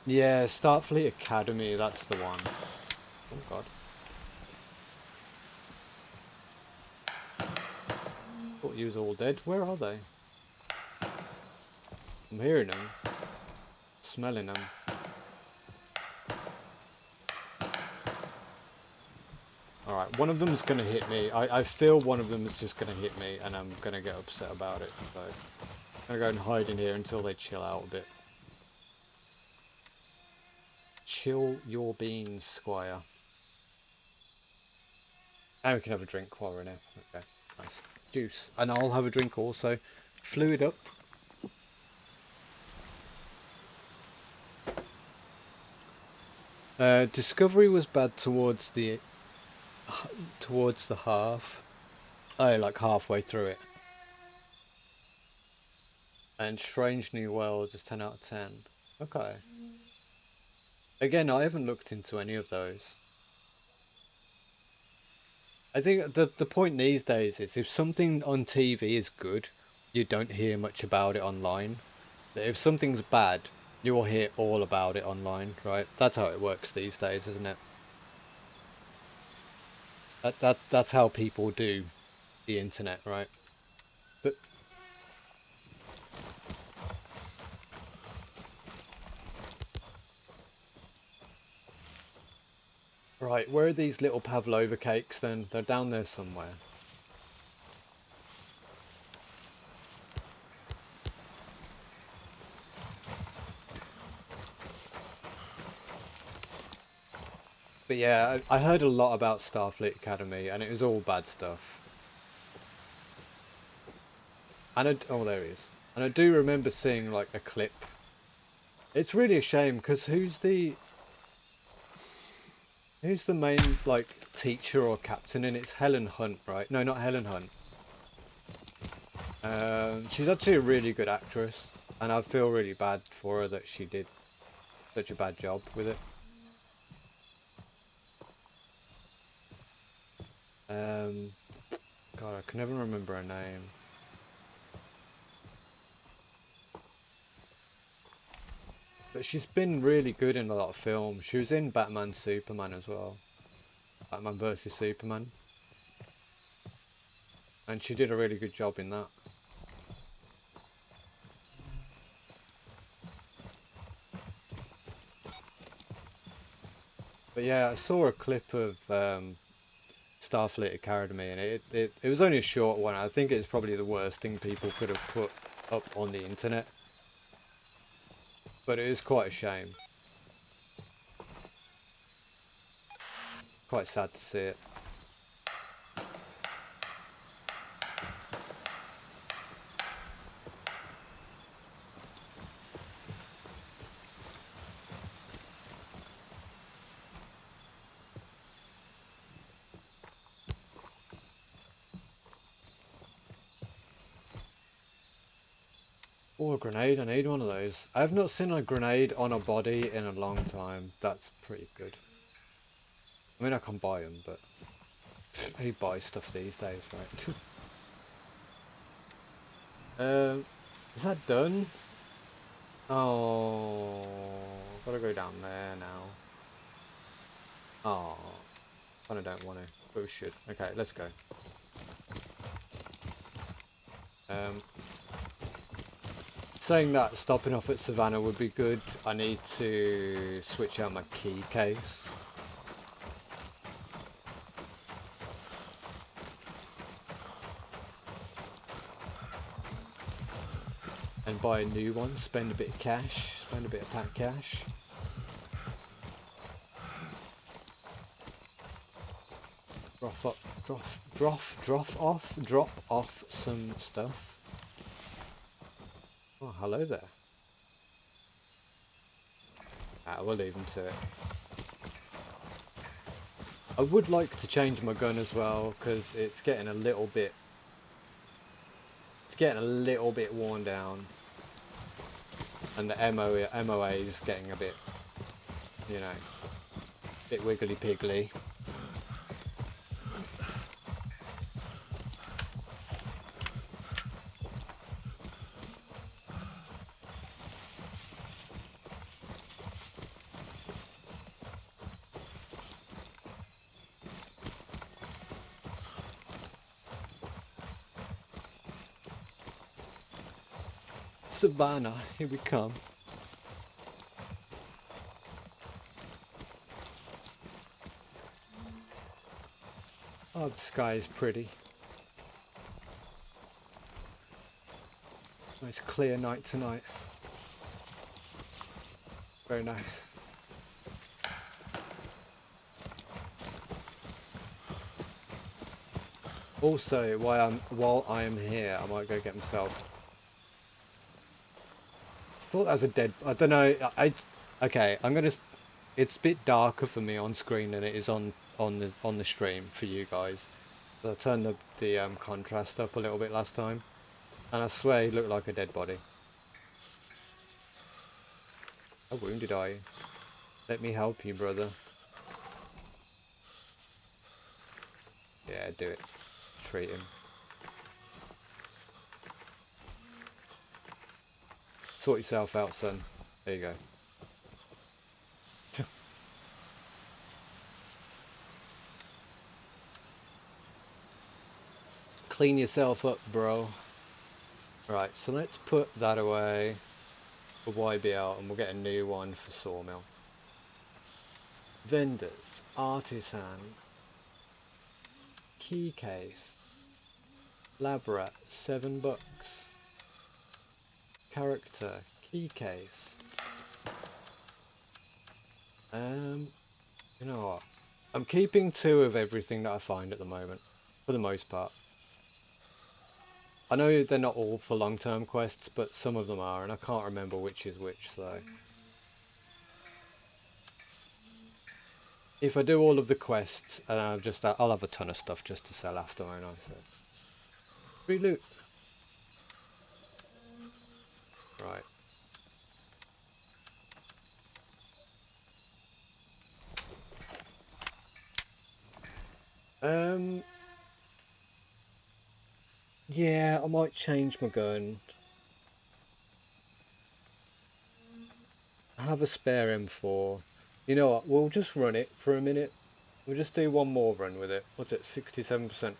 S1: Yeah, Starfleet Academy, that's the one. Oh god. Thought you was all dead. Where are they? I'm hearing them. Smelling them. Alright, one of them's gonna hit me. I feel one of them is just gonna hit me and I'm gonna get upset about it. So I'm gonna go and hide in here until they chill out a bit. Chill your beans, Squire. And we can have a drink while we're in here. Okay, nice. Juice. And I'll have a drink also. Fluid up. Discovery was bad towards the half. Oh, like halfway through it. And Strange New Worlds is 10 out of 10. Okay. Again, I haven't looked into any of those. I think the point these days is if something on TV is good, you don't hear much about it online. If something's bad, you will hear all about it online, right? That's how it works these days, isn't it? That's how people do the internet, right? But right, where are these little pavlova cakes then? They're down there somewhere. But yeah, I heard a lot about Starfleet Academy, and it was all bad stuff. And oh, there he is. And I do remember seeing like a clip. It's really a shame because who's the main like teacher or captain? And it's Helen Hunt, right? No, not Helen Hunt. She's actually a really good actress, and I feel really bad for her that she did such a bad job with it. God, I can never remember her name. But she's been really good in a lot of films. She was in Batman Superman as well. Batman vs Superman. And she did a really good job in that. But yeah, I saw a clip of Starfleet Academy, and it was only a short one. I think it's probably the worst thing people could have put up on the internet. But it is quite a shame. Quite sad to see it. Oh, a grenade, I need one of those. I have not seen a grenade on a body in a long time. That's pretty good. I mean, I can buy them, but who buys stuff these days, right? Is that done? Oh, gotta go down there now. Oh, I don't want to, but we should. Okay, let's go. Saying that stopping off at Savannah would be good. I need to switch out my key case. And buy a new one, spend a bit of cash, spend a bit of pack cash. Drop off some stuff. Oh, hello there. Ah, we'll leave them to it. I would like to change my gun as well, because it's getting a little bit worn down. And the MOA is getting a bit, you know, a bit wiggly piggly. Savannah, here we come. Oh, the sky is pretty. Nice clear night tonight. Very nice. Also, while I am here, I might go get myself. I thought that was a dead. I don't know. Okay. I'm gonna. It's a bit darker for me on screen than it is on the stream for you guys. So I turned the contrast up a little bit last time, and I swear he looked like a dead body. How wounded are you? Let me help you, brother. Yeah, do it. Treat him. Sort yourself out, son. There you go. Clean yourself up, bro. Right, so let's put that away for YBL, and we'll get a new one for Sawmill. Vendors, Artisan, Key Case, Lab Rat, $7. Character, Key Case. You know what? I'm keeping 2 of everything that I find at the moment, for the most part. I know they're not all for long-term quests, but some of them are, and I can't remember which is which, so... If I do all of the quests, and I'll have a ton of stuff just to sell after, won't I? So. Free loot. Right. Yeah, I might change my gun. I have a spare M4. You know what, we'll just run it for a minute. We'll just do one more run with it. What's it, 67%?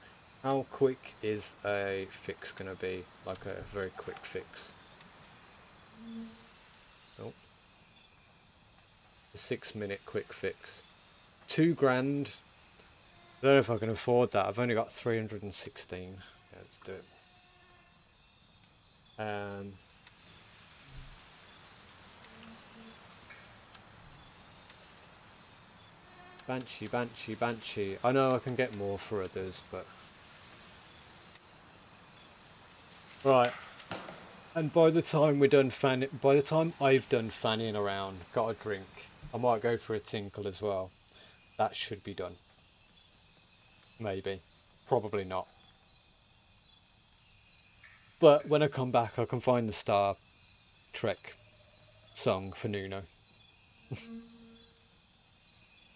S1: How quick is a fix going to be? Like a very quick fix. Oh. A 6-minute quick fix. 2 grand. I don't know if I can afford that. I've only got 316. Yeah, let's do it. Banshee. I know I can get more for others, but... Right. And by the time we're done by the time I've done fanning around, got a drink, I might go for a tinkle as well. That should be done. Maybe. Probably not. But when I come back, I can find the Star Trek song for Nuno.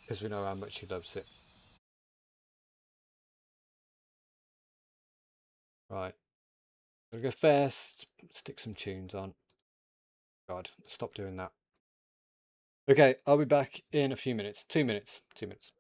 S1: Because we know how much he loves it. Right. We'll go first, stick some tunes on. God, stop doing that. Okay, I'll be back in a few minutes. 2 minutes. 2 minutes.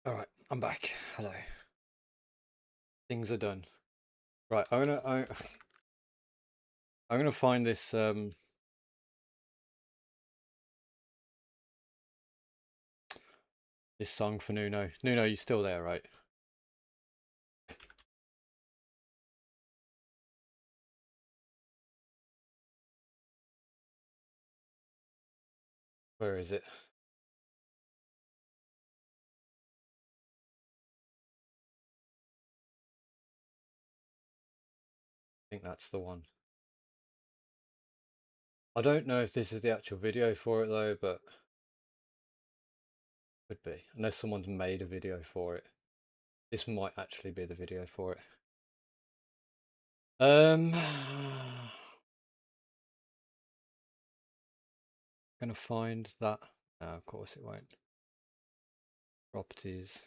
S1: All right, I'm back. Hello. Things are done. Right, I'm gonna find this this song for Nuno. Nuno, you still there, right? Where is it? I think that's the one. I don't know if this is the actual video for it though, but could be. Unless someone's made a video for it. This might actually be the video for it. Gonna find that. No, of course it won't. Properties.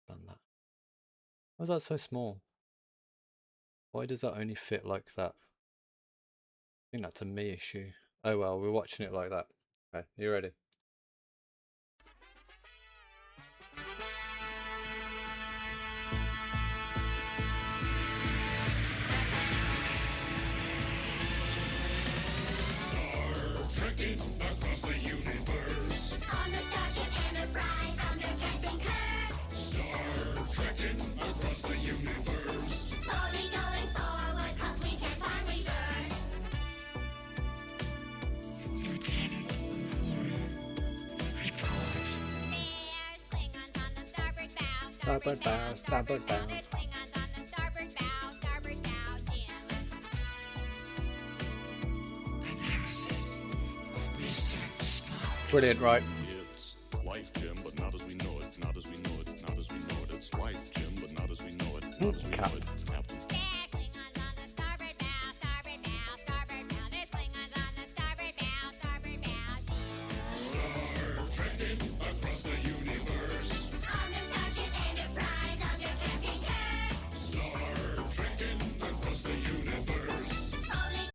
S1: Done that. Why is that so small? Why does that only fit like that? I think that's a me issue. Oh well, we're watching it like that. Okay, you ready?
S5: Trekking across the universe. On the Starship Enterprise under Captain Kirk. Star trekking across the universe. Slowly going forward 'cause we can't find reverse. There's Klingons on the starboard bow.
S1: Starboard bow, starboard bow.
S5: There's Klingons on the starboard bow. Starboard bow, Jim.
S1: Brilliant, right?
S7: It's life, Jim, but not as we know it. Not as we know it. Not as we know it. It's life, Jim, but not as we know it. Not as we
S1: Cap.
S7: know it. Captain.
S5: There's Klingons on the starboard bow. Starboard bow. Starboard bow. There's Klingons on the starboard bow. Starboard bow, Jim. Star trekking across the universe. On the Starship Enterprise under Captain Kirk. Star trekking across the universe. Only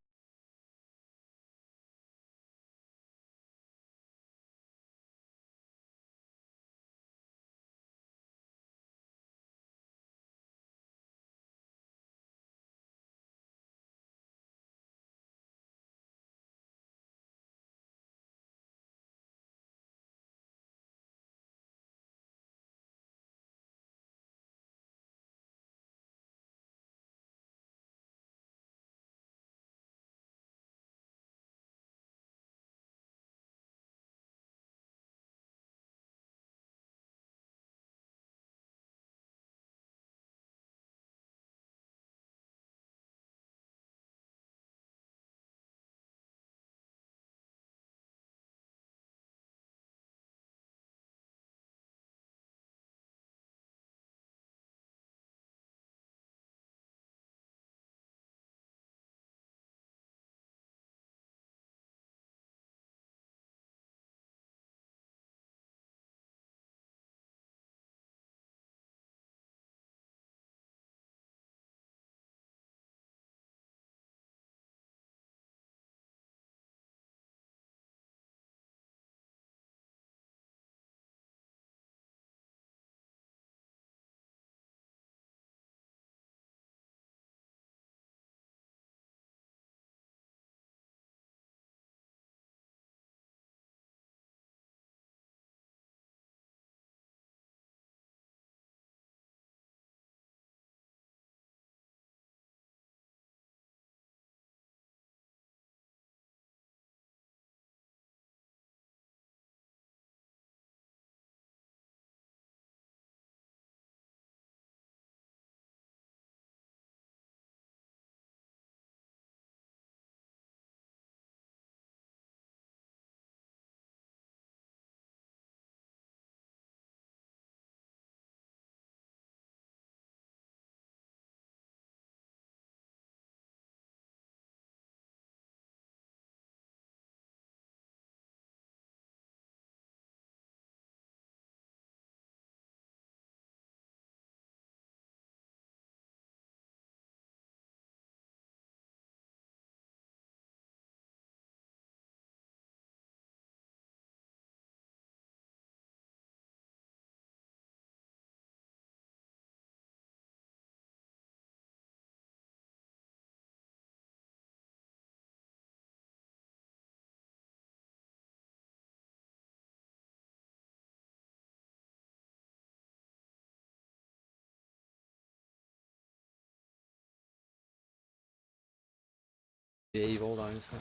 S1: The evil Dynasty.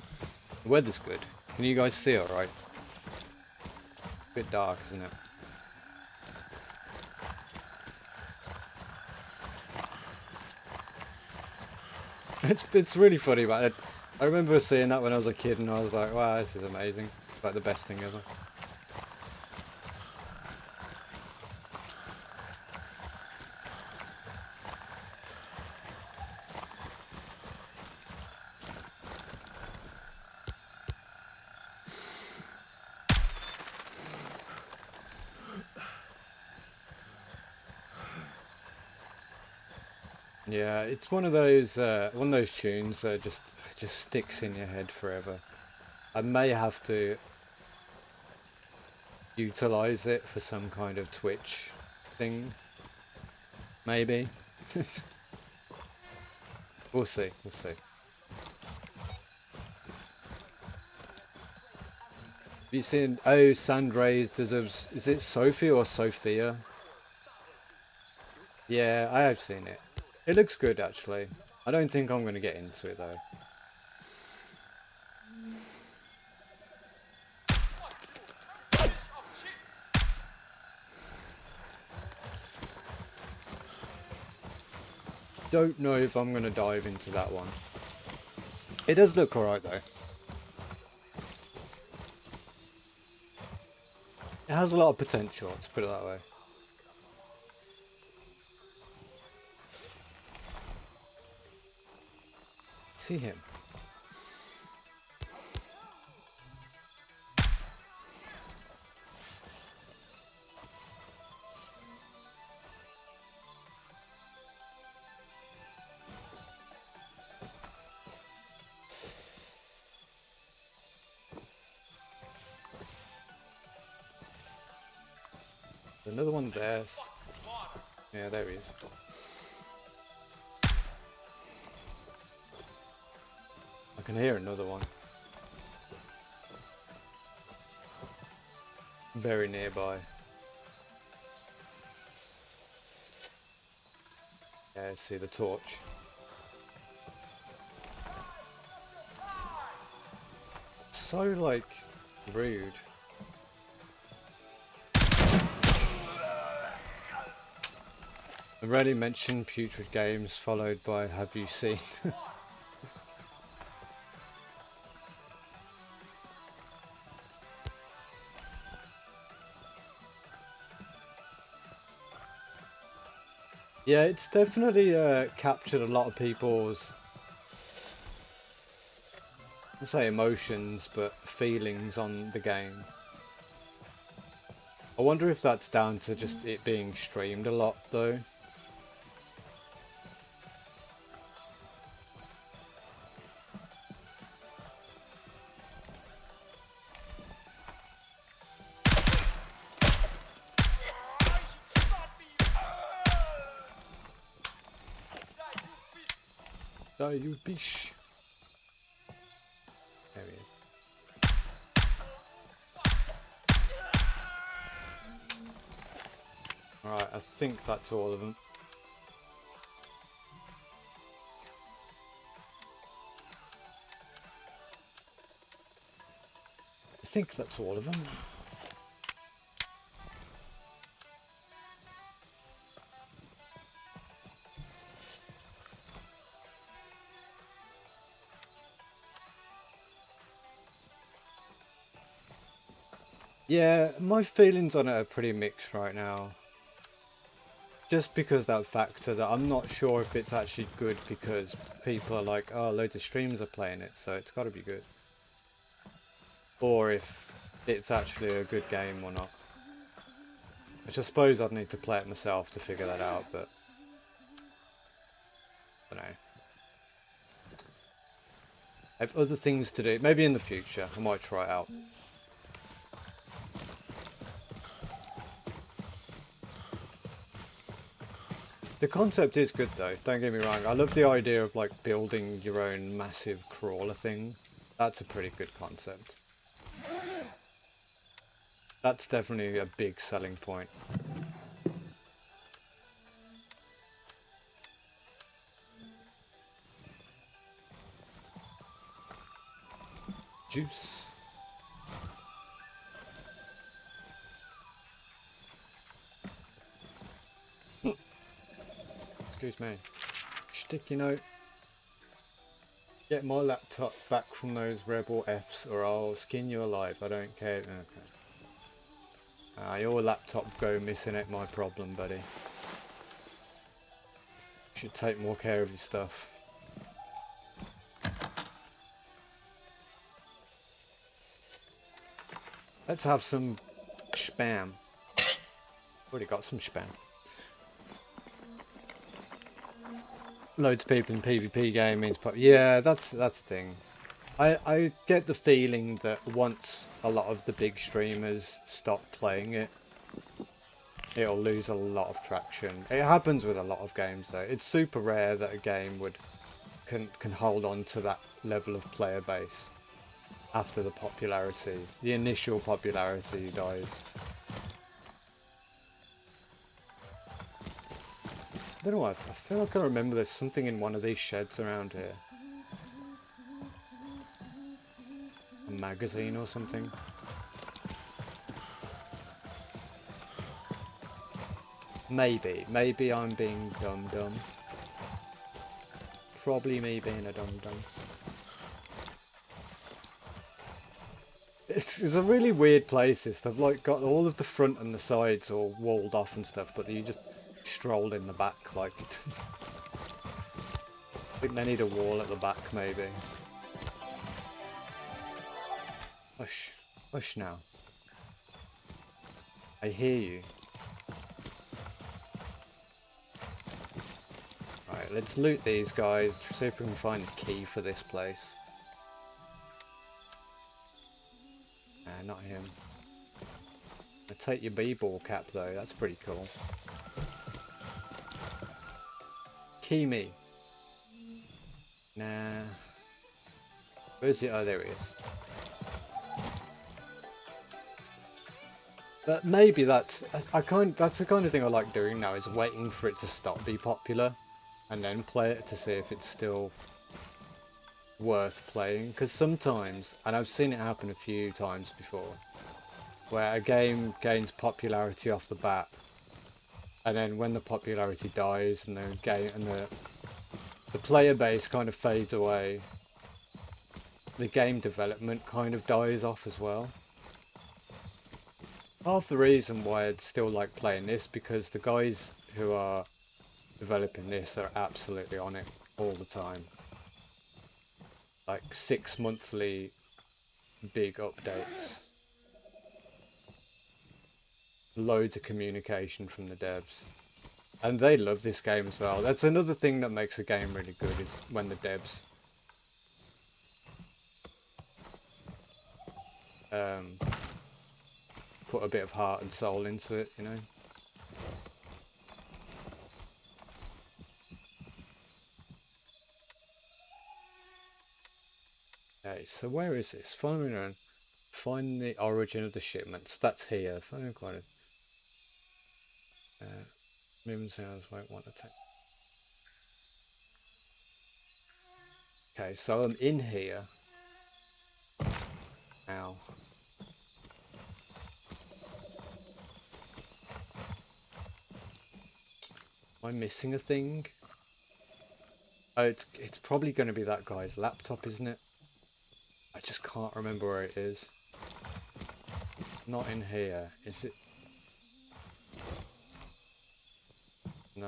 S1: The weather's good. Can you guys see alright? Bit dark, isn't it? It's really funny, man. I remember seeing that when I was a kid, and I was like, wow, this is amazing. It's like the best thing ever. Yeah, it's one of those tunes that just sticks in your head forever. I may have to utilize it for some kind of Twitch thing. Maybe. We'll see, we'll see. Have you seen, oh, Sandrays deserves, is it Sophie or Sophia? Yeah, I have seen it. It looks good, actually. I don't think I'm going to get into it, though. Don't know if I'm going to dive into that one. It does look alright, though. It has a lot of potential, let's put it that way. See him. Another one there. Yeah, there he is. I can hear another one. Very nearby. Yeah, I see the torch. So, like, rude. I rarely mention putrid games followed by have you seen? Yeah, it's definitely captured a lot of people's, I say emotions, but feelings on the game. I wonder if that's down to just it being streamed a lot, though. Die, you bitch. There he is. Alright, I think that's all of them. I think that's all of them. Yeah, my feelings on it are pretty mixed right now. Just because that factor that I'm not sure if it's actually good because people are like, oh, loads of streams are playing it, so it's got to be good. Or if it's actually a good game or not. Which I suppose I'd need to play it myself to figure that out, but I don't know. I have other things to do. Maybe in the future I might try it out. The concept is good though, don't get me wrong. I love the idea of like building your own massive crawler thing. That's a pretty good concept. That's definitely a big selling point. Juice. Excuse me. Sticky note. Get my laptop back from those rebel Fs or I'll skin you alive. I don't care. Okay. Your laptop go missing ain't my problem, buddy. You should take more care of your stuff. Let's have some spam. Already got some spam. Loads of people in PvP gaming. Yeah, that's the thing. I get the feeling that once a lot of the big streamers stop playing it, it'll lose a lot of traction. It happens with a lot of games though. It's super rare that a game can hold on to that level of player base after the initial popularity dies. I don't know why, I feel like I remember there's something in one of these sheds around here. A magazine or something. Maybe I'm being dumb. Probably me being a dumb. It's a really weird place. They've like got all of the front and the sides all walled off and stuff, but you just stroll in the back like. I think they need a wall at the back maybe. Hush now. I hear you. Right, let's loot these guys, see if we can find the key for this place. Nah, not him. I take your b-ball cap though, that's pretty cool. Key me. Nah. Where's it? Oh, there he is. But maybe that's the kind of thing I like doing now, is waiting for it to stop be popular and then play it to see if it's still worth playing. Because sometimes, and I've seen it happen a few times before, where a game gains popularity off the bat, and then when the popularity dies and the player base kind of fades away, the game development kind of dies off as well. Half the reason why I'd still like playing this, because the guys who are developing this are absolutely on it all the time. Like 6 monthly big updates. Loads of communication from the devs. And they love this game as well. That's another thing that makes a game really good, is when the devs put a bit of heart and soul into it, you know. Okay, so where is this? Following around, find the origin of the shipments. That's here. Find quite a Mim's house won't want to take. Okay, so I'm in here. Ow. Am I missing a thing? Oh, it's probably going to be that guy's laptop, isn't it? I just can't remember where it is. Not in here, is it? No.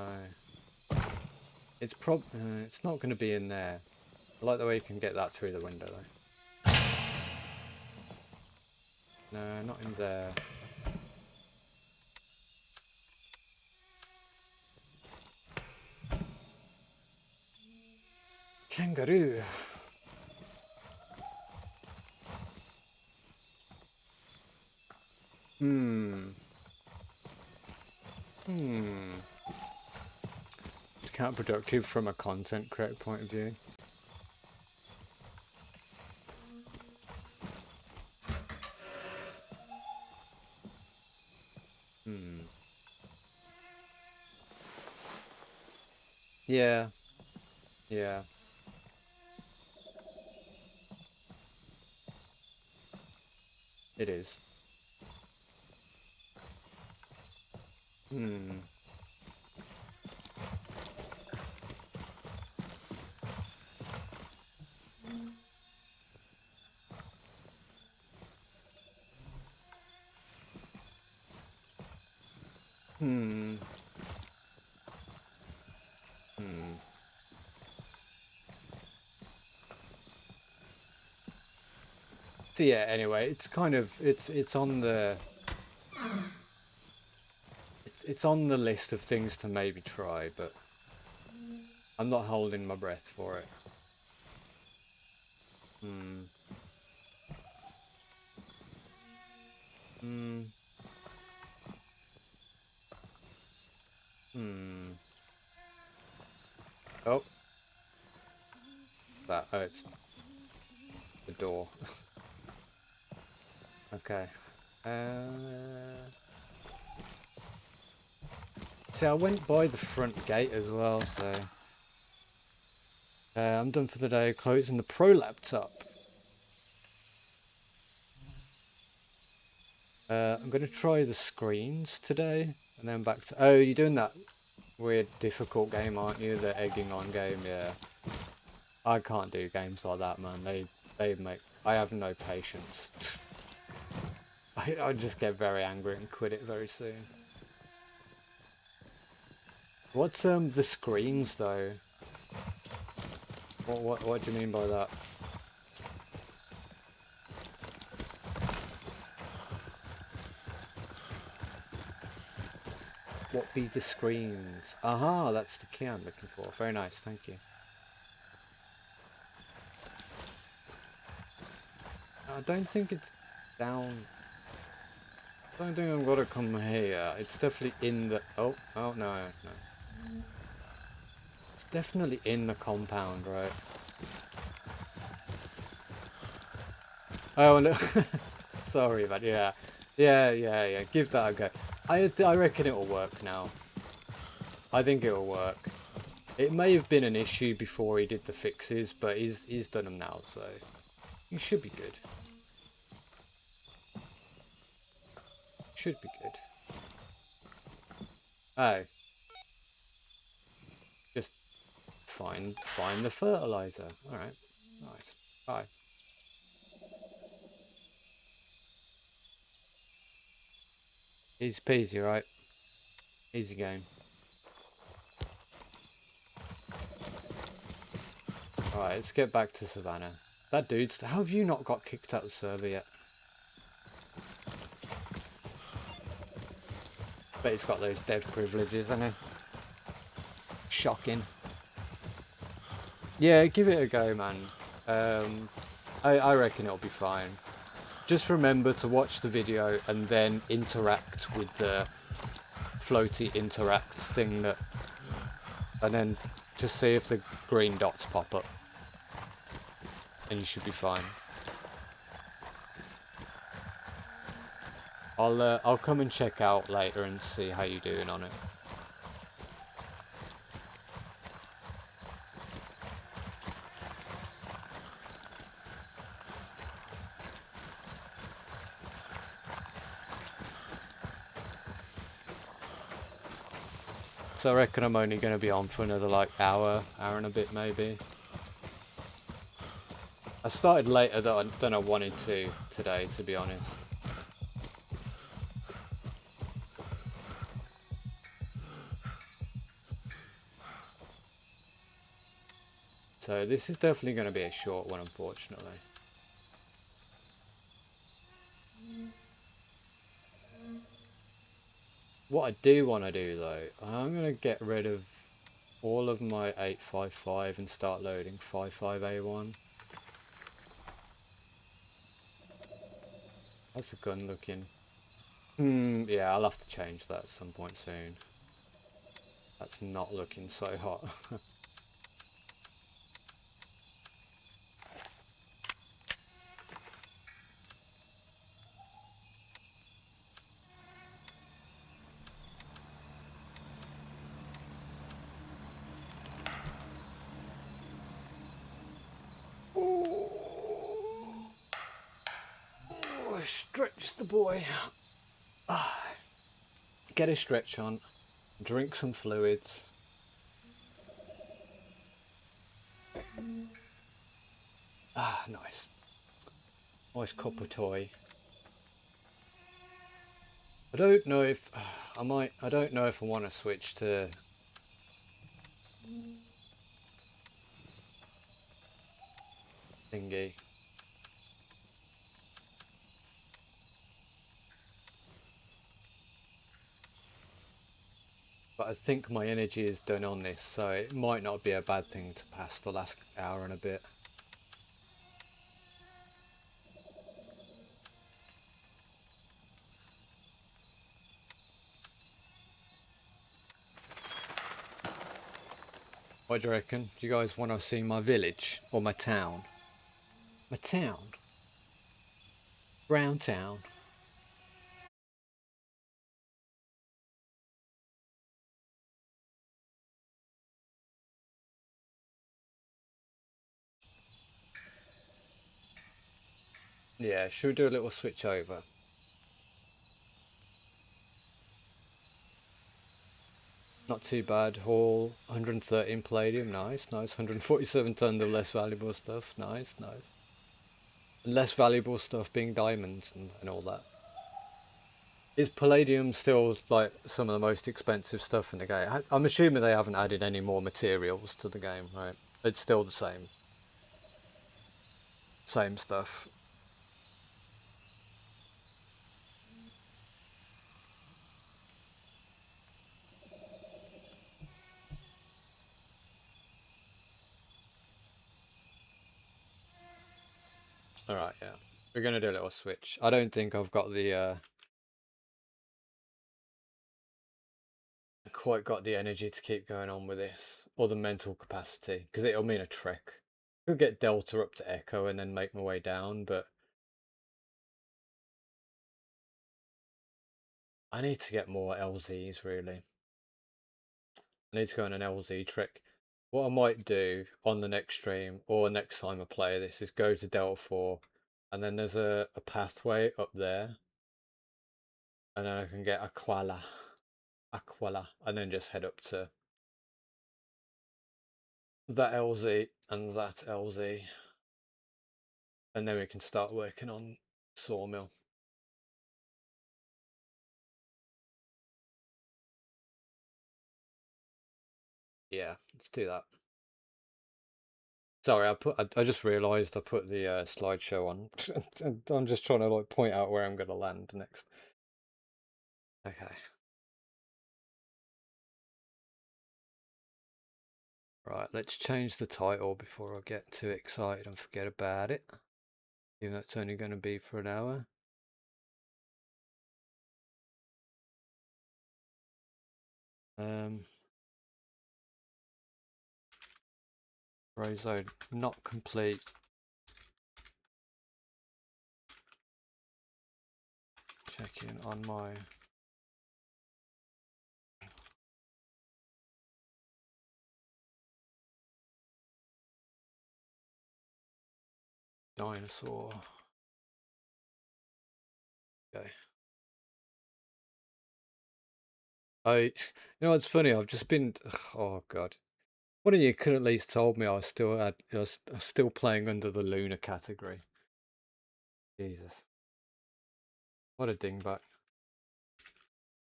S1: It's it's not going to be in there. I like the way you can get that through the window though. No, not in there. Kangaroo. It's counterproductive from a content creator point of view. Yeah. Yeah. It is. Hmm. Hmm. Hmm. So yeah, anyway, it's kind of it's on the it's on the list of things to maybe try, but I'm not holding my breath for it. Hmm. Hmm. Hmm. Oh, that hurts. The door. Okay. See, I went by the front gate as well, so I'm done for the day. Closing the pro laptop. I'm gonna try the screens today, and then back to. Oh, you're doing that weird difficult game, aren't you? The egging on game, yeah. I can't do games like that, man. They make. I have no patience. I just get very angry and quit it very soon. What's the screens though? What do you mean by that? What be the screens? Aha, that's the key I'm looking for. Very nice, thank you. I don't think it's down. I don't think I've got to come here. It's definitely in the. Oh no, no. It's definitely in the compound, right? Oh no. Sorry, but yeah. Yeah. Give that a go. I reckon it will work now. I think it will work. It may have been an issue before he did the fixes, but he's done them now, so he should be good. Should be good. Oh, just find the fertilizer. All right, nice. Bye. Easy peasy, right? Easy game. Alright, let's get back to Savannah. That dude's... How have you not got kicked out of the server yet? Bet he's got those dev privileges, hasn't he? Shocking. Yeah, give it a go, man. I reckon it'll be fine. Just remember to watch the video and then interact with the floaty interact thing that... And then just see if the green dots pop up. And you should be fine. I'll come and check out later and see how you're doing on it. So I reckon I'm only going to be on for another like hour and a bit maybe. I started later than I wanted to today, to be honest. So this is definitely going to be a short one, unfortunately. What I do want to do though, I'm going to get rid of all of my 855 and start loading 55A1. How's the gun looking? Yeah, I'll have to change that at some point soon. That's not looking so hot. Oh stretch the boy. Get a stretch on. Drink some fluids. Nice. Nice cup of tea. I don't know if I don't know if I want to switch to thingy. But I think my energy is done on this, so it might not be a bad thing to pass the last hour and a bit. What do you reckon? Do you guys want to see my village or my town? My town? Brown town. Yeah, should we do a little switch over? Not too bad. Haul 113 palladium, nice, nice. 147 tons of less valuable stuff, nice, nice. Less valuable stuff being diamonds and all that. Is palladium still like some of the most expensive stuff in the game? I'm assuming they haven't added any more materials to the game, right? It's still the same. Same stuff. Alright, yeah. We're gonna do a little switch. I don't think I've got the quite got the energy to keep going on with this, or the mental capacity, because it'll mean a trek. Could get Delta up to Echo and then make my way down, but I need to get more LZs really. I need to go on an LZ trek. What I might do on the next stream or next time I play this is go to Delta 4 and then there's a pathway up there and then I can get Aquala and then just head up to that LZ and that LZ and then we can start working on Sawmill. Yeah, let's do that. Sorry, I just realised I put the slideshow on. I'm just trying to like point out where I'm going to land next. Okay. Right, let's change the title before I get too excited and forget about it. Even though it's only going to be for an hour. Gray zone not complete. Checking on my dinosaur. Okay. You know what's funny? I've just been. Oh god. One of you could at least told me I was still playing under the lunar category. Jesus. What a dingbat.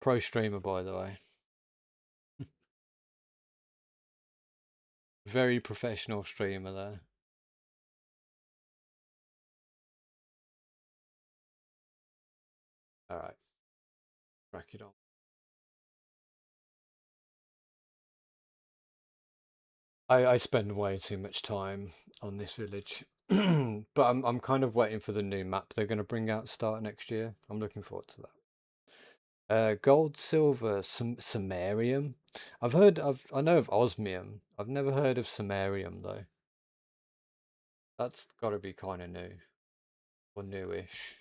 S1: Pro streamer, by the way. Very professional streamer there. Alright. Crack it on. I spend way too much time on this village. But I'm kind of waiting for the new map they're going to bring out start next year. I'm looking forward to that. Gold, silver, samarium. I know of osmium. I've never heard of samarium though. That's got to be kind of new or newish.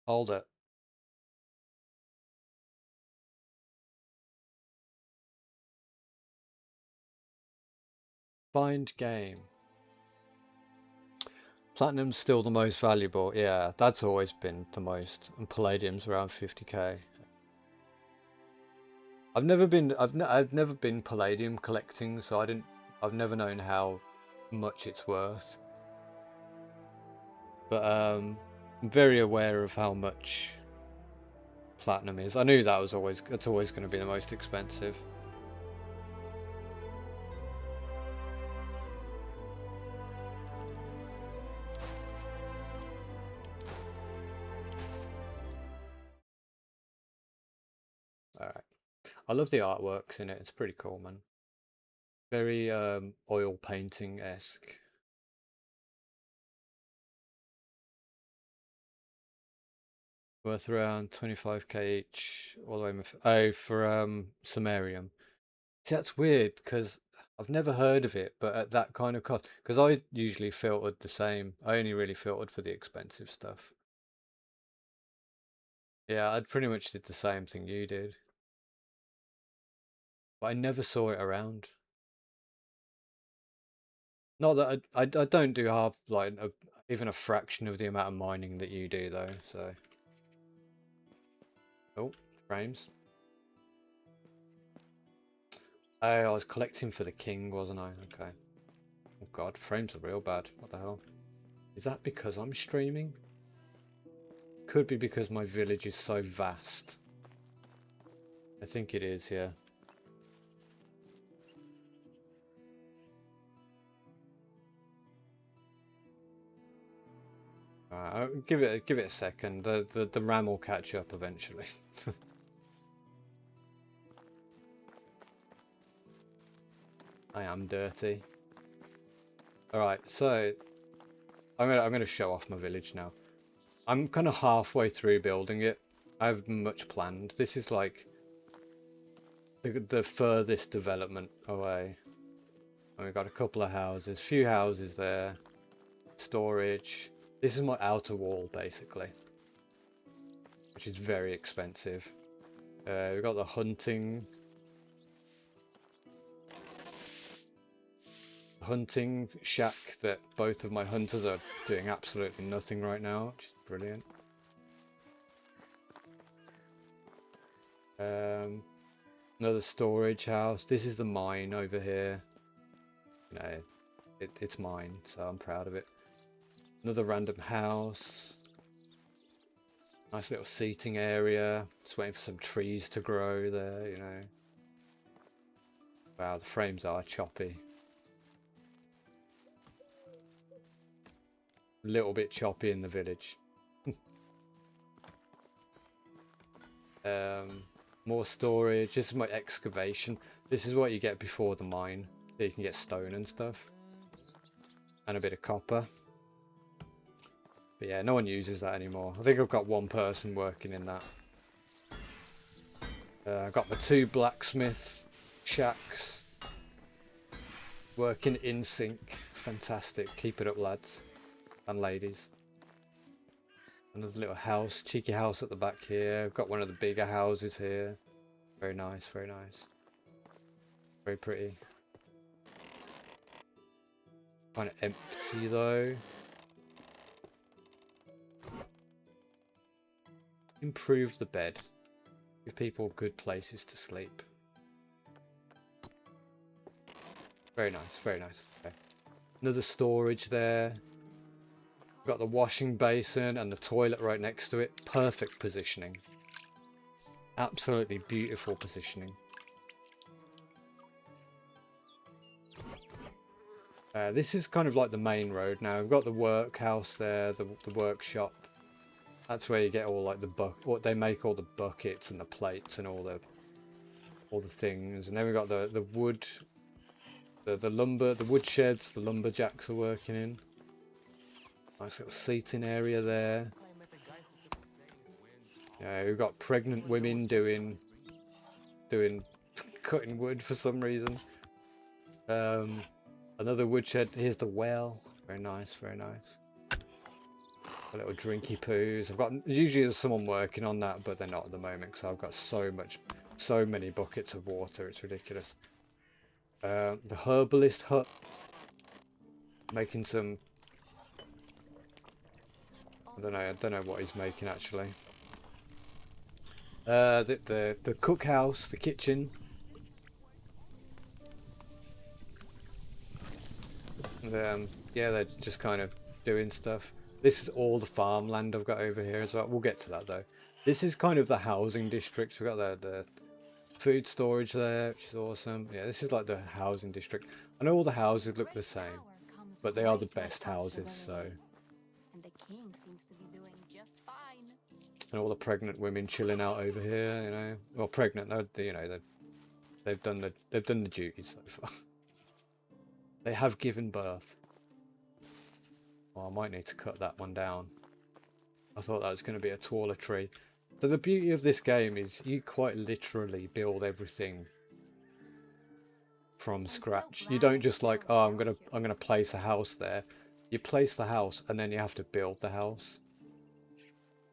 S1: Hold it. Find game. Platinum's still the most valuable. Yeah, that's always been the most. And Palladium's around 50k. I've never been Palladium collecting, so I've never known how much it's worth. But I'm very aware of how much Platinum is. I knew that's always going to be the most expensive. Alright. I love the artworks in it, it's pretty cool, man. Very oil painting-esque. Worth around 25k each, all the way for Samarium. See, that's weird, because I've never heard of it, but at that kind of cost, because I usually filtered the same. I only really filtered for the expensive stuff. Yeah, I pretty much did the same thing you did. But I never saw it around. Not that I don't do half, like, even a fraction of the amount of mining that you do, though, so. Oh, frames. Oh, I was collecting for the king, wasn't I? Okay. Oh god, frames are real bad. What the hell? Is that because I'm streaming? Could be because my village is so vast. I think it is, yeah. Give it a second. The RAM will catch up eventually. I am dirty. Alright, so I'm gonna show off my village now. I'm kind of halfway through building it. I have much planned. This is like the furthest development away. And we've got a couple of houses, few houses there, storage. This is my outer wall basically, which is very expensive. We've got the hunting shack that both of my hunters are doing absolutely nothing right now, which is brilliant. Another storage house. This is the mine over here. You know, it's mine, so I'm proud of it. Another random house. Nice little seating area. Just waiting for some trees to grow there, you know. Wow, the frames are choppy. A little bit choppy in the village. More storage. This is my excavation. This is what you get before the mine. So you can get stone and stuff. And a bit of copper. But yeah, no one uses that anymore. I think I've got one person working in that. I've got my 2 blacksmith shacks. Working in sync. Fantastic. Keep it up, lads. And ladies. Another little house, cheeky house at the back here. I've got one of the bigger houses here. Very nice, very nice. Very pretty. Kind of empty though. Improve the bed. Give people good places to sleep. Very nice, very nice. Okay. Another storage there. Got the washing basin and the toilet right next to it. Perfect positioning. Absolutely beautiful positioning. This is kind of like the main road now. We've got the workhouse there, the workshop. That's where you get all like what they make, all the buckets and the plates and all the things. And then we've got the wood, the lumber, the wood sheds. The lumberjacks are working in. Nice little seating area there. Yeah, we've got pregnant women doing cutting wood for some reason. Another woodshed. Here's the well. Very nice, very nice. A little drinky poos. I've got usually there's someone working on that, but they're not at the moment because I've got so many buckets of water. It's ridiculous. The herbalist hut. Making some. I don't know what he's making actually. The cookhouse, the kitchen. Yeah, they're just kind of doing stuff. This is all the farmland I've got over here as well. We'll get to that though. This is kind of the housing district. We've got the food storage there, which is awesome. Yeah, this is like the housing district. I know all the houses look the same, but they are the best houses, so.
S5: And the king seems to be doing just fine.
S1: And all the pregnant women chilling out over here, you know. Well, pregnant, you know, they've done the duties so far. They have given birth. Well, I might need to cut that one down. I thought that was going to be a taller tree. So the beauty of this game is you quite literally build everything from scratch. You don't just like, oh, I'm gonna place a house there. You place the house and then you have to build the house.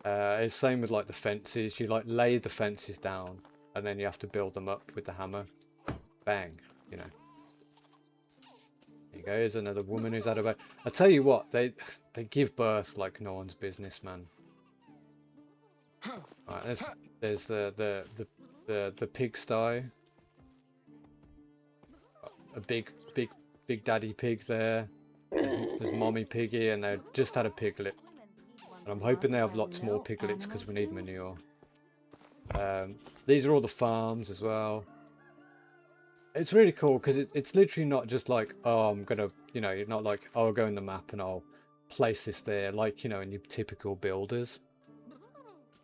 S1: It's same with like the fences. You like lay the fences down and then you have to build them up with the hammer. Bang, you know. There you go. Here's another woman who's had a baby. I tell you what, they give birth like no one's business, man. Right, there's the pigsty. A big daddy pig there. There's mommy piggy, and they just had a piglet. And I'm hoping they have lots more piglets because we need manure. These are all the farms as well. It's really cool because it's literally not just like, oh, I'm gonna, you know, not like, oh, I'll go in the map and I'll place this there, like, you know, in your typical builders.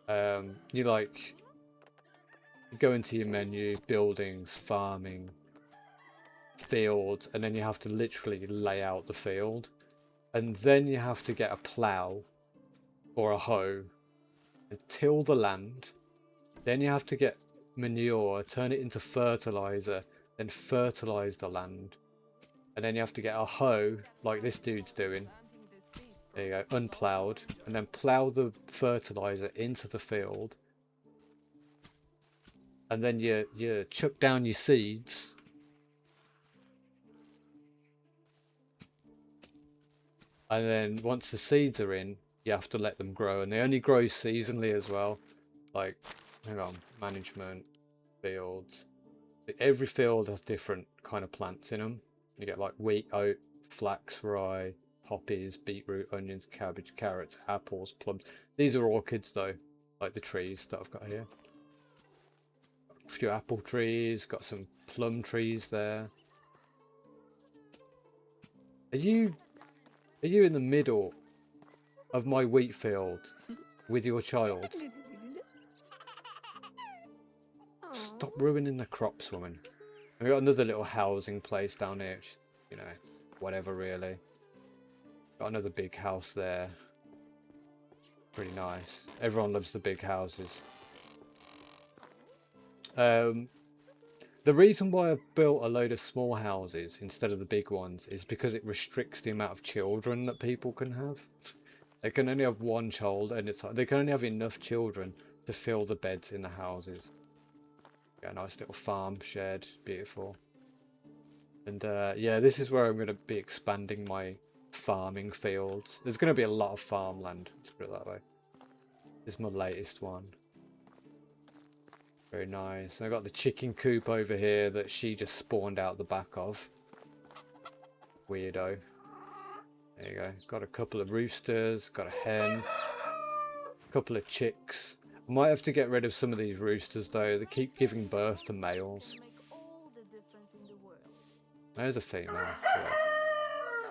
S1: You like, you go into your menu, buildings, farming, fields, and then you have to literally lay out the field. And then you have to get a plough or a hoe and till the land. Then you have to get manure, turn it into fertilizer, then fertilize the land. And then you have to get a hoe, like this dude's doing. There you go, unploughed. And then plough the fertilizer into the field. And then you chuck down your seeds. And then once the seeds are in, you have to let them grow. And they only grow seasonally as well. Like, hang on, management, fields. Every field has different kind of plants in them. You get like wheat, oat, flax, rye, poppies, beetroot, onions, cabbage, carrots, apples, plums. These are orchids though, like the trees that I've got here. A few apple trees, got some plum trees there. Are you in the middle of my wheat field with your child? Stop ruining the crops, woman. We got another little housing place down here, which, you know, whatever really. Got another big house there. Pretty nice. Everyone loves the big houses. The reason why I built a load of small houses instead of the big ones is because it restricts the amount of children that people can have. They can only have one child, and it's like they can only have enough children to fill the beds in the houses. Got a nice little farm shed, beautiful. And yeah, this is where I'm going to be expanding my farming fields. There's going to be a lot of farmland, let's put it that way. This is my latest one. Very nice. I got the chicken coop over here that she just spawned out the back of. Weirdo. There you go. Got a couple of roosters, got a hen, a couple of chicks. I might have to get rid of some of these roosters though. They keep giving birth to males. There's a female. So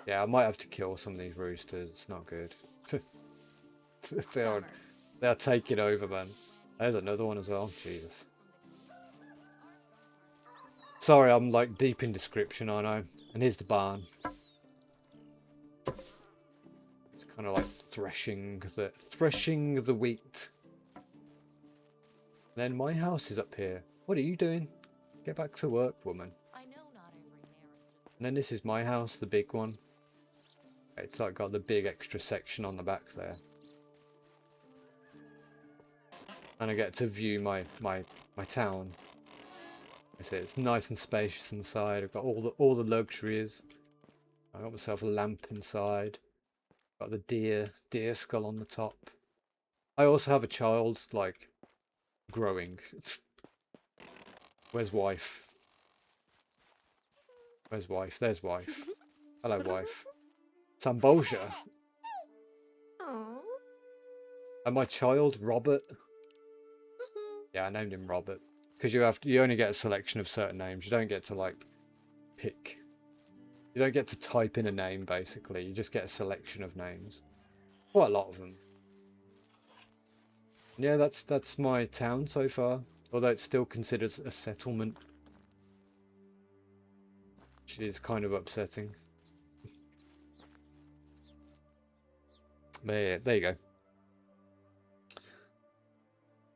S1: yeah, I might have to kill some of these roosters. It's not good. They're taking over, man. There's another one as well. Jesus. Sorry, I'm like deep in description, I know. And here's the barn. It's kind of like threshing the wheat. Then my house is up here. What are you doing? Get back to work, woman. And then this is my house, the big one. It's like got the big extra section on the back there. And I get to view my town. I say it's nice and spacious inside. I've got all the luxuries. I got myself a lamp inside. Got the deer skull on the top. I also have a child, like, growing. Where's wife? Where's wife? There's wife. Hello, wife. Samboja.
S5: Aww.
S1: And my child, Robert. Yeah, I named him Robert. Because you only get a selection of certain names. You don't get to, like, pick. You don't get to type in a name, basically. You just get a selection of names. Quite a lot of them. Yeah, that's my town so far. Although it's still considered a settlement. Which is kind of upsetting. But yeah, there you go.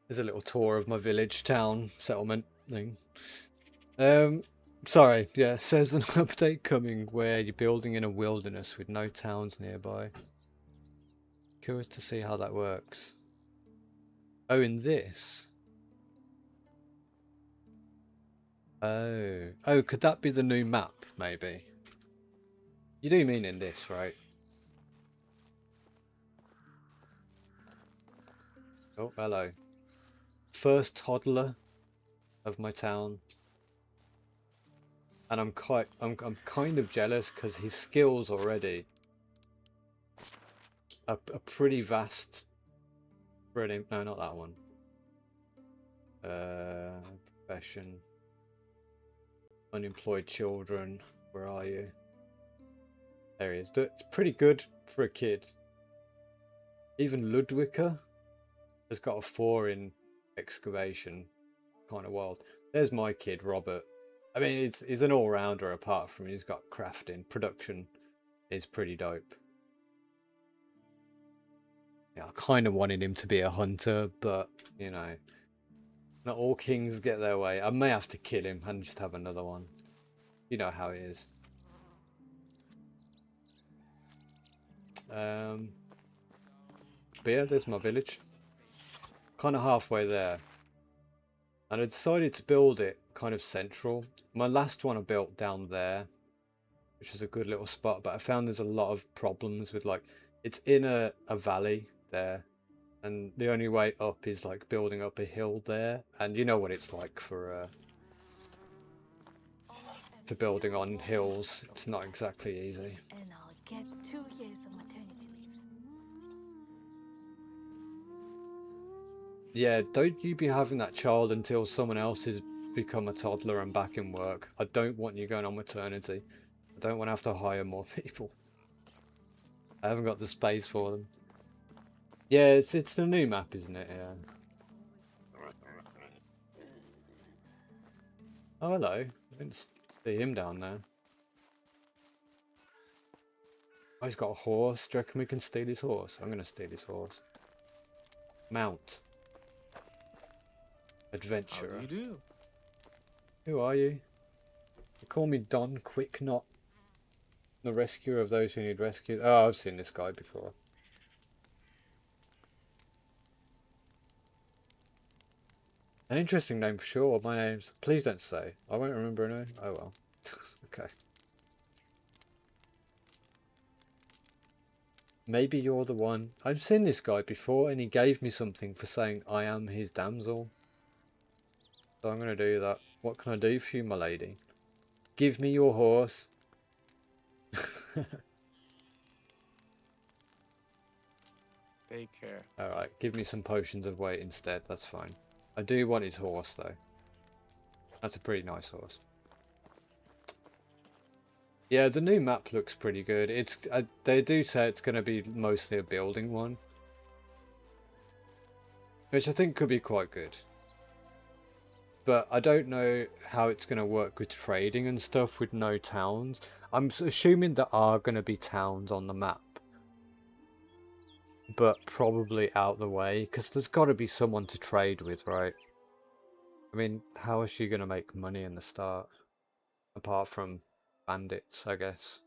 S1: There's a little tour of my village, town, settlement thing. Sorry, yeah, says an update coming where you're building in a wilderness with no towns nearby. Curious to see how that works. Oh, in this? Oh, could that be the new map, maybe? You do mean in this, right? Oh, hello. First toddler of my town. And I'm kind of jealous because his skills already are pretty vast. Brilliant. No, not that one. Profession. Unemployed children. Where are you? There he is. It's pretty good for a kid. Even Ludwika has got a 4 in excavation. Kind of wild. There's my kid, Robert. I mean, he's an all-rounder apart from he's got crafting. Production is pretty dope. Yeah, I kind of wanted him to be a hunter, but, you know, not all kings get their way. I may have to kill him and just have another one. You know how it is. But yeah, there's my village. Kind of halfway there. And I decided to build it kind of central. My last one I built down there, which is a good little spot, but I found there's a lot of problems with, like, it's in a valley there, and the only way up is like building up a hill there, and you know what it's like for building on hills. It's not exactly easy.
S5: And I'll get 2 years of maternity leave.
S1: Yeah, don't you be having that child until someone else has become a toddler and back in work. I don't want you going on maternity. I don't want to have to hire more people. I haven't got the space for them. Yeah, it's the new map, isn't it? Yeah. Oh, hello. I didn't see him down there. Oh, he's got a horse. Do you reckon we can steal his horse? I'm going to steal his horse. Mount. Adventurer.
S6: How do you do?
S1: Who are you? You call me Don Quicknot. The rescuer of those who need rescued. Oh, I've seen this guy before. An interesting name for sure. My name's... Please don't say. I won't remember a name. Oh well. Okay. Maybe you're the one. I've seen this guy before and he gave me something for saying I am his damsel. So I'm going to do that. What can I do for you, my lady? Give me your horse.
S6: Take care.
S1: Alright, give me some potions of weight instead. That's fine. I do want his horse though. That's a pretty nice horse. Yeah, the new map looks pretty good. It's they do say it's going to be mostly a building one, which I think could be quite good. But I don't know how it's going to work with trading and stuff with no towns. I'm assuming there are going to be towns on the map, but probably out the way, because there's got to be someone to trade with, right? I mean, how is she going to make money in the start? Apart from bandits, I guess.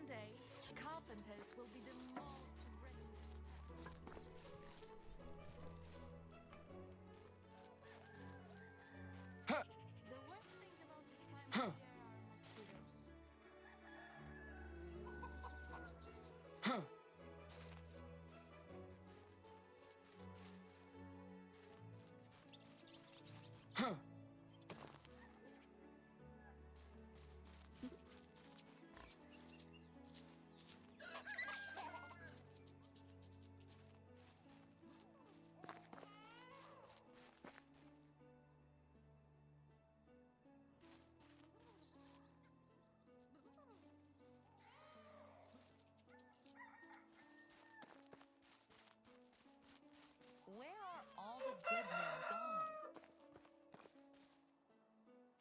S8: Someday, carpenters will be the most The worst thing about this time of year are mosquitoes.
S9: Where are all the good men gone?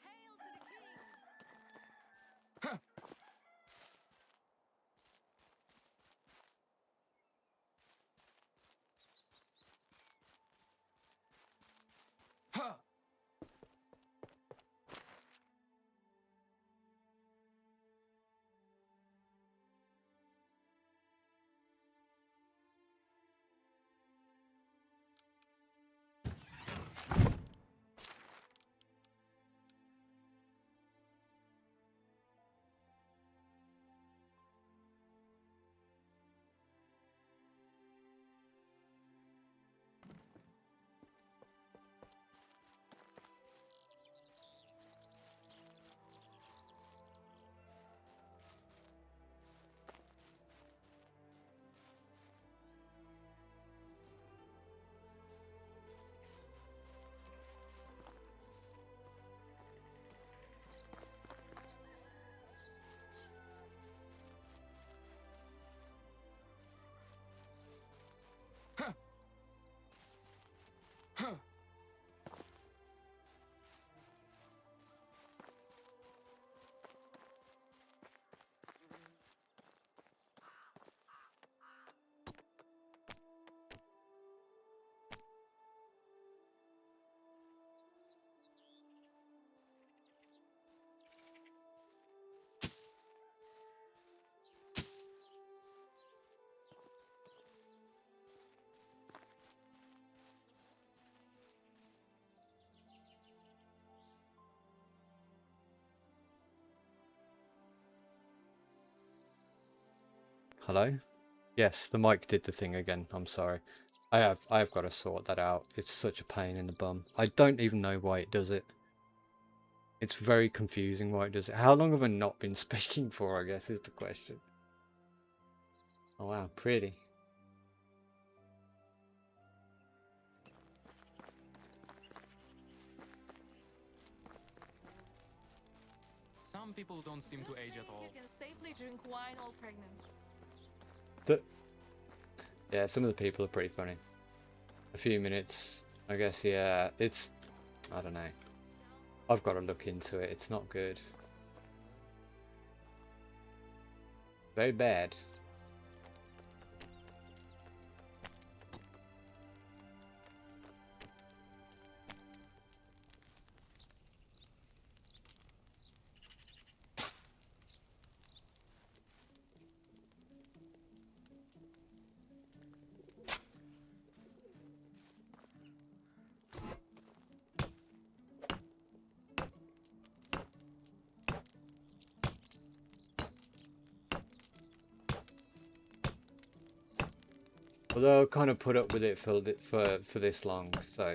S8: Hail to the king!
S1: Hello? Yes, the mic did the thing again. I'm sorry. I have got to sort that out. It's such a pain in the bum. I don't even know why it does it. It's very confusing why it does it. How long have I not been speaking for, I guess, is the question. Oh wow, pretty.
S6: Some people don't seem to age at all.
S8: You can safely drink wine while pregnant.
S1: Yeah, some of the people are pretty funny. A few minutes, I guess, yeah, it's... I don't know. I've got to look into it. It's not good. Very bad. Although I kind of put up with it for this long, so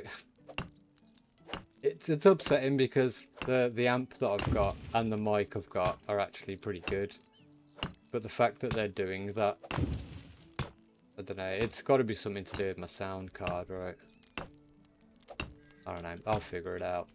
S1: it's upsetting because the amp that I've got and the mic I've got are actually pretty good, but the fact that they're doing that, I don't know. It's got to be something to do with my sound card, right? I don't know. I'll figure it out.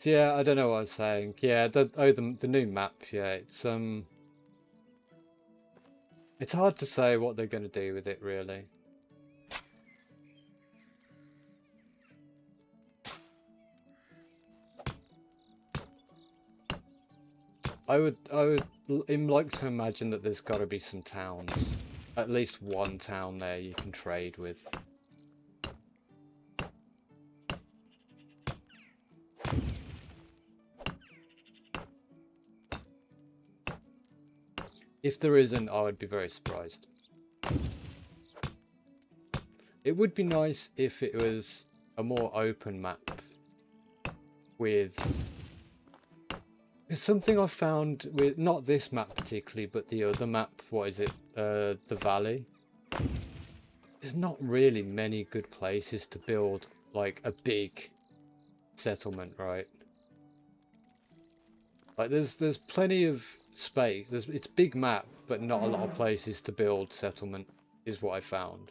S1: So yeah, I don't know what I was saying. Yeah, the new map. Yeah, it's hard to say what they're going to do with it, really. I would like to imagine that there's got to be some towns, at least one town there you can trade with. If there isn't, I would be very surprised. It would be nice if it was a more open map with... It's something I found with, not this map particularly, but the other map, what is it, the Valley? There's not really many good places to build, like, a big settlement, right? Like, there's plenty of space, it's a big map, but not a lot of places to build settlement, is what I found.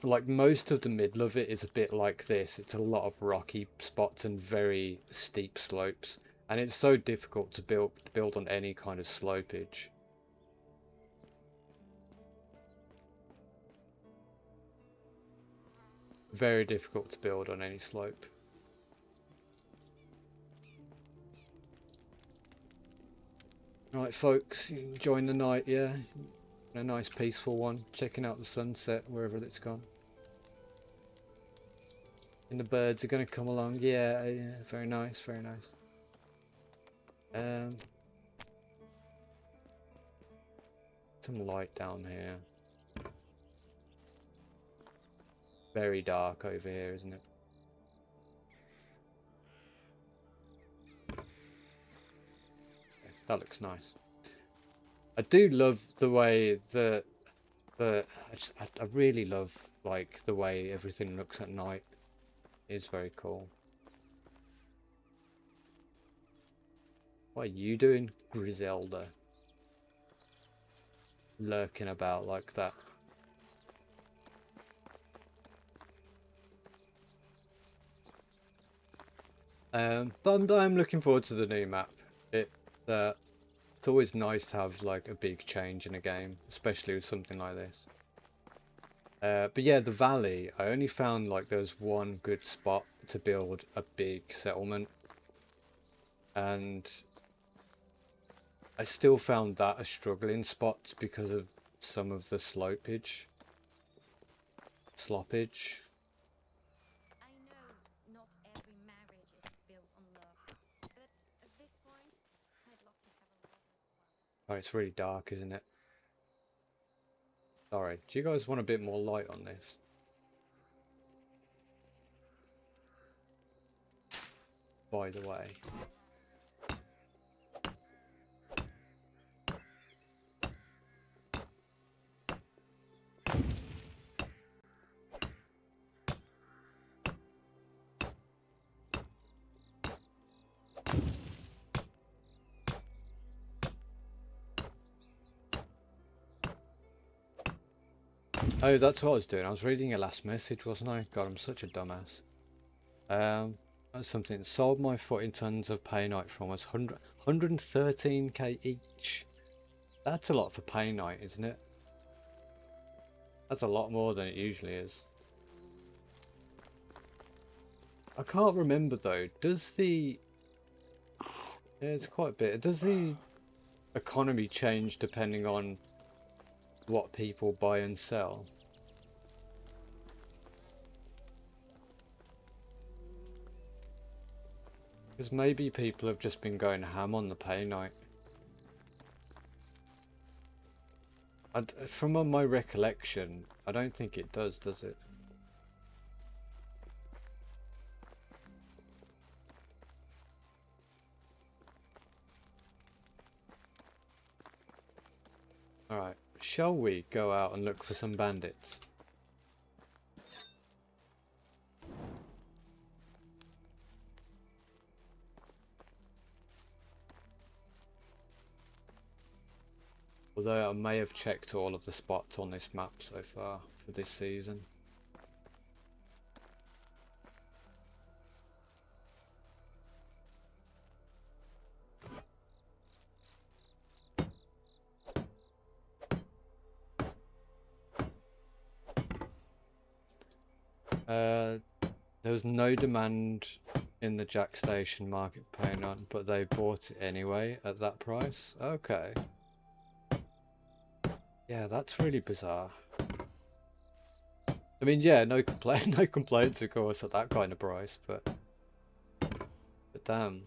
S1: Like, most of the middle of it is a bit like this. It's a lot of rocky spots and very steep slopes. And it's so difficult to build on any kind of slopage. Very difficult to build on any slope. Right, folks, you enjoying the night, yeah? A nice peaceful one. Checking out the sunset wherever it's gone. And the birds are going to come along. Yeah, yeah, very nice, very nice. Some light down here. Very dark over here, isn't it? That looks nice. I do love the way that I really love, like, the way everything looks at night. It's very cool. What are you doing, Griselda? Lurking about like that. But I'm looking forward to the new map. It's always nice to have, like, a big change in a game, especially with something like this. But yeah, the Valley, I only found, like, there's one good spot to build a big settlement. And I still found that a struggling spot because of some of the sloppage.
S8: I know not every marriage is built on love, but at this point, I'd love to have a love as well.
S1: Oh, it's really dark, isn't it? Sorry, do you guys want a bit more light on this? By the way. Oh, that's what I was doing. I was reading your last message, wasn't I? God, I'm such a dumbass. That's something. Sold my 14 tons of painite for almost 113k each. That's a lot for painite, isn't it? That's a lot more than it usually is. I can't remember though. Does the... Yeah, it's quite a bit. Does the economy change depending on what people buy and sell? Because maybe people have just been going ham on the painite. From my recollection, I don't think it does it? Alright, shall we go out and look for some bandits? Although I may have checked all of the spots on this map so far for this season. There was no demand in the Jack Station market paying on, but they bought it anyway at that price. Okay. Yeah, that's really bizarre. I mean, yeah, no no complaints, of course, at that kind of price, but damn.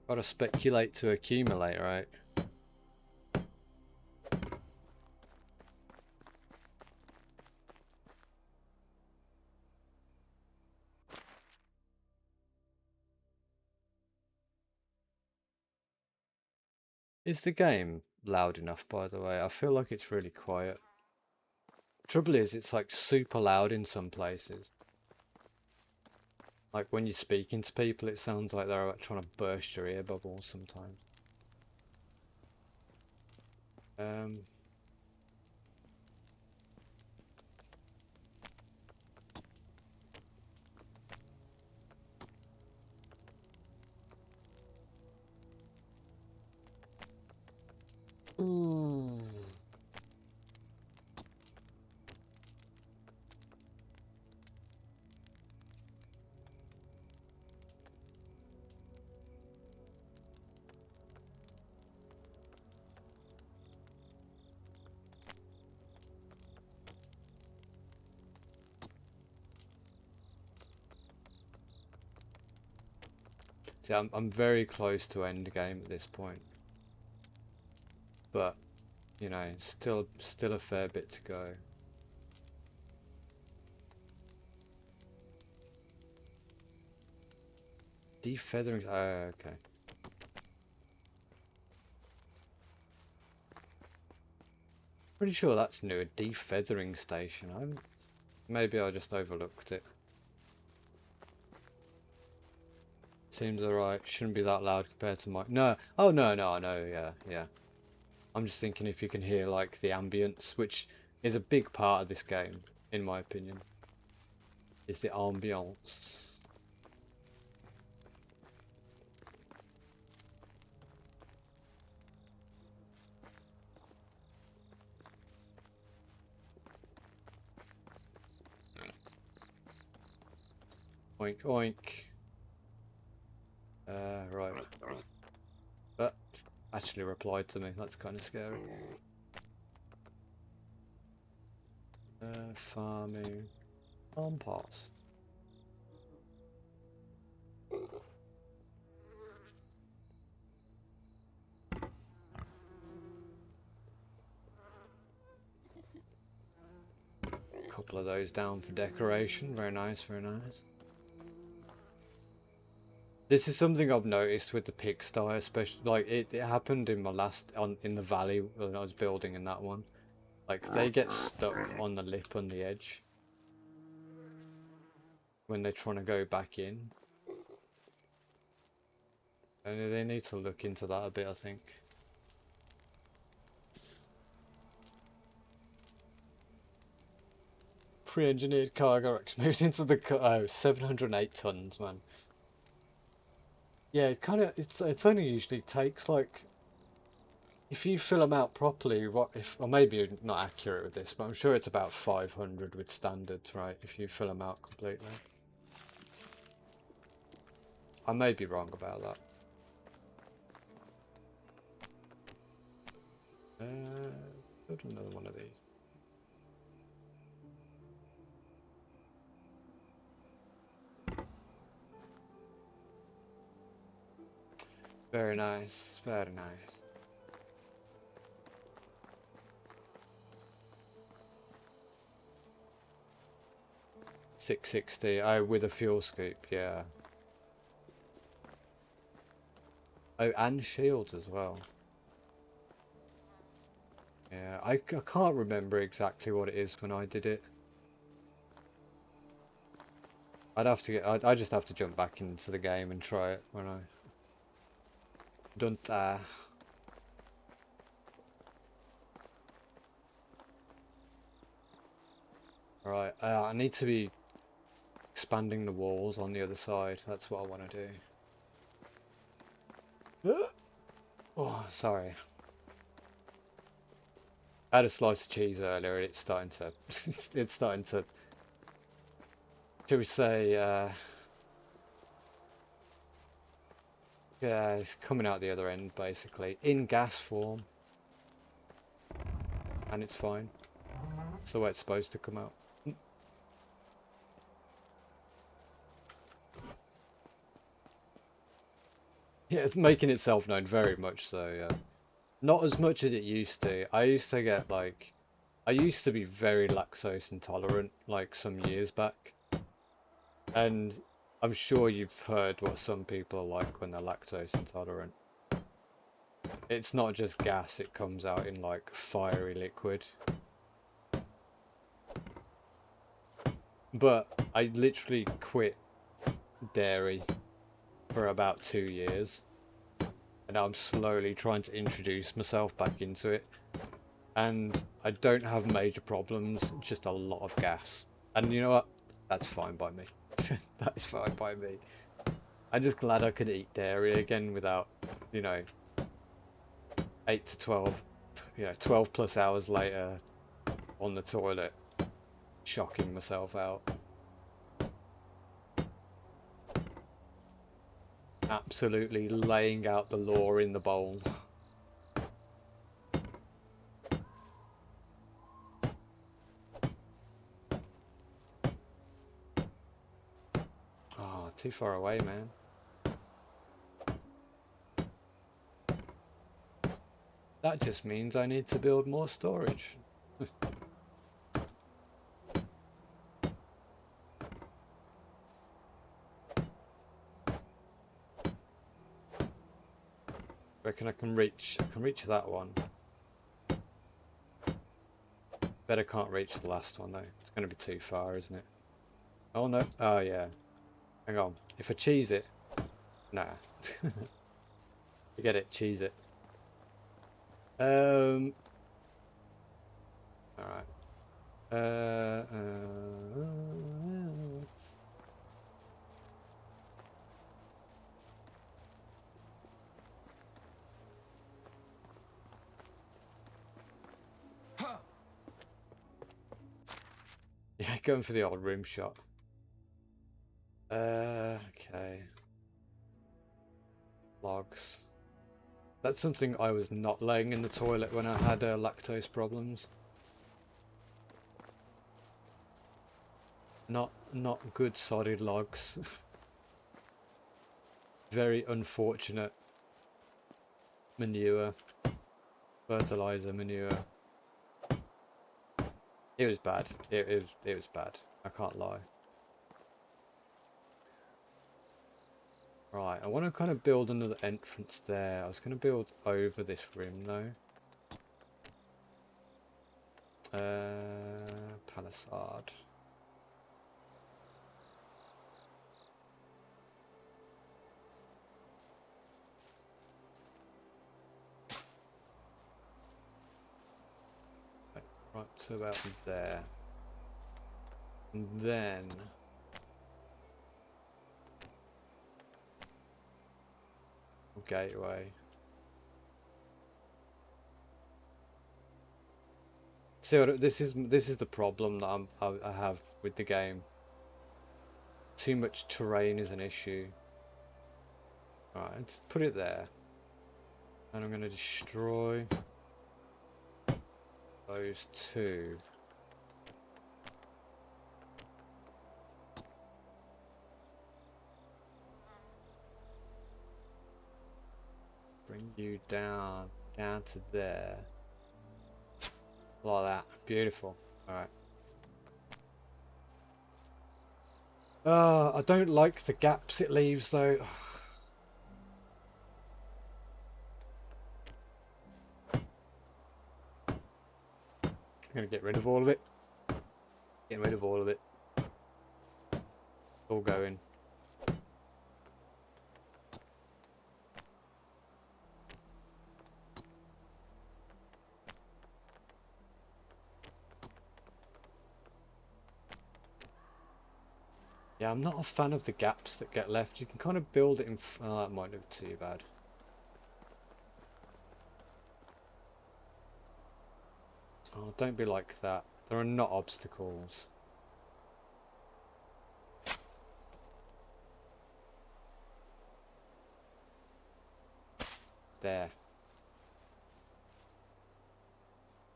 S1: Gotta speculate to accumulate, right? Is the game loud enough, by the way? I feel like it's really quiet. Trouble is, it's like super loud in some places. Like when you're speaking to people, it sounds like they're trying to burst your ear bubbles sometimes. Ooh. See, I'm very close to end game at this point, but you know, still a fair bit to go. Defeathering. Oh, okay. Pretty sure that's new. A defeathering station. Maybe I just overlooked it. Seems alright. Shouldn't be that loud compared to my... No. Oh, no, I know. Yeah, yeah. I'm just thinking if you can hear, like, the ambience, which is a big part of this game, in my opinion. Is the ambience. Oink, oink. Right. But actually replied to me. That's kind of scary. Farming. Compost. Couple of those down for decoration. Very nice, very nice. This is something I've noticed with the pigsty, especially like it happened in my in the valley when I was building in that one. Like they get stuck on the lip on the edge when they're trying to go back in. And they need to look into that a bit, I think. Pre-engineered cargo moved into the 708 tons, man. Yeah, it's only usually takes like, if you fill them out properly, or maybe you're not accurate with this, but I'm sure it's about 500 with standard, right? If you fill them out completely. I may be wrong about that. Build another one of these. Very nice, very nice. $660. Oh, with a fuel scoop, yeah. Oh, and shields as well. Yeah, I can't remember exactly what it is when I did it. I'd have to I just have to jump back into the game and try it when I don't die. Alright, I need to be expanding the walls on the other side. That's what I want to do. Oh, sorry. I had a slice of cheese earlier and it's starting to it's starting to, shall we say, yeah, it's coming out the other end basically in gas form, and it's fine. It's the way it's supposed to come out. Yeah, it's making itself known very much so, yeah. Not as much as it used to. I used to get like, I used to be very lactose intolerant like some years back. And I'm sure you've heard what some people are like when they're lactose intolerant. It's not just gas, it comes out in like fiery liquid. But I literally quit dairy for about 2 years. And now I'm slowly trying to introduce myself back into it. And I don't have major problems, just a lot of gas. And you know what? That's fine by me. That's fine by me. I'm just glad I could eat dairy again without, you know, 8 to 12, 12 plus hours later on the toilet, shocking myself out. Absolutely laying out the law in the bowl. Oh, too far away, man. That just means I need to build more storage. Reckon I can reach that one. Bet I can't reach the last one though. It's gonna be too far, isn't it? Oh no. Oh yeah. Hang on. If I cheese it. Nah. Forget it, cheese it. Alright. Yeah, going for the old room shot. Okay. Logs. That's something I was not laying in the toilet when I had lactose problems. Not good solid logs. Very unfortunate manure. Fertilizer manure. It was bad. It was bad. I can't lie. Right, I want to kind of build another entrance there. I was going to build over this rim though. Palisade. Right to about there. And then gateway. See, this is the problem that I have with the game. Too much terrain is an issue. Alright, let's put it there. And I'm going to destroy those two. Bring you down to there. Like that. Beautiful. Alright. I don't like the gaps it leaves though. I'm gonna get rid of all of it. Getting rid of all of it. All going. Yeah, I'm not a fan of the gaps that get left. You can kind of build it in... Oh, that might look too bad. Oh, don't be like that. There are not obstacles. There.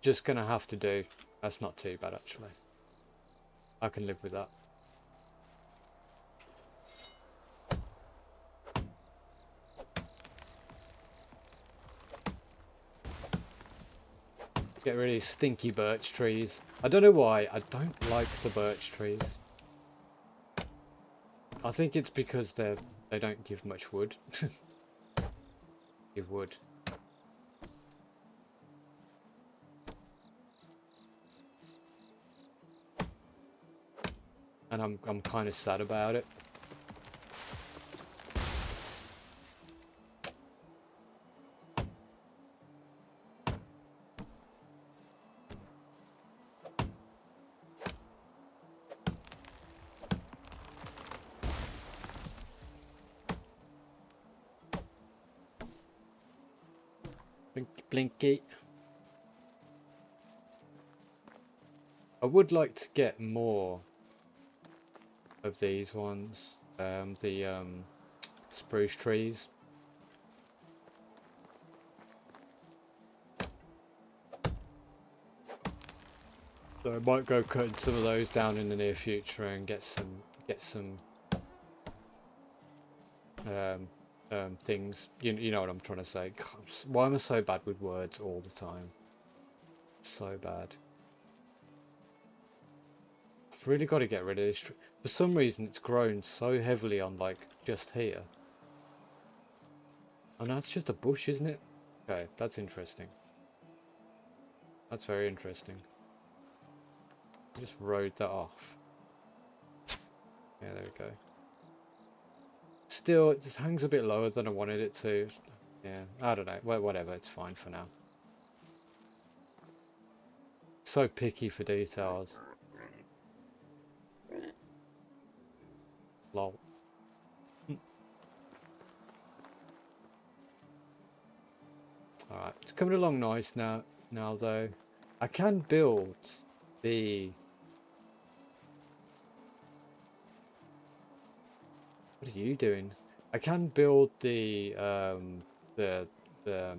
S1: Just gonna have to do. That's not too bad, actually. I can live with that. Get rid of these stinky birch trees. I don't know why, I don't like the birch trees. I think it's because they don't give much wood. Give wood. And I'm kind of sad about it. Blinky. I would like to get more of these ones, the spruce trees. So I might go cutting some of those down in the near future and get some things. You know what I'm trying to say. God, why am I so bad with words all the time? So bad. I've really got to get rid of this tree. For some reason it's grown so heavily on like just here. Oh no, it's just a bush, isn't it? Okay, that's interesting. That's very interesting. Just rode that off. Yeah, there we go. Still, it just hangs a bit lower than I wanted it to. Yeah, I don't know. Well, whatever, it's fine for now. So picky for details. Lol. Alright, it's coming along nice now though. I can build the... What are you doing? I can build the oh, for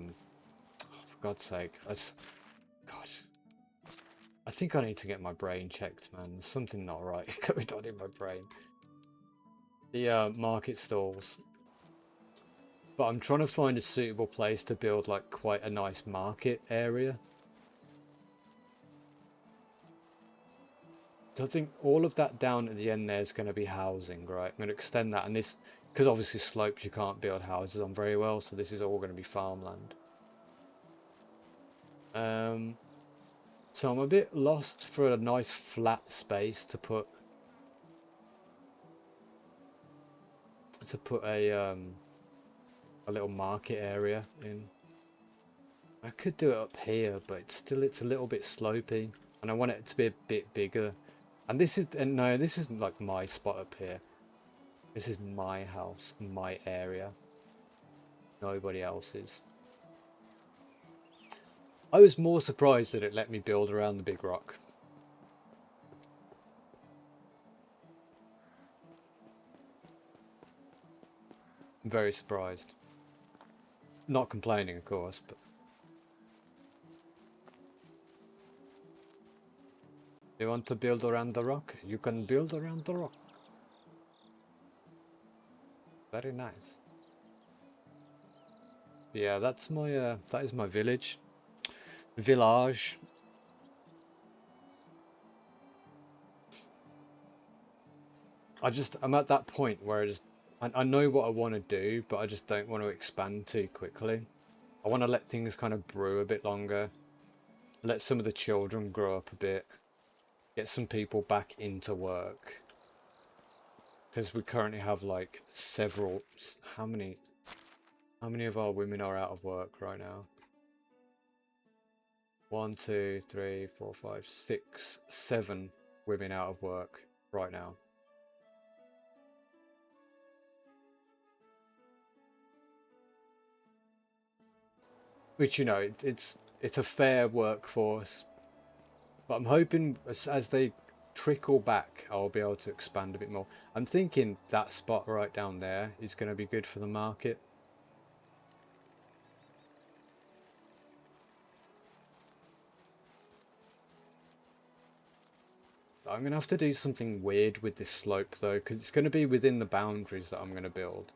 S1: God's sake. God. I think I need to get my brain checked, man. There's something not right going on in my brain. The market stalls. But I'm trying to find a suitable place to build like quite a nice market area. So I think all of that down at the end there is going to be housing, right? I'm going to extend that, and this, because obviously slopes you can't build houses on very well, so this is all going to be farmland. So I'm a bit lost for a nice flat space to put a little market area in. I could do it up here, but it's a little bit slopey, and I want it to be a bit bigger. And this isn't like my spot up here. This is my house, my area. Nobody else's. I was more surprised that it let me build around the big rock. I'm very surprised. Not complaining, of course, but... You want to build around the rock? You can build around the rock. Very nice. Yeah, that's my that is my village. Village. I'm at that point where I know what I want to do, but I just don't want to expand too quickly. I want to let things kind of brew a bit longer. Let some of the children grow up a bit. Get some people back into work. Because we currently have like several... How many of our women are out of work right now? 1, 2, 3, 4, 5, 6, 7 women out of work right now. Which, you know, it's a fair workforce. But I'm hoping as they trickle back, I'll be able to expand a bit more. I'm thinking that spot right down there is going to be good for the market. I'm going to have to do something weird with this slope though, because it's going to be within the boundaries that I'm going to build.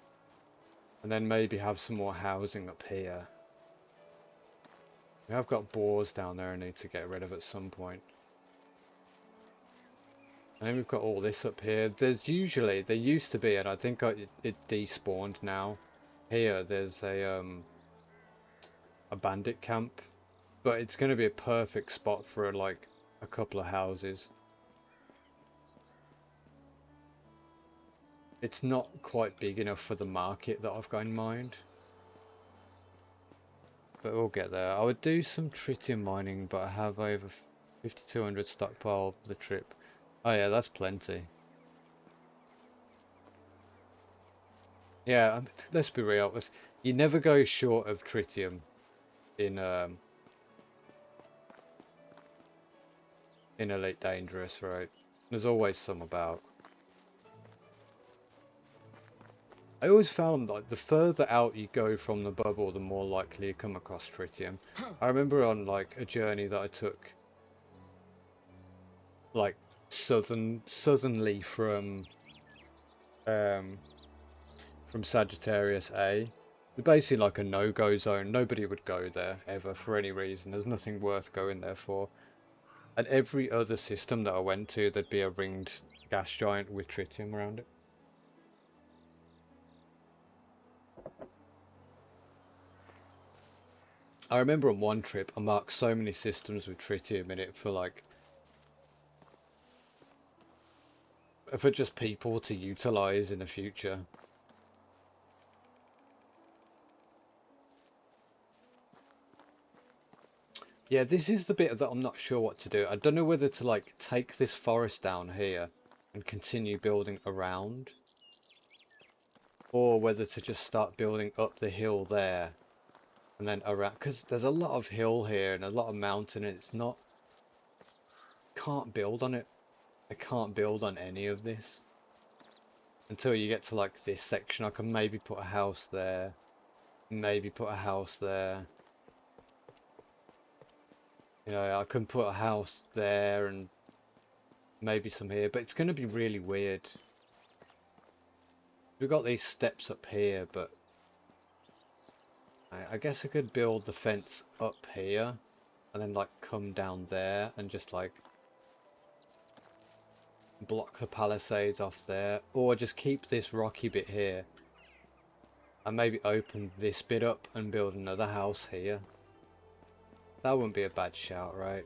S1: And then maybe have some more housing up here. I've got boars down there I need to get rid of at some point. And then we've got all this up here. There used to be, and I think it despawned now. Here, there's a bandit camp. But it's going to be a perfect spot for like a couple of houses. It's not quite big enough for the market that I've got in mind. But we'll get there. I would do some tritium mining, but I have over 5,200 stockpile for the trip. Oh yeah, that's plenty. Yeah, let's be real. You never go short of tritium in Elite Dangerous, right? There's always some about. I always found like the further out you go from the bubble, the more likely you come across tritium. I remember on like a journey that I took, like southernly from Sagittarius A. Basically like a no-go zone. Nobody would go there ever for any reason. There's nothing worth going there for. And every other system that I went to, there'd be a ringed gas giant with tritium around it. I remember on one trip, I marked so many systems with tritium in it for just people to utilize in the future. Yeah, this is the bit that I'm not sure what to do. I don't know whether to like take this forest down here and continue building around, or whether to just start building up the hill there and then around, because there's a lot of hill here and a lot of mountain, and it's not, can't build on it. I can't build on any of this until you get to like this section. I can maybe put a house there, maybe put a house there. You know, I can put a house there and maybe some here, but it's going to be really weird. We've got these steps up here, but I guess I could build the fence up here and then like come down there and just like block the palisades off there, or just keep this rocky bit here and maybe open this bit up and build another house here. That wouldn't be a bad shout, right?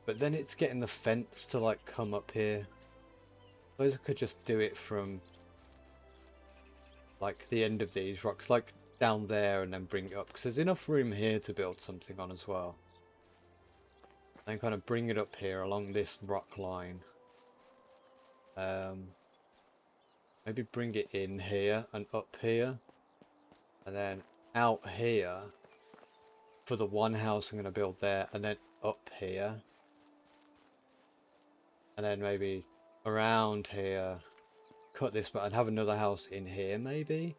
S1: But then it's getting the fence to like come up here. I suppose I could just do it from like the end of these rocks, like down there, and then bring it up, because there's enough room here to build something on as well. And kind of bring it up here along this rock line. Maybe bring it in here and up here, and then out here for the one house I'm going to build there, and then up here, and then maybe around here, cut this, but I'd have another house in here maybe.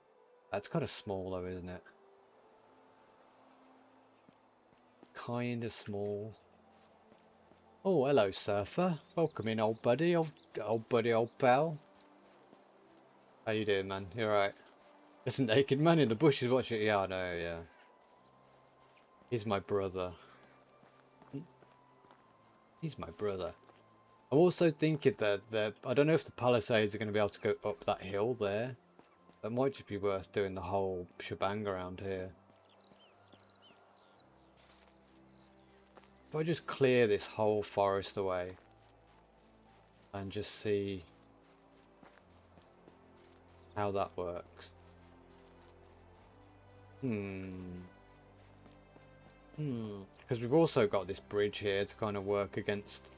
S1: That's kind of small though, isn't it? Kind of small. Oh, hello, surfer. Welcome in, old buddy, old pal. How you doing, man? You alright? There's a naked man in the bushes watching. Yeah, I know, yeah. He's my brother. He's my brother. I'm also thinking that I don't know if the palisades are going to be able to go up that hill there. That might just be worth doing the whole shebang around here. If I just clear this whole forest away and just see how that works. Because we've also got this bridge here to kind of work against.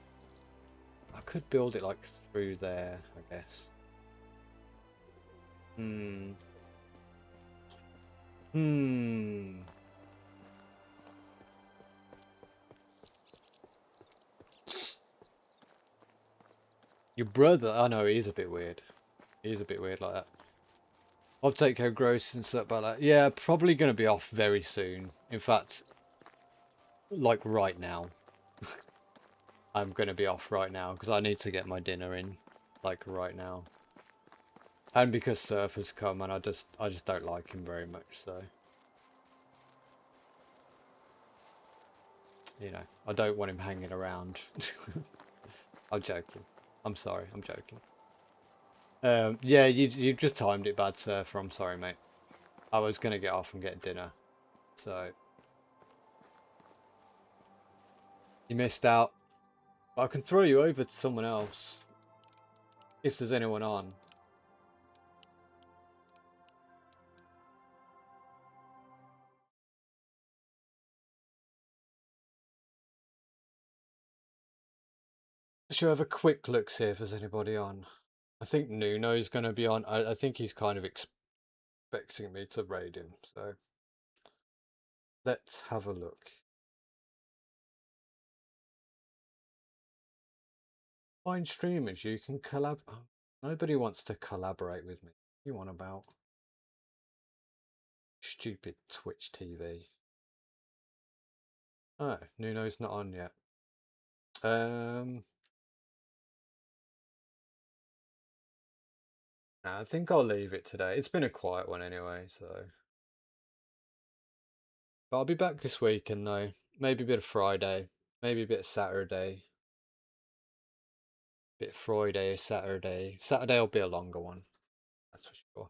S1: I could build it like through there, I guess. Your brother? I know, he's a bit weird. He's a bit weird like that. I'll take care of groceries and stuff like that. Yeah, probably going to be off very soon. In fact, like right now. I'm going to be off right now because I need to get my dinner in, like right now. And because Surf has come and I just don't like him very much, so. You know, I don't want him hanging around. I'm joking. I'm sorry, I'm joking. Yeah, you just timed it bad, Surfer. I'm sorry, mate. I was going to get off and get dinner, so. You missed out. I can throw you over to someone else. If there's anyone on. Should I have a quick look, see if there's anybody on? I think Nuno's going to be on. I think he's kind of expecting me to raid him, so. Let's have a look. Find streamers you can collab. Oh, nobody wants to collaborate with me. What you want about? Stupid Twitch TV. Oh, Nuno's not on yet. I think I'll leave it today. It's been a quiet one anyway, so. But I'll be back this weekend though. Maybe a bit of Friday, maybe a bit of Saturday. Bit of Friday, Saturday. Saturday will be a longer one. That's for sure.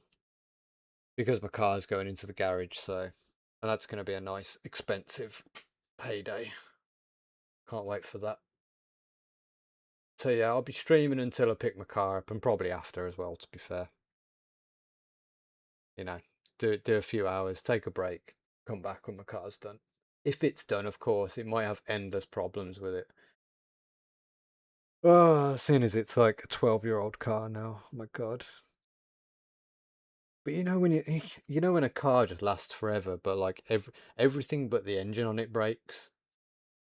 S1: Because my car's going into the garage, so. And that's going to be a nice, expensive payday. Can't wait for that. So yeah, I'll be streaming until I pick my car up, and probably after as well, to be fair. You know, do a few hours, take a break, come back when my car's done. If it's done, of course, it might have endless problems with it. Oh, seeing as it's like a 12-year-old car now, oh my god. But you know when you know when a car just lasts forever, but like everything but the engine on it breaks.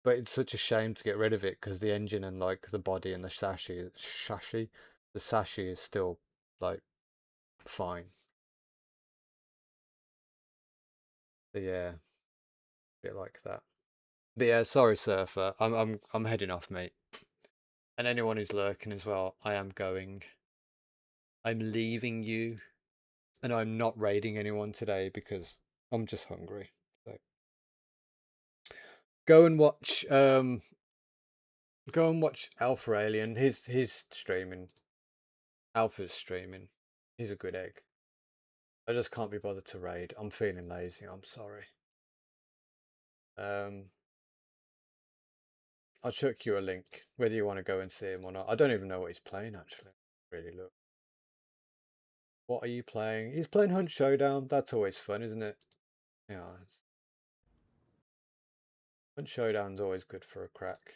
S1: But it's such a shame to get rid of it because the engine and like the body and the chassis is still like fine. But yeah, a bit like that. But yeah, sorry, Surfer. I'm heading off, mate. And anyone who's lurking as well, I am going. I'm leaving you, and I'm not raiding anyone today because I'm just hungry. So go and watch Alpha Alien. He's streaming. Alpha's streaming. He's a good egg. I just can't be bothered to raid. I'm feeling lazy. I'm sorry. I'll chuck you a link, whether you want to go and see him or not. I don't even know what he's playing, actually. Really look. What are you playing? He's playing Hunt Showdown. That's always fun, isn't it? Yeah. Hunt Showdown's always good for a crack.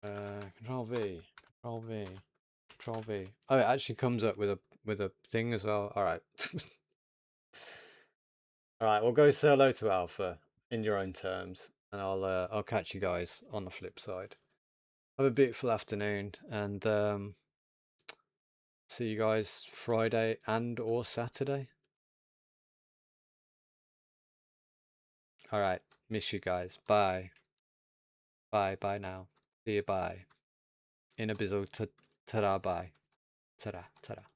S1: Control V. Control V. Control V. Oh, it actually comes up with a thing as well. Alright. Alright, we'll go say hello to Alpha in your own terms. And I'll catch you guys on the flip side. Have a beautiful afternoon, and see you guys Friday and or Saturday. Alright, miss you guys. Bye. Bye now. See you, bye. In a bizzle, ta-da, bye. Ta-da, ta-da.